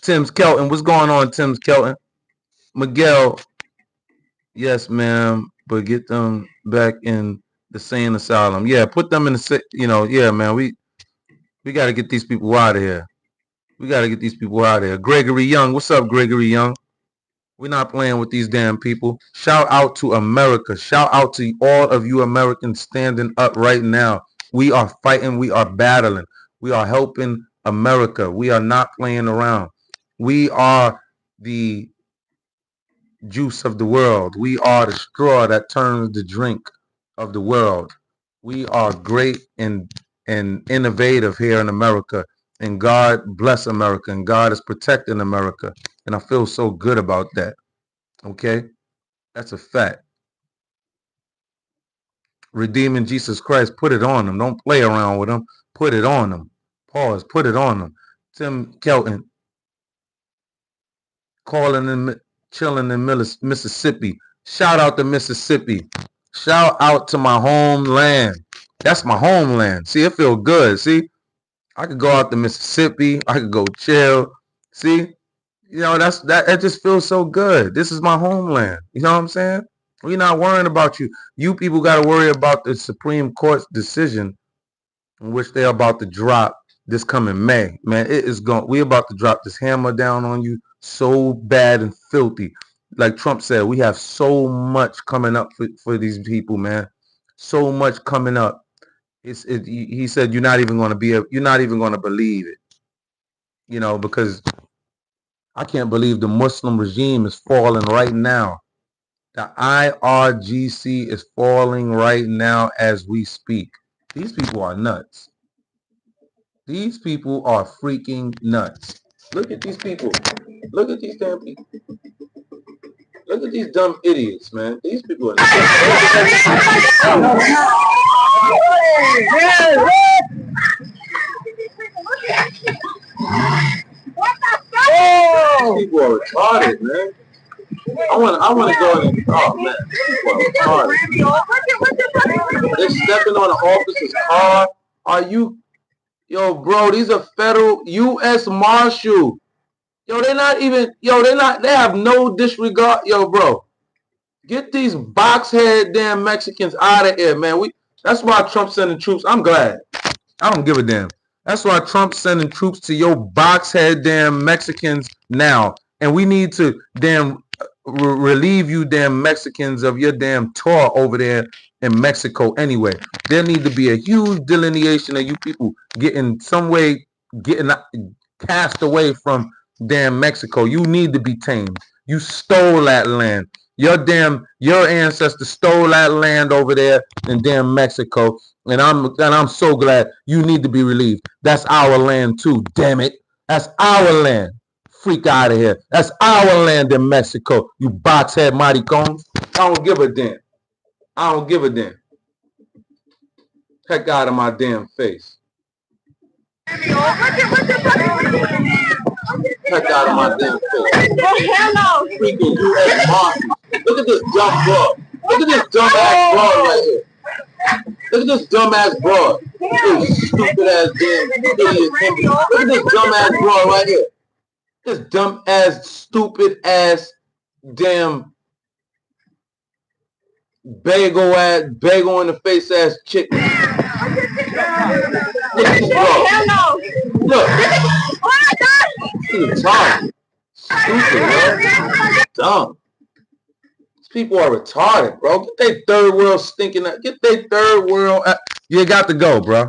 Tim's Kelton, what's going on, Tim's Kelton? Miguel, yes, ma'am, but get them back in the sane asylum. Yeah, put them in the, yeah, man, we got to get these people out of here. We got to get these people out of here. Gregory Young, what's up, Gregory Young? We're not playing with these damn people. Shout out to America. Shout out to all of you Americans standing up right now. We are fighting. We are battling. We are helping America. We are not playing around. We are the juice of the world. We are the straw that turns the drink of the world. We are great and innovative here in America. And God bless America. And God is protecting America. And I feel so good about that. Okay? That's a fact. Redeeming Jesus Christ, put it on them. Don't play around with them. Put it on them. Pause. Put it on them. Tim Kelton, calling and chilling in Mississippi. Shout out to Mississippi. Shout out to my homeland. That's my homeland. See, it feel good. See, I could go out to Mississippi. I could go chill. See, it just feels so good. This is my homeland. You know what I'm saying? We're not worrying about you. You people got to worry about the Supreme Court's decision in which they're about to drop this coming May. Man, we're about to drop this hammer down on you so bad and filthy. Like Trump said, we have so much coming up for these people, man. So much coming up. He said you're not even going to believe it. Because I can't believe the Muslim regime is falling right now. The IRGC is falling right now as we speak. These people are nuts. These people are freaking nuts. Look at these people. Look at these damn people. Look at these dumb idiots, man. These people are nuts. I want to go in. Oh man, they're stepping on the officer's car. Are you, yo, bro? These are federal U.S. Marshal. Yo, they're not even. Yo, they're not. They have no disregard. Yo, bro, get these box head damn Mexicans out of here, man. That's why Trump's sending troops. I'm glad. I don't give a damn. That's why Trump's sending troops to your box head damn Mexicans now. And we need to damn relieve you damn Mexicans of your damn tour over there in Mexico anyway. There need to be a huge delineation of you people getting some way getting cast away from damn Mexico. You need to be tamed. You stole that land. Your ancestors stole that land over there in damn Mexico. And I'm so glad. You need to be relieved. That's our land too, damn it. That's our land. Freak out of here. That's our land in Mexico. You boxhead maricones. I don't give a damn. I don't give a damn. Heck out of my damn face. Heck out of my damn face. Freaking U.S. Marshal. Look at this dumb broad. Look at this dumb ass broad right here. Look at this dumbass broad. This stupid ass damn idiot. Look at this dumbass broad right here. This dumb ass, stupid ass, damn bagel in the face ass chick. Look at this broad. Look. She's retarded. Stupid, bro. Dumb. People are retarded, bro. Get their third world stinking. Get their third world. You got to go, bro.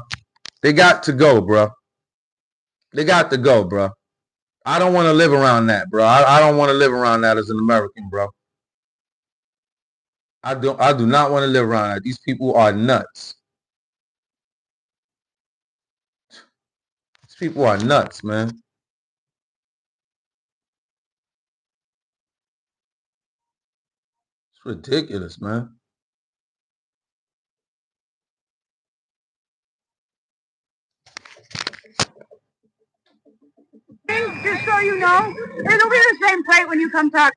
They got to go, bro. They got to go, bro. I don't want to live around that, bro. I don't want to live around that as an American, bro. I do not want to live around that. These people are nuts. These people are nuts, man. Ridiculous, man. Just so you know, it'll be the same plate when you come talk.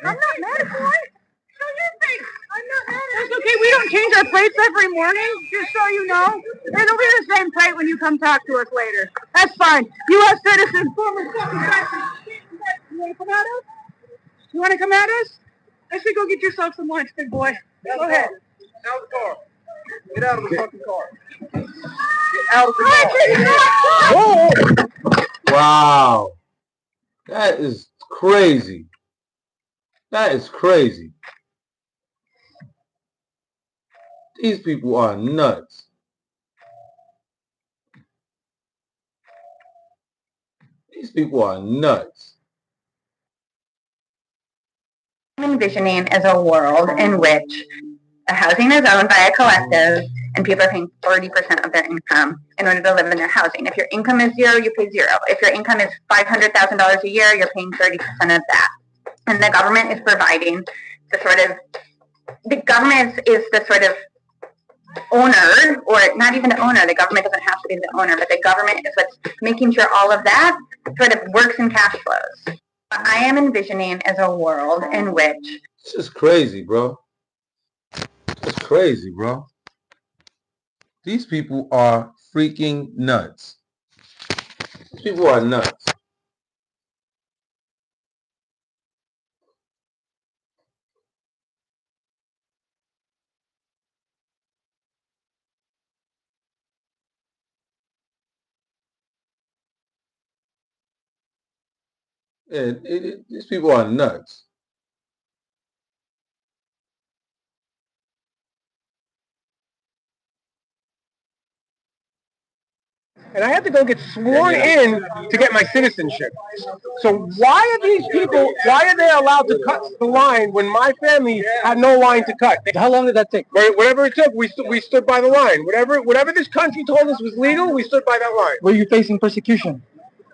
I'm not mad at you. So you think I'm not mad at you? It's okay. We don't change our plates every morning, just so you know. It'll be the same plate when you come talk to us later. That's fine. U.S. citizen, former fucking citizen. You want to come at us? You want to come at us? I say go get yourself some lunch, big boy. Go ahead. Out of the car. Get out of the fucking car. Get out of the car. Wow. That is crazy. That is crazy. These people are nuts. These people are nuts. I'm envisioning as a world in which housing is owned by a collective and people are paying 30% of their income in order to live in their housing. If your income is zero, you pay zero. If your income is $500,000 a year, you're paying 30% of that. And the government is providing the sort of, the government is the sort of owner, or not even the owner, the government doesn't have to be the owner, but the government is what's making sure all of that sort of works in cash flows. I am envisioning as a world in which... This is crazy, bro. It's crazy, bro. These people are freaking nuts. These people are nuts. Yeah, these people are nuts. And I had to go get sworn in to get my citizenship. So why are these people, why are they allowed to cut the line when my family had no line to cut? How long did that take? Whatever it took, we stood by the line. Whatever this country told us was legal, we stood by that line. Were you facing persecution?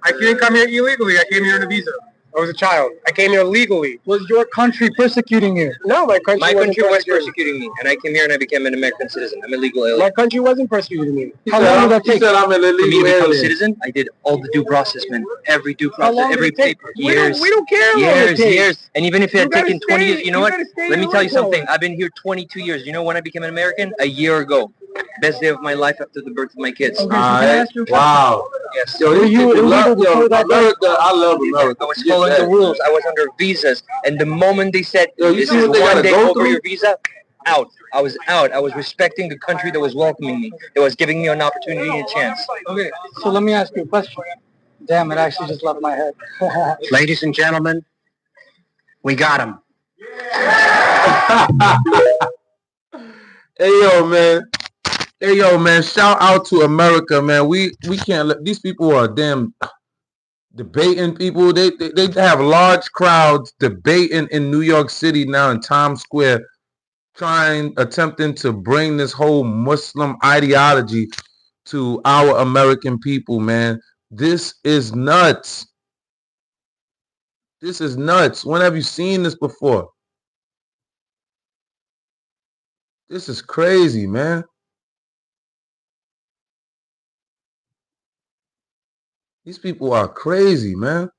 I didn't come here illegally. I came here on a visa. I was a child. I came here legally. Was your country persecuting you? No, my country was persecuting me, and I came here and I became an American citizen. I'm a legal alien. My country wasn't persecuting me. How long did that take? I'm an illegal For me to become a alien. citizen, I did all the due process, man. Every due process, every paper. Years. We don't care. Years. And even if it had taken 20 years, you know what? Let me tell you something. I've been here 22 years. You know when I became an American? A year ago. Best day of my life after the birth of my kids. Wow. Yes. Yo, these people love America. I love America. I was following the rules. I was under visas, and the moment they said this is one day over your visa, out. I was out. I was respecting the country that was welcoming me. That was giving me an opportunity and a chance. Okay, so let me ask you a question. Damn, it actually just left my head. Ladies and gentlemen, we got him. Hey yo, man! Shout out to America, man. We can't let these people are damn debating people. They have large crowds debating in New York City now in Times Square, attempting to bring this whole Muslim ideology to our American people, man. This is nuts. This is nuts. When have you seen this before? This is crazy, man. These people are crazy, man.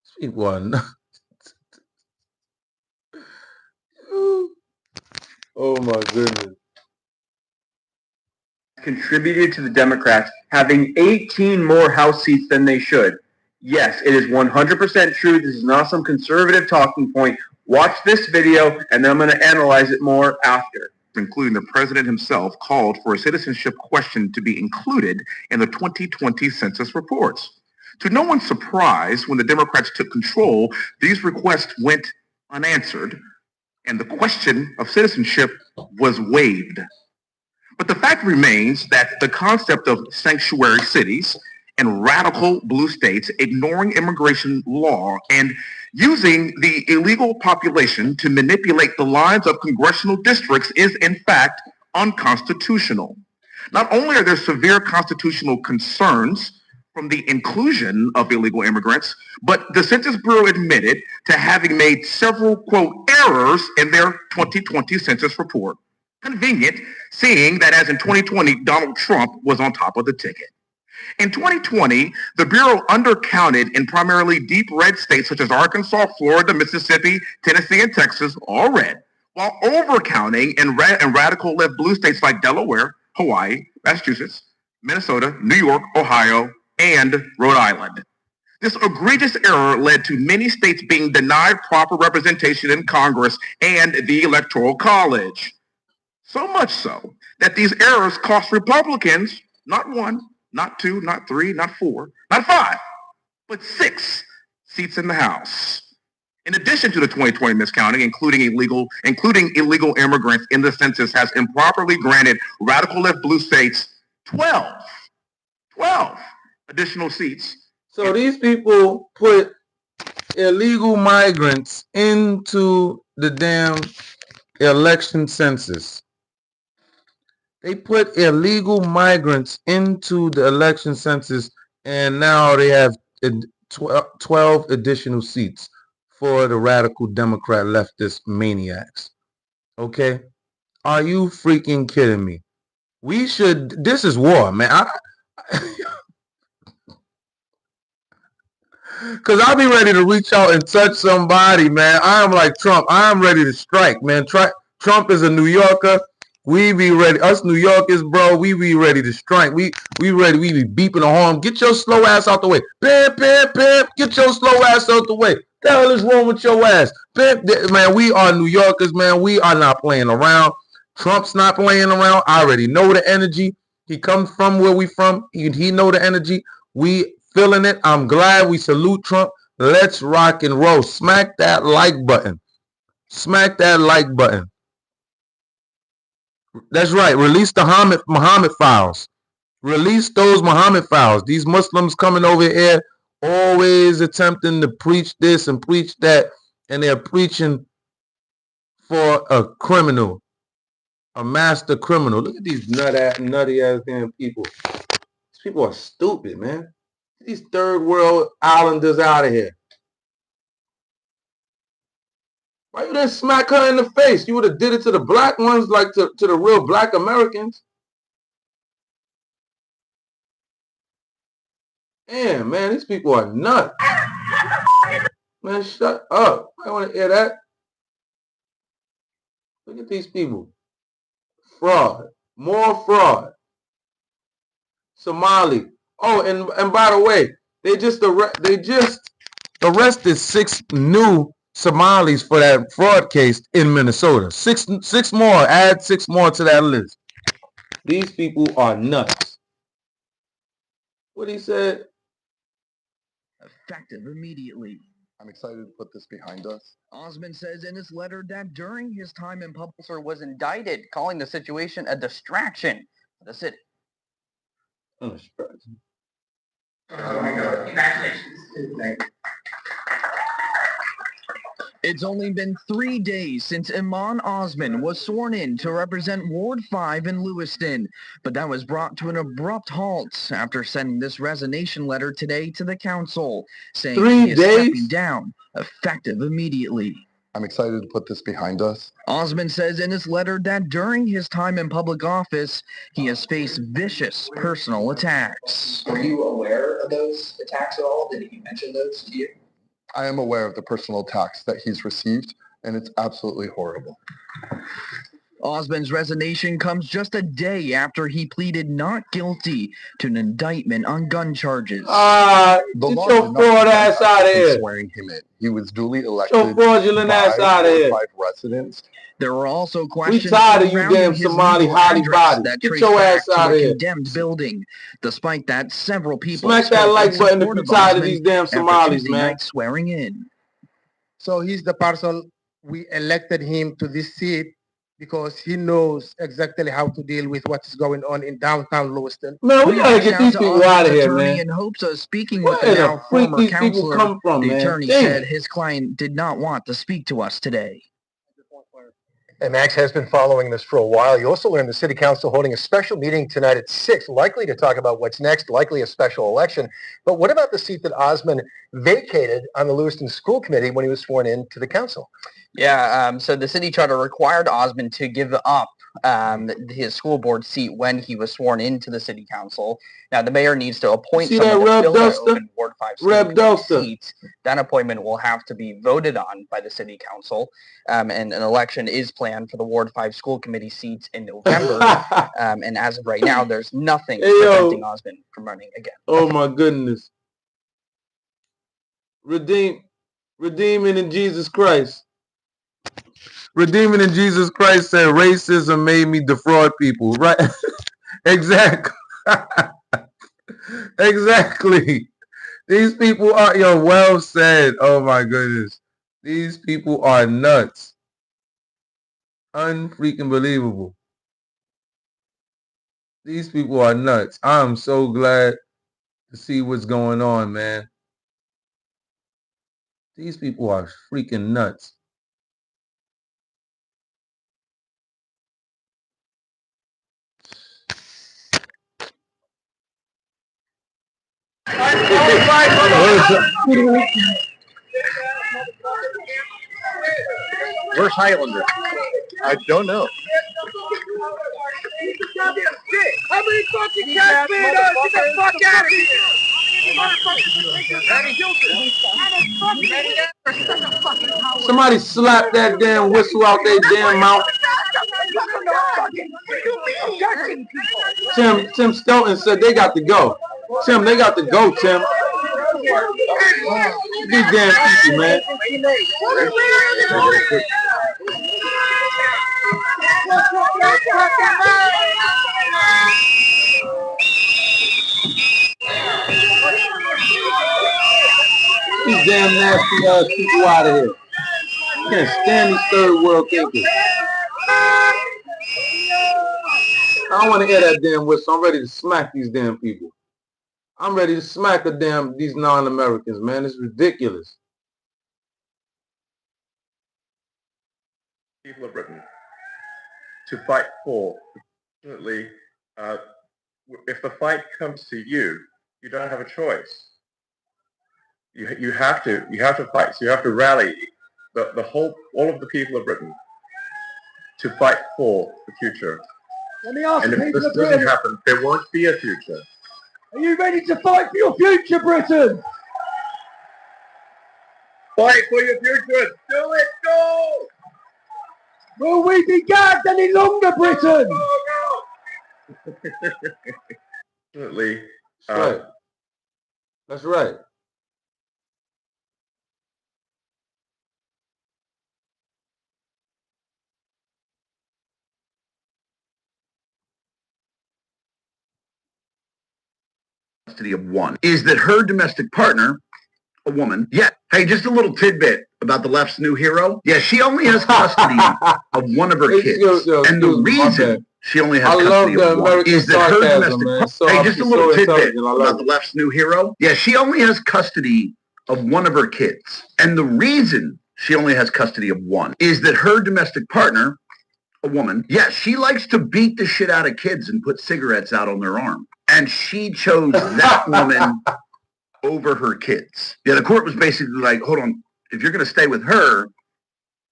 These people are nuts. Oh my goodness. Contributed to the Democrats having 18 more House seats than they should. Yes, it is 100% true. This is not some conservative talking point. Watch this video, and then I'm going to analyze it more after. Including the president himself, called for a citizenship question to be included in the 2020 census reports. To no one's surprise, when the Democrats took control, these requests went unanswered, and the question of citizenship was waived. But the fact remains that the concept of sanctuary cities and radical blue states ignoring immigration law and using the illegal population to manipulate the lines of congressional districts is in fact unconstitutional. Not only are there severe constitutional concerns from the inclusion of illegal immigrants, but the Census Bureau admitted to having made several, quote, errors in their 2020 census report. Convenient, seeing that as in 2020, Donald Trump was on top of the ticket. In 2020, the Bureau undercounted in primarily deep red states such as Arkansas, Florida, Mississippi, Tennessee, and Texas, all red, while overcounting in radical left blue states like Delaware, Hawaii, Massachusetts, Minnesota, New York, Ohio, and Rhode Island. This egregious error led to many states being denied proper representation in Congress and the Electoral College. So much so that these errors cost Republicans not one, not two, not three, not four, not five, but 6 seats in the House. In addition to the 2020 miscounting, including illegal immigrants in the census has improperly granted radical left blue states 12 additional seats. So these people put illegal migrants into the damn election census. They put illegal migrants into the election census, and now they have 12 additional seats for the radical Democrat leftist maniacs. Okay? Are you freaking kidding me? This is war, man. Because I'll be ready to reach out and touch somebody, man. I'm like Trump. I'm ready to strike, man. Trump is a New Yorker. We be ready. Us New Yorkers, bro, we be ready to strike. We ready. We be beeping the horn. Get your slow ass out the way. Bam, bam, bam. Get your slow ass out the way. The hell is wrong with your ass? Bam, man, we are New Yorkers, man. We are not playing around. Trump's not playing around. I already know the energy. He comes from where we from. He know the energy. We feeling it. I'm glad. We salute Trump. Let's rock and roll. Smack that like button. Smack that like button. That's right. Release the Muhammad files. Release those Muhammad files. These Muslims coming over here always attempting to preach this and preach that, and they're preaching for a criminal, a master criminal. Look at these nutty ass damn people. These people are stupid, man. These third world islanders out of here. Why you didn't smack her in the face? You would have did it to the black ones, like to the real black Americans. Damn, man, these people are nuts. Man, shut up. I want to hear that. Look at these people. Fraud. More fraud. Somali. Oh, and by the way, they just arrested 6 new Somalis for that fraud case in Minnesota. Six more. Add 6 more to that list. These people are nuts. What he said? Effective immediately. I'm excited to put this behind us. Osmond says in his letter that during his time in public, was indicted, calling the situation a distraction for the city. Congratulations. It's only been 3 days since Iman Osman was sworn in to represent Ward 5 in Lewiston, but that was brought to an abrupt halt after sending this resignation letter today to the council, saying 3 he is days? stepping down, effective immediately. I'm excited to put this behind us. Osmond says in his letter that during his time in public office, he has faced vicious personal attacks. Were you aware of those attacks at all? Did he mention those to you? I am aware of the personal attacks that he's received, and it's absolutely horrible. Osmond's resignation comes just a day after he pleaded not guilty to an indictment on gun charges. The Get law your did not fraud ass prevent us out of from here. swearing him in. He was duly elected Your fraudulent ass out of here. 5 residents. There were also We questions tired of you surrounding damn his Somali legal hottie address body. that Get traced your back ass to out a of here. condemned building. Despite that, several people Smack that spoke like in button if support you of tired of Osmond these damn after Somalis, Tuesday man. night swearing in. So he's the person we elected him to this seat because he knows exactly how to deal with what is going on in downtown Lewiston. Man, we gotta Reached get these to people out of Osmond's here, attorney man. in hopes of speaking Where with the the now freak former these people counselor. come from, The man? attorney Damn. said his client did not want to speak to us today. And Max has been following this for a while. You also learned the city council holding a special meeting tonight at 6, likely to talk about what's next, likely a special election. But what about the seat that Osmond vacated on the Lewiston School Committee when he was sworn in to the council? Yeah, so the city charter required Osmond to give up his school board seat when he was sworn into the city council. Now, the mayor needs to appoint See that someone to Reb fill that Duster? open Ward 5 school Reb committee Duster. seat. That appointment will have to be voted on by the city council, and an election is planned for the Ward 5 school committee seats in November. And as of right now, there's nothing Hey, yo. preventing Osmond from running again. Oh my goodness. Redeeming in Jesus Christ. Redeeming in Jesus Christ said racism made me defraud people. Right? Exactly. Exactly. These people are, well said. Oh my goodness. These people are nuts. Unfreaking believable. These people are nuts. I'm so glad to see what's going on, man. These people are freaking nuts. Where's Highlander? I don't know. How many fucking cats made us? Get the fuck out of here! Somebody slap that damn whistle out their damn mouth. Tim Skelton said they got to go. Tim, they got to go, Tim. These damn people, man. These damn nasty ass people out of here. Can't stand these third world thinkers. I don't want to hear that damn whistle. I'm ready to smack these damn people. I'm ready to smack these non-Americans, man. It's ridiculous. People of Britain to fight for, ultimately, if the fight comes to you, you don't have a choice. You have to fight. So you have to rally all of the people of Britain to fight for the future. Let me ask And you, if this doesn't happen, there won't be a future. are you ready to fight for your future, Britain? Fight for your future. Do it. Go. Will we be gagged any longer, Britain? Absolutely. That's right. That's right. Custody of one is that her domestic partner, a woman, hey, just a little tidbit about the left's new hero. Yeah, she only has custody of one of her kids. And the reason she only has custody of one is that her domestic hey, just a little tidbit about the left's new hero. Yeah, she only has custody of one of her kids. And the reason she only has custody of one is that her domestic partner, a woman, she likes to beat the shit out of kids and put cigarettes out on their arm. And she chose that woman over her kids. Yeah, the court was basically like, hold on, if you're going to stay with her,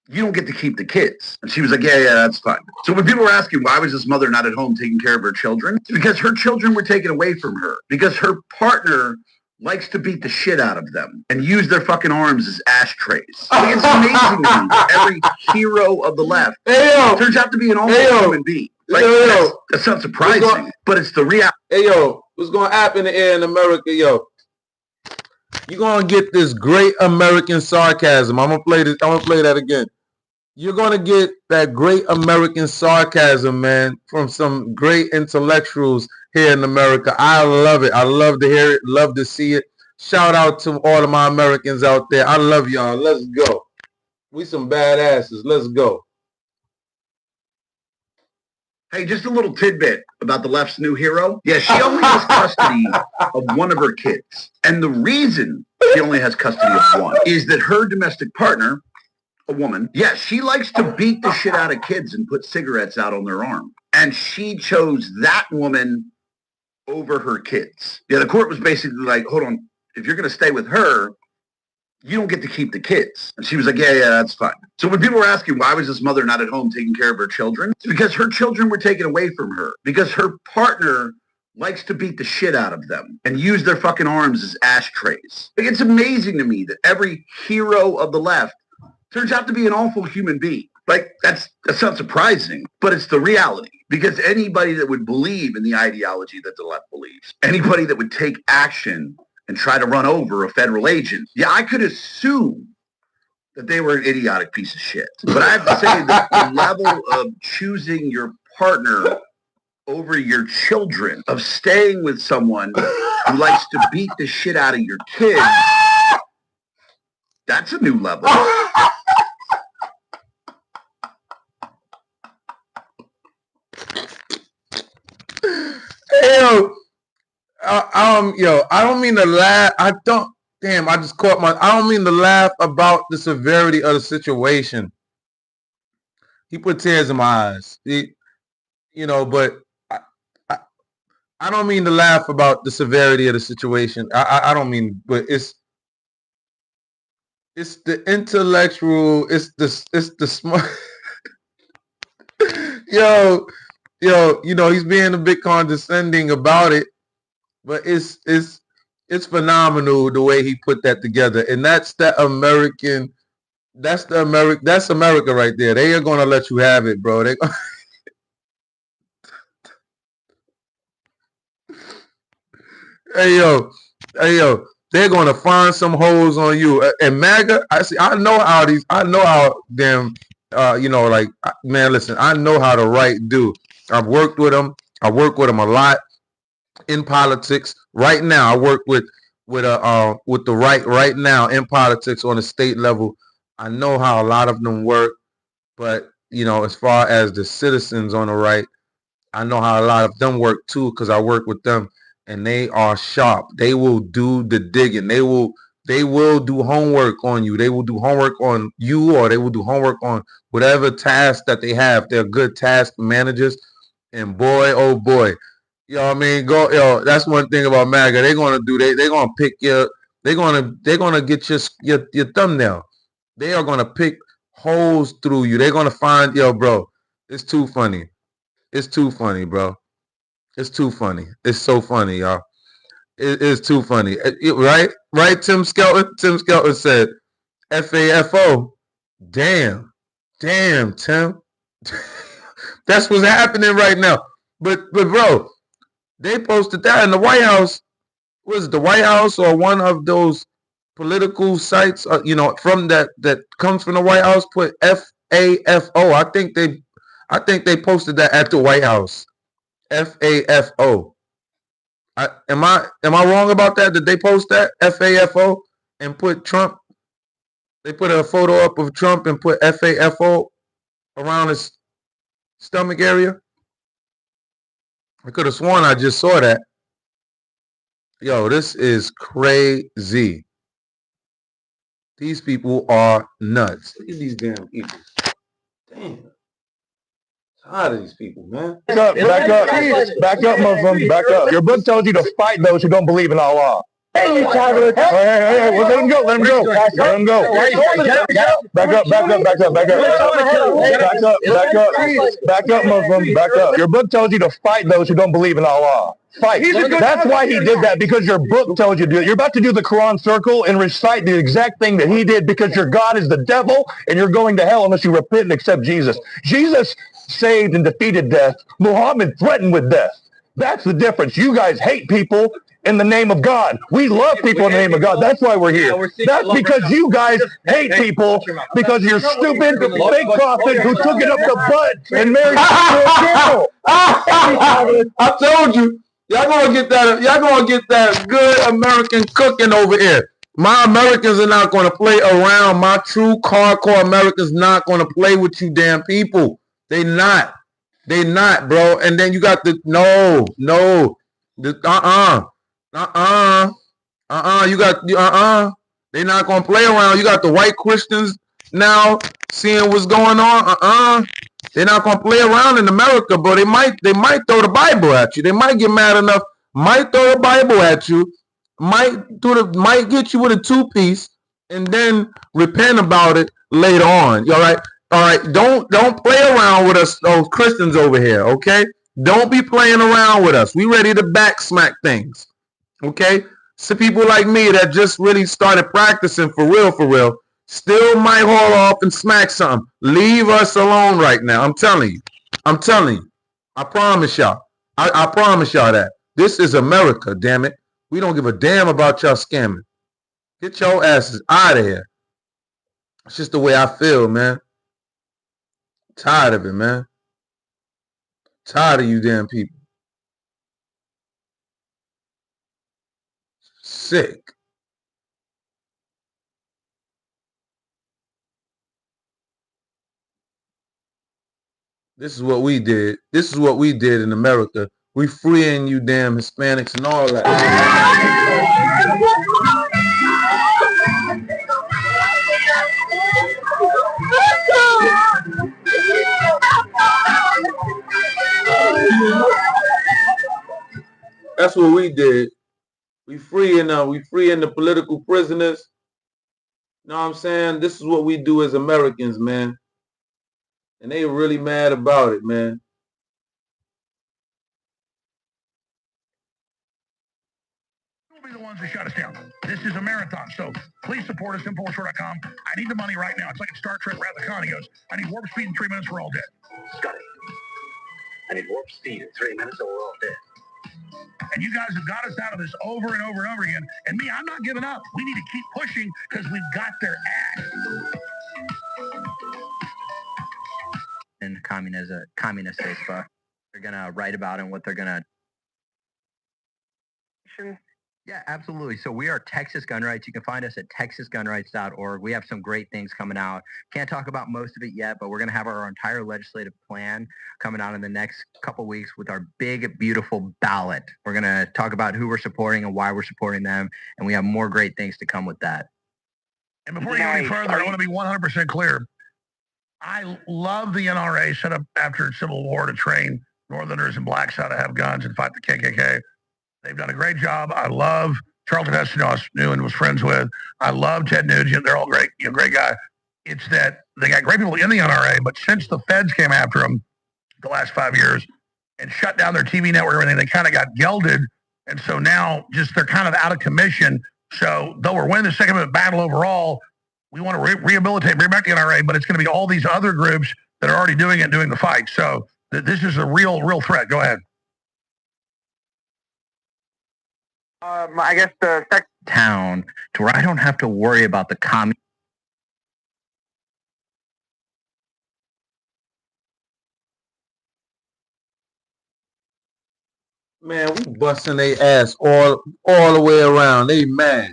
you don't get to keep the kids. And she was like, yeah, that's fine. So when people were asking, why was this mother not at home taking care of her children? It's because her children were taken away from her. Because her partner likes to beat the shit out of them and use their fucking arms as ashtrays. Like, it's amazing to me that every hero of the left turns out to be an awful human being. Like, that's not surprising, but it's the reality. Hey, yo, what's going to happen in America, yo? You're going to get this great American sarcasm. I'm going to play this. I'm going to play that again. You're going to get that great American sarcasm, man, from some great intellectuals here in America. I love it. I love to hear it. Love to see it. Shout out to all of my Americans out there. I love y'all. Let's go. We some badasses. Let's go. Hey, just a little tidbit about the left's new hero. Yeah, she only has custody of one of her kids. And the reason she only has custody of one is that her domestic partner, a woman, she likes to beat the shit out of kids and put cigarettes out on their arm. And she chose that woman over her kids. Yeah, the court was basically like, hold on, if you're going to stay with her, you don't get to keep the kids. And she was like, yeah, that's fine. So when people were asking, why was this mother not at home taking care of her children? It's because her children were taken away from her. Because her partner likes to beat the shit out of them and use their fucking arms as ashtrays. Like, it's amazing to me that every hero of the left turns out to be an awful human being. Like, that's not surprising, but it's the reality. Because anybody that would believe in the ideology that the left believes, anybody that would take action and try to run over a federal agent, I could assume that they were an idiotic piece of shit. But I have to say that the level of choosing your partner over your children, of staying with someone who likes to beat the shit out of your kids, that's a new level. Hey, I don't mean to laugh. I just caught I don't mean to laugh about the severity of the situation. He put tears in my eyes. But I don't mean to laugh about the severity of the situation. I don't mean, but it's the intellectual, it's the smart. He's being a bit condescending about it. But it's phenomenal the way he put that together. And that's America right there. They are gonna let you have it, bro. Hey yo, they're gonna find some holes on you. And MAGA, I know how them man, listen, I know how the right do. I've worked with them. I work with them a lot in politics. Right now, I work with the right now in politics on the state level. I know how a lot of them work, but as far as the citizens on the right, I know how a lot of them work too, because I work with them, and they are sharp. They will do the digging. They will do homework on you. They will do homework on you, or they will do homework on whatever task that they have. They're good task managers, and boy, oh boy, Yo, I mean, go, yo. That's one thing about MAGA. They're gonna do. They're gonna pick your. They're gonna get your thumbnail. They are gonna pick holes through you. They're gonna find, yo, bro. It's too funny. It's too funny, bro. It's too funny. It's so funny, y'all. It is too funny. Right? Right, Tim Skelton? Tim Skelton said, FAFO. Damn. Damn, Tim. That's what's happening right now. But bro, they posted that in the White House. Was it the White House or one of those political sites, from that comes from the White House, put FAFO. I think they posted that at the White House. FAFO. Am I wrong about that? Did they post that FAFO and put Trump? They put a photo up of Trump and put FAFO around his stomach area. I could have sworn I just saw that. Yo, this is crazy. These people are nuts. Look at these damn people. Damn. Tired of these people, man. Back up, Muslim, back up. Your book tells you to fight those who don't believe in Allah. Hey, hey, well, let him go, let him go. Let him go. Back up, Muslim, back up. Your book tells you to fight those who don't believe in Allah. Fight. That's why he did that, because your book tells you to do it. You're about to do the Quran circle and recite the exact thing that he did, because your God is the devil and you're going to hell unless you repent and accept Jesus. Jesus saved and defeated death. Muhammad threatened with death. That's the difference. You guys hate people in the name of God. We love people in the name of God. That's why we're here. That's because you guys hate people because you're stupid fake prophets who took it up the butt and married a girl. I told you. Y'all gonna get that. Y'all gonna get that good American cooking over here. My Americans are not gonna play around. My true hardcore Americans not gonna play with you damn people. They not. They not, bro. And then you got the you got They not gonna play around. You got the white Christians now seeing what's going on. They're not gonna play around in America, bro. They might throw the Bible at you. They might get mad enough, might throw the Bible at you, might get you with a 2-piece, and then repent about it later on. All right? All right. Don't play around with us, those Christians over here, okay? Don't be playing around with us. We ready to back smack things. Okay? So people like me that just really started practicing for real, still might haul off and smack something. Leave us alone right now. I'm telling you. I promise y'all. I promise y'all that. This is America, damn it. We don't give a damn about y'all scamming. Get your asses out of here. It's just the way I feel, man. Tired of it, man. Tired of you damn people. Sick. This is what we did. This is what we did in America. We freeing you damn Hispanics and all that. That's what we did. We freeing the political prisoners. You know what I'm saying? This is what we do as Americans, man. And they really mad about it, man. We'll be the ones that shut us down. This is a marathon, so please support us, Infowars.com. I need the money right now. It's like in Star Trek Wrath of Khan. He goes, I need warp speed in 3 minutes, we're all dead. Scotty, I need warp speed in 3 minutes or we're all dead. And you guys have got us out of this over and over and over again. And me, I'm not giving up. We need to keep pushing because we've got their ass. And communist Facebook. They're gonna write about it and what they're gonna. Yeah, absolutely. So we are Texas Gun Rights. You can find us at texasgunrights.org. We have some great things coming out. Can't talk about most of it yet, but we're going to have our entire legislative plan coming out in the next couple weeks with our big, beautiful ballot. We're going to talk about who we're supporting and why we're supporting them, and we have more great things to come with that. And before you go any further, I want to be 100% clear. I love the NRA set up after Civil War to train Northerners and blacks how to have guns and fight the KKK. They've done a great job. I love Charlton Heston, I knew and was friends with. I love Ted Nugent. They're all great, great guy. It's that they got great people in the NRA, but since the feds came after them the last 5 years and shut down their TV network and everything, they kind of got gelded. And so now just they're kind of out of commission. So though we're winning the Second Amendment battle overall, we want to rehabilitate, bring back the NRA, but it's going to be all these other groups that are already doing it, doing the fight. So this is a real threat. Go ahead. I guess the town to where I don't have to worry about the Man, we busting their ass all the way around. They mad.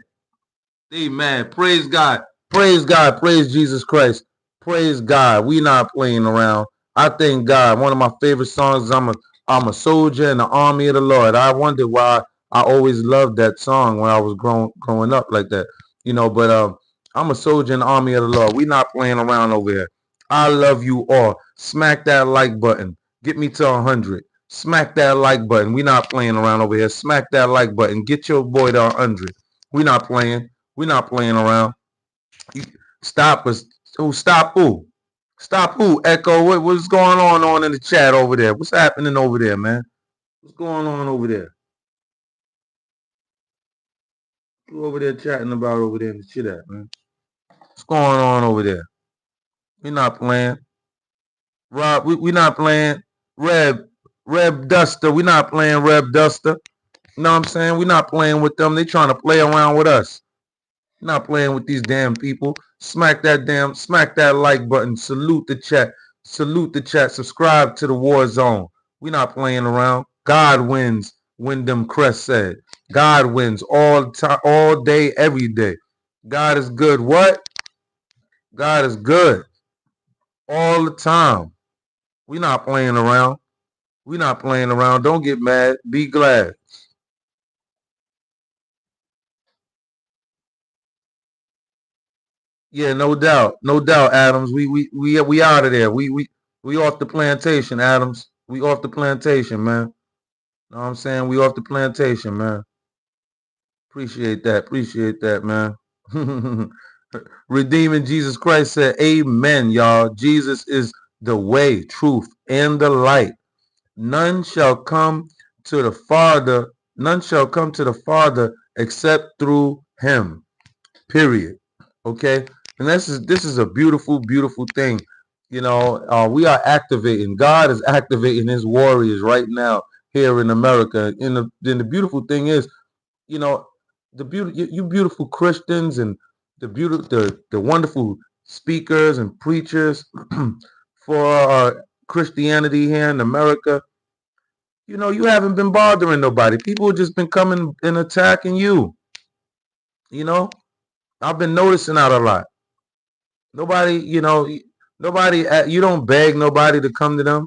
They mad. Praise God. Praise God. Praise Jesus Christ. Praise God. We not playing around. I thank God. One of my favorite songs is I'm a soldier in the army of the Lord. I wonder why I always loved that song when I was growing up like that. But I'm a soldier in the army of the Lord. We not playing around over here. I love you all. Smack that like button. Get me to 100. Smack that like button. We not playing around over here. Smack that like button. Get your boy to 100. We not playing. We not playing around. Stop us. Oh, stop who? Stop who? Echo. What's going on in the chat over there? What's happening over there, man? What's going on over there? Who over there chatting about over there in the shit at, man? What's going on over there? We not playing. Rob, we not playing. Reb Duster. We not playing Reb Duster. You know what I'm saying? We not playing with them. They trying to play around with us. Not playing with these damn people. Smack that like button. Salute the chat. Salute the chat. Subscribe to the War Zone. We not playing around. God wins. Wyndham Crest said. God wins all time, all day, every day. God is good. What? God is good. All the time. We not playing around. We not playing around. Don't get mad. Be glad. Yeah, no doubt. No doubt, Adams. We out of there. We off the plantation, Adams. We off the plantation, man. Know what I'm saying? We off the plantation, man. Appreciate that, man. Redeeming Jesus Christ said, amen, y'all. Jesus is the way, truth, and the light. None shall come to the Father except through him. Period. Okay? And this is a beautiful, beautiful thing. We are activating. God is activating his warriors right now here in America. And the beautiful thing is, you beautiful Christians and the wonderful speakers and preachers for Christianity here in America. You haven't been bothering nobody. People have just been coming and attacking you. I've been noticing that a lot. Nobody, you don't beg nobody to come to them.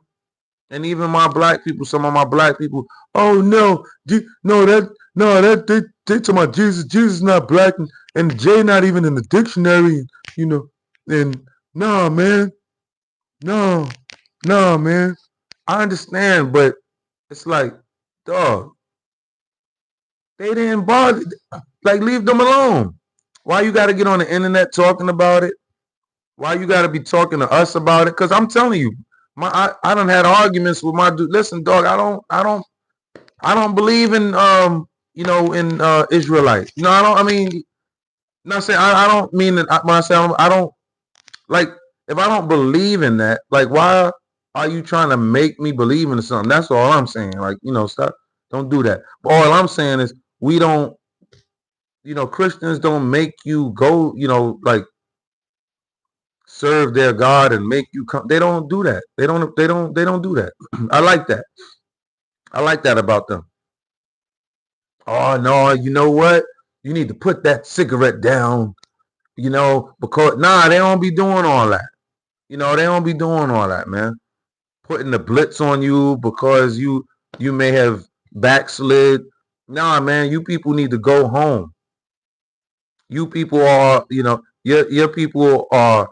And even my black people, some of my black people, oh no, they talking about Jesus. Jesus is not black, and J not even in the dictionary, and nah, man. No, man. I understand, but it's like, dog, they didn't bother. Like, leave them alone. Why you got to get on the internet talking about it? Why you got to be talking to us about it? Because I'm telling you, I done had arguments with my dude. Listen, dog, I don't believe in Israelites. Not saying I don't mean that when I say I don't like, if I don't believe in that, like, why are you trying to make me believe in something? That's all I'm saying. Like, stop, don't do that. But all I'm saying is we don't, Christians don't make you go, like, serve their God and make you come. They don't do that. They don't do that. I like that. I like that about them. Oh no, you know what? You need to put that cigarette down, because they don't be doing all that. They don't be doing all that, man. Putting the blitz on you because you may have backslid. Nah, man, you people need to go home. You people are, your people are,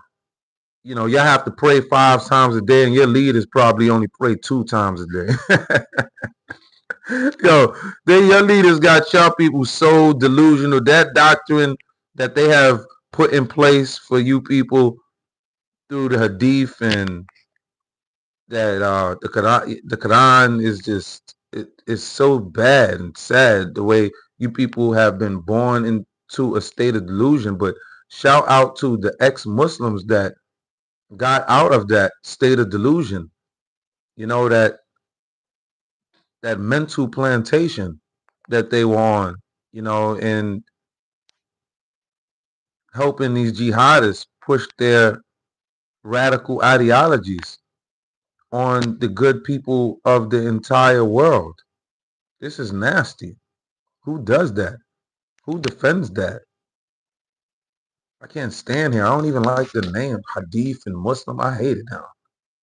you know, y'all have to pray 5 times a day, and your leaders probably only pray 2 times a day. Yo, then your leaders got y'all people so delusional. That doctrine that they have put in place for you people through the Hadith and that the Quran is just it's so bad and sad the way you people have been born into a state of delusion. But shout out to the ex-Muslims that got out of that state of delusion. You know, that mental plantation that they were on, you know, and helping these jihadists push their radical ideologies on the good people of the entire world. This is nasty. Who does that? Who defends that? I can't stand here. I don't even like the name Hadith and Muslim. I hate it now.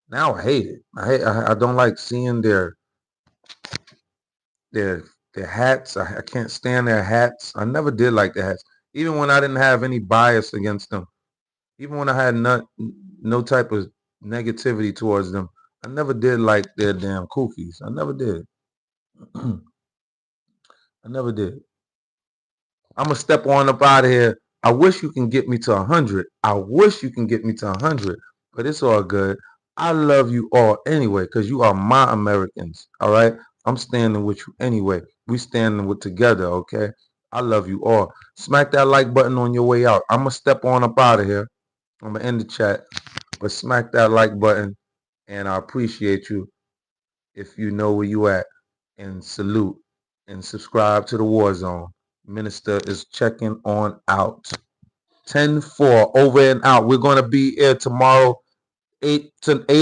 Now I hate it. I don't like seeing their hats. I can't stand their hats. I never did like their hats. Even when I didn't have any bias against them. Even when I had no type of negativity towards them. I never did like their damn kufis. I never did. I never did. I'm gonna step on up out of here. I wish you can get me to 100. I wish you can get me to 100, but it's all good. I love you all anyway, because you are my Americans. All right. I'm standing with you anyway. We standing with together. Okay. I love you all. Smack that like button on your way out. I'm gonna step on up out of here. I'm gonna end the chat, but smack that like button, and I appreciate you if you know where you at, and salute and subscribe to the War Zone. Minister is checking on out. 10-4 over and out. We're gonna be here tomorrow, 8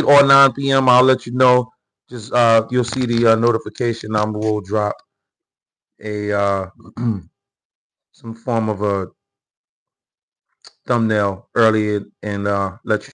or 9 p.m. I'll let you know. Just you'll see the notification number will drop a some form of a thumbnail early and let you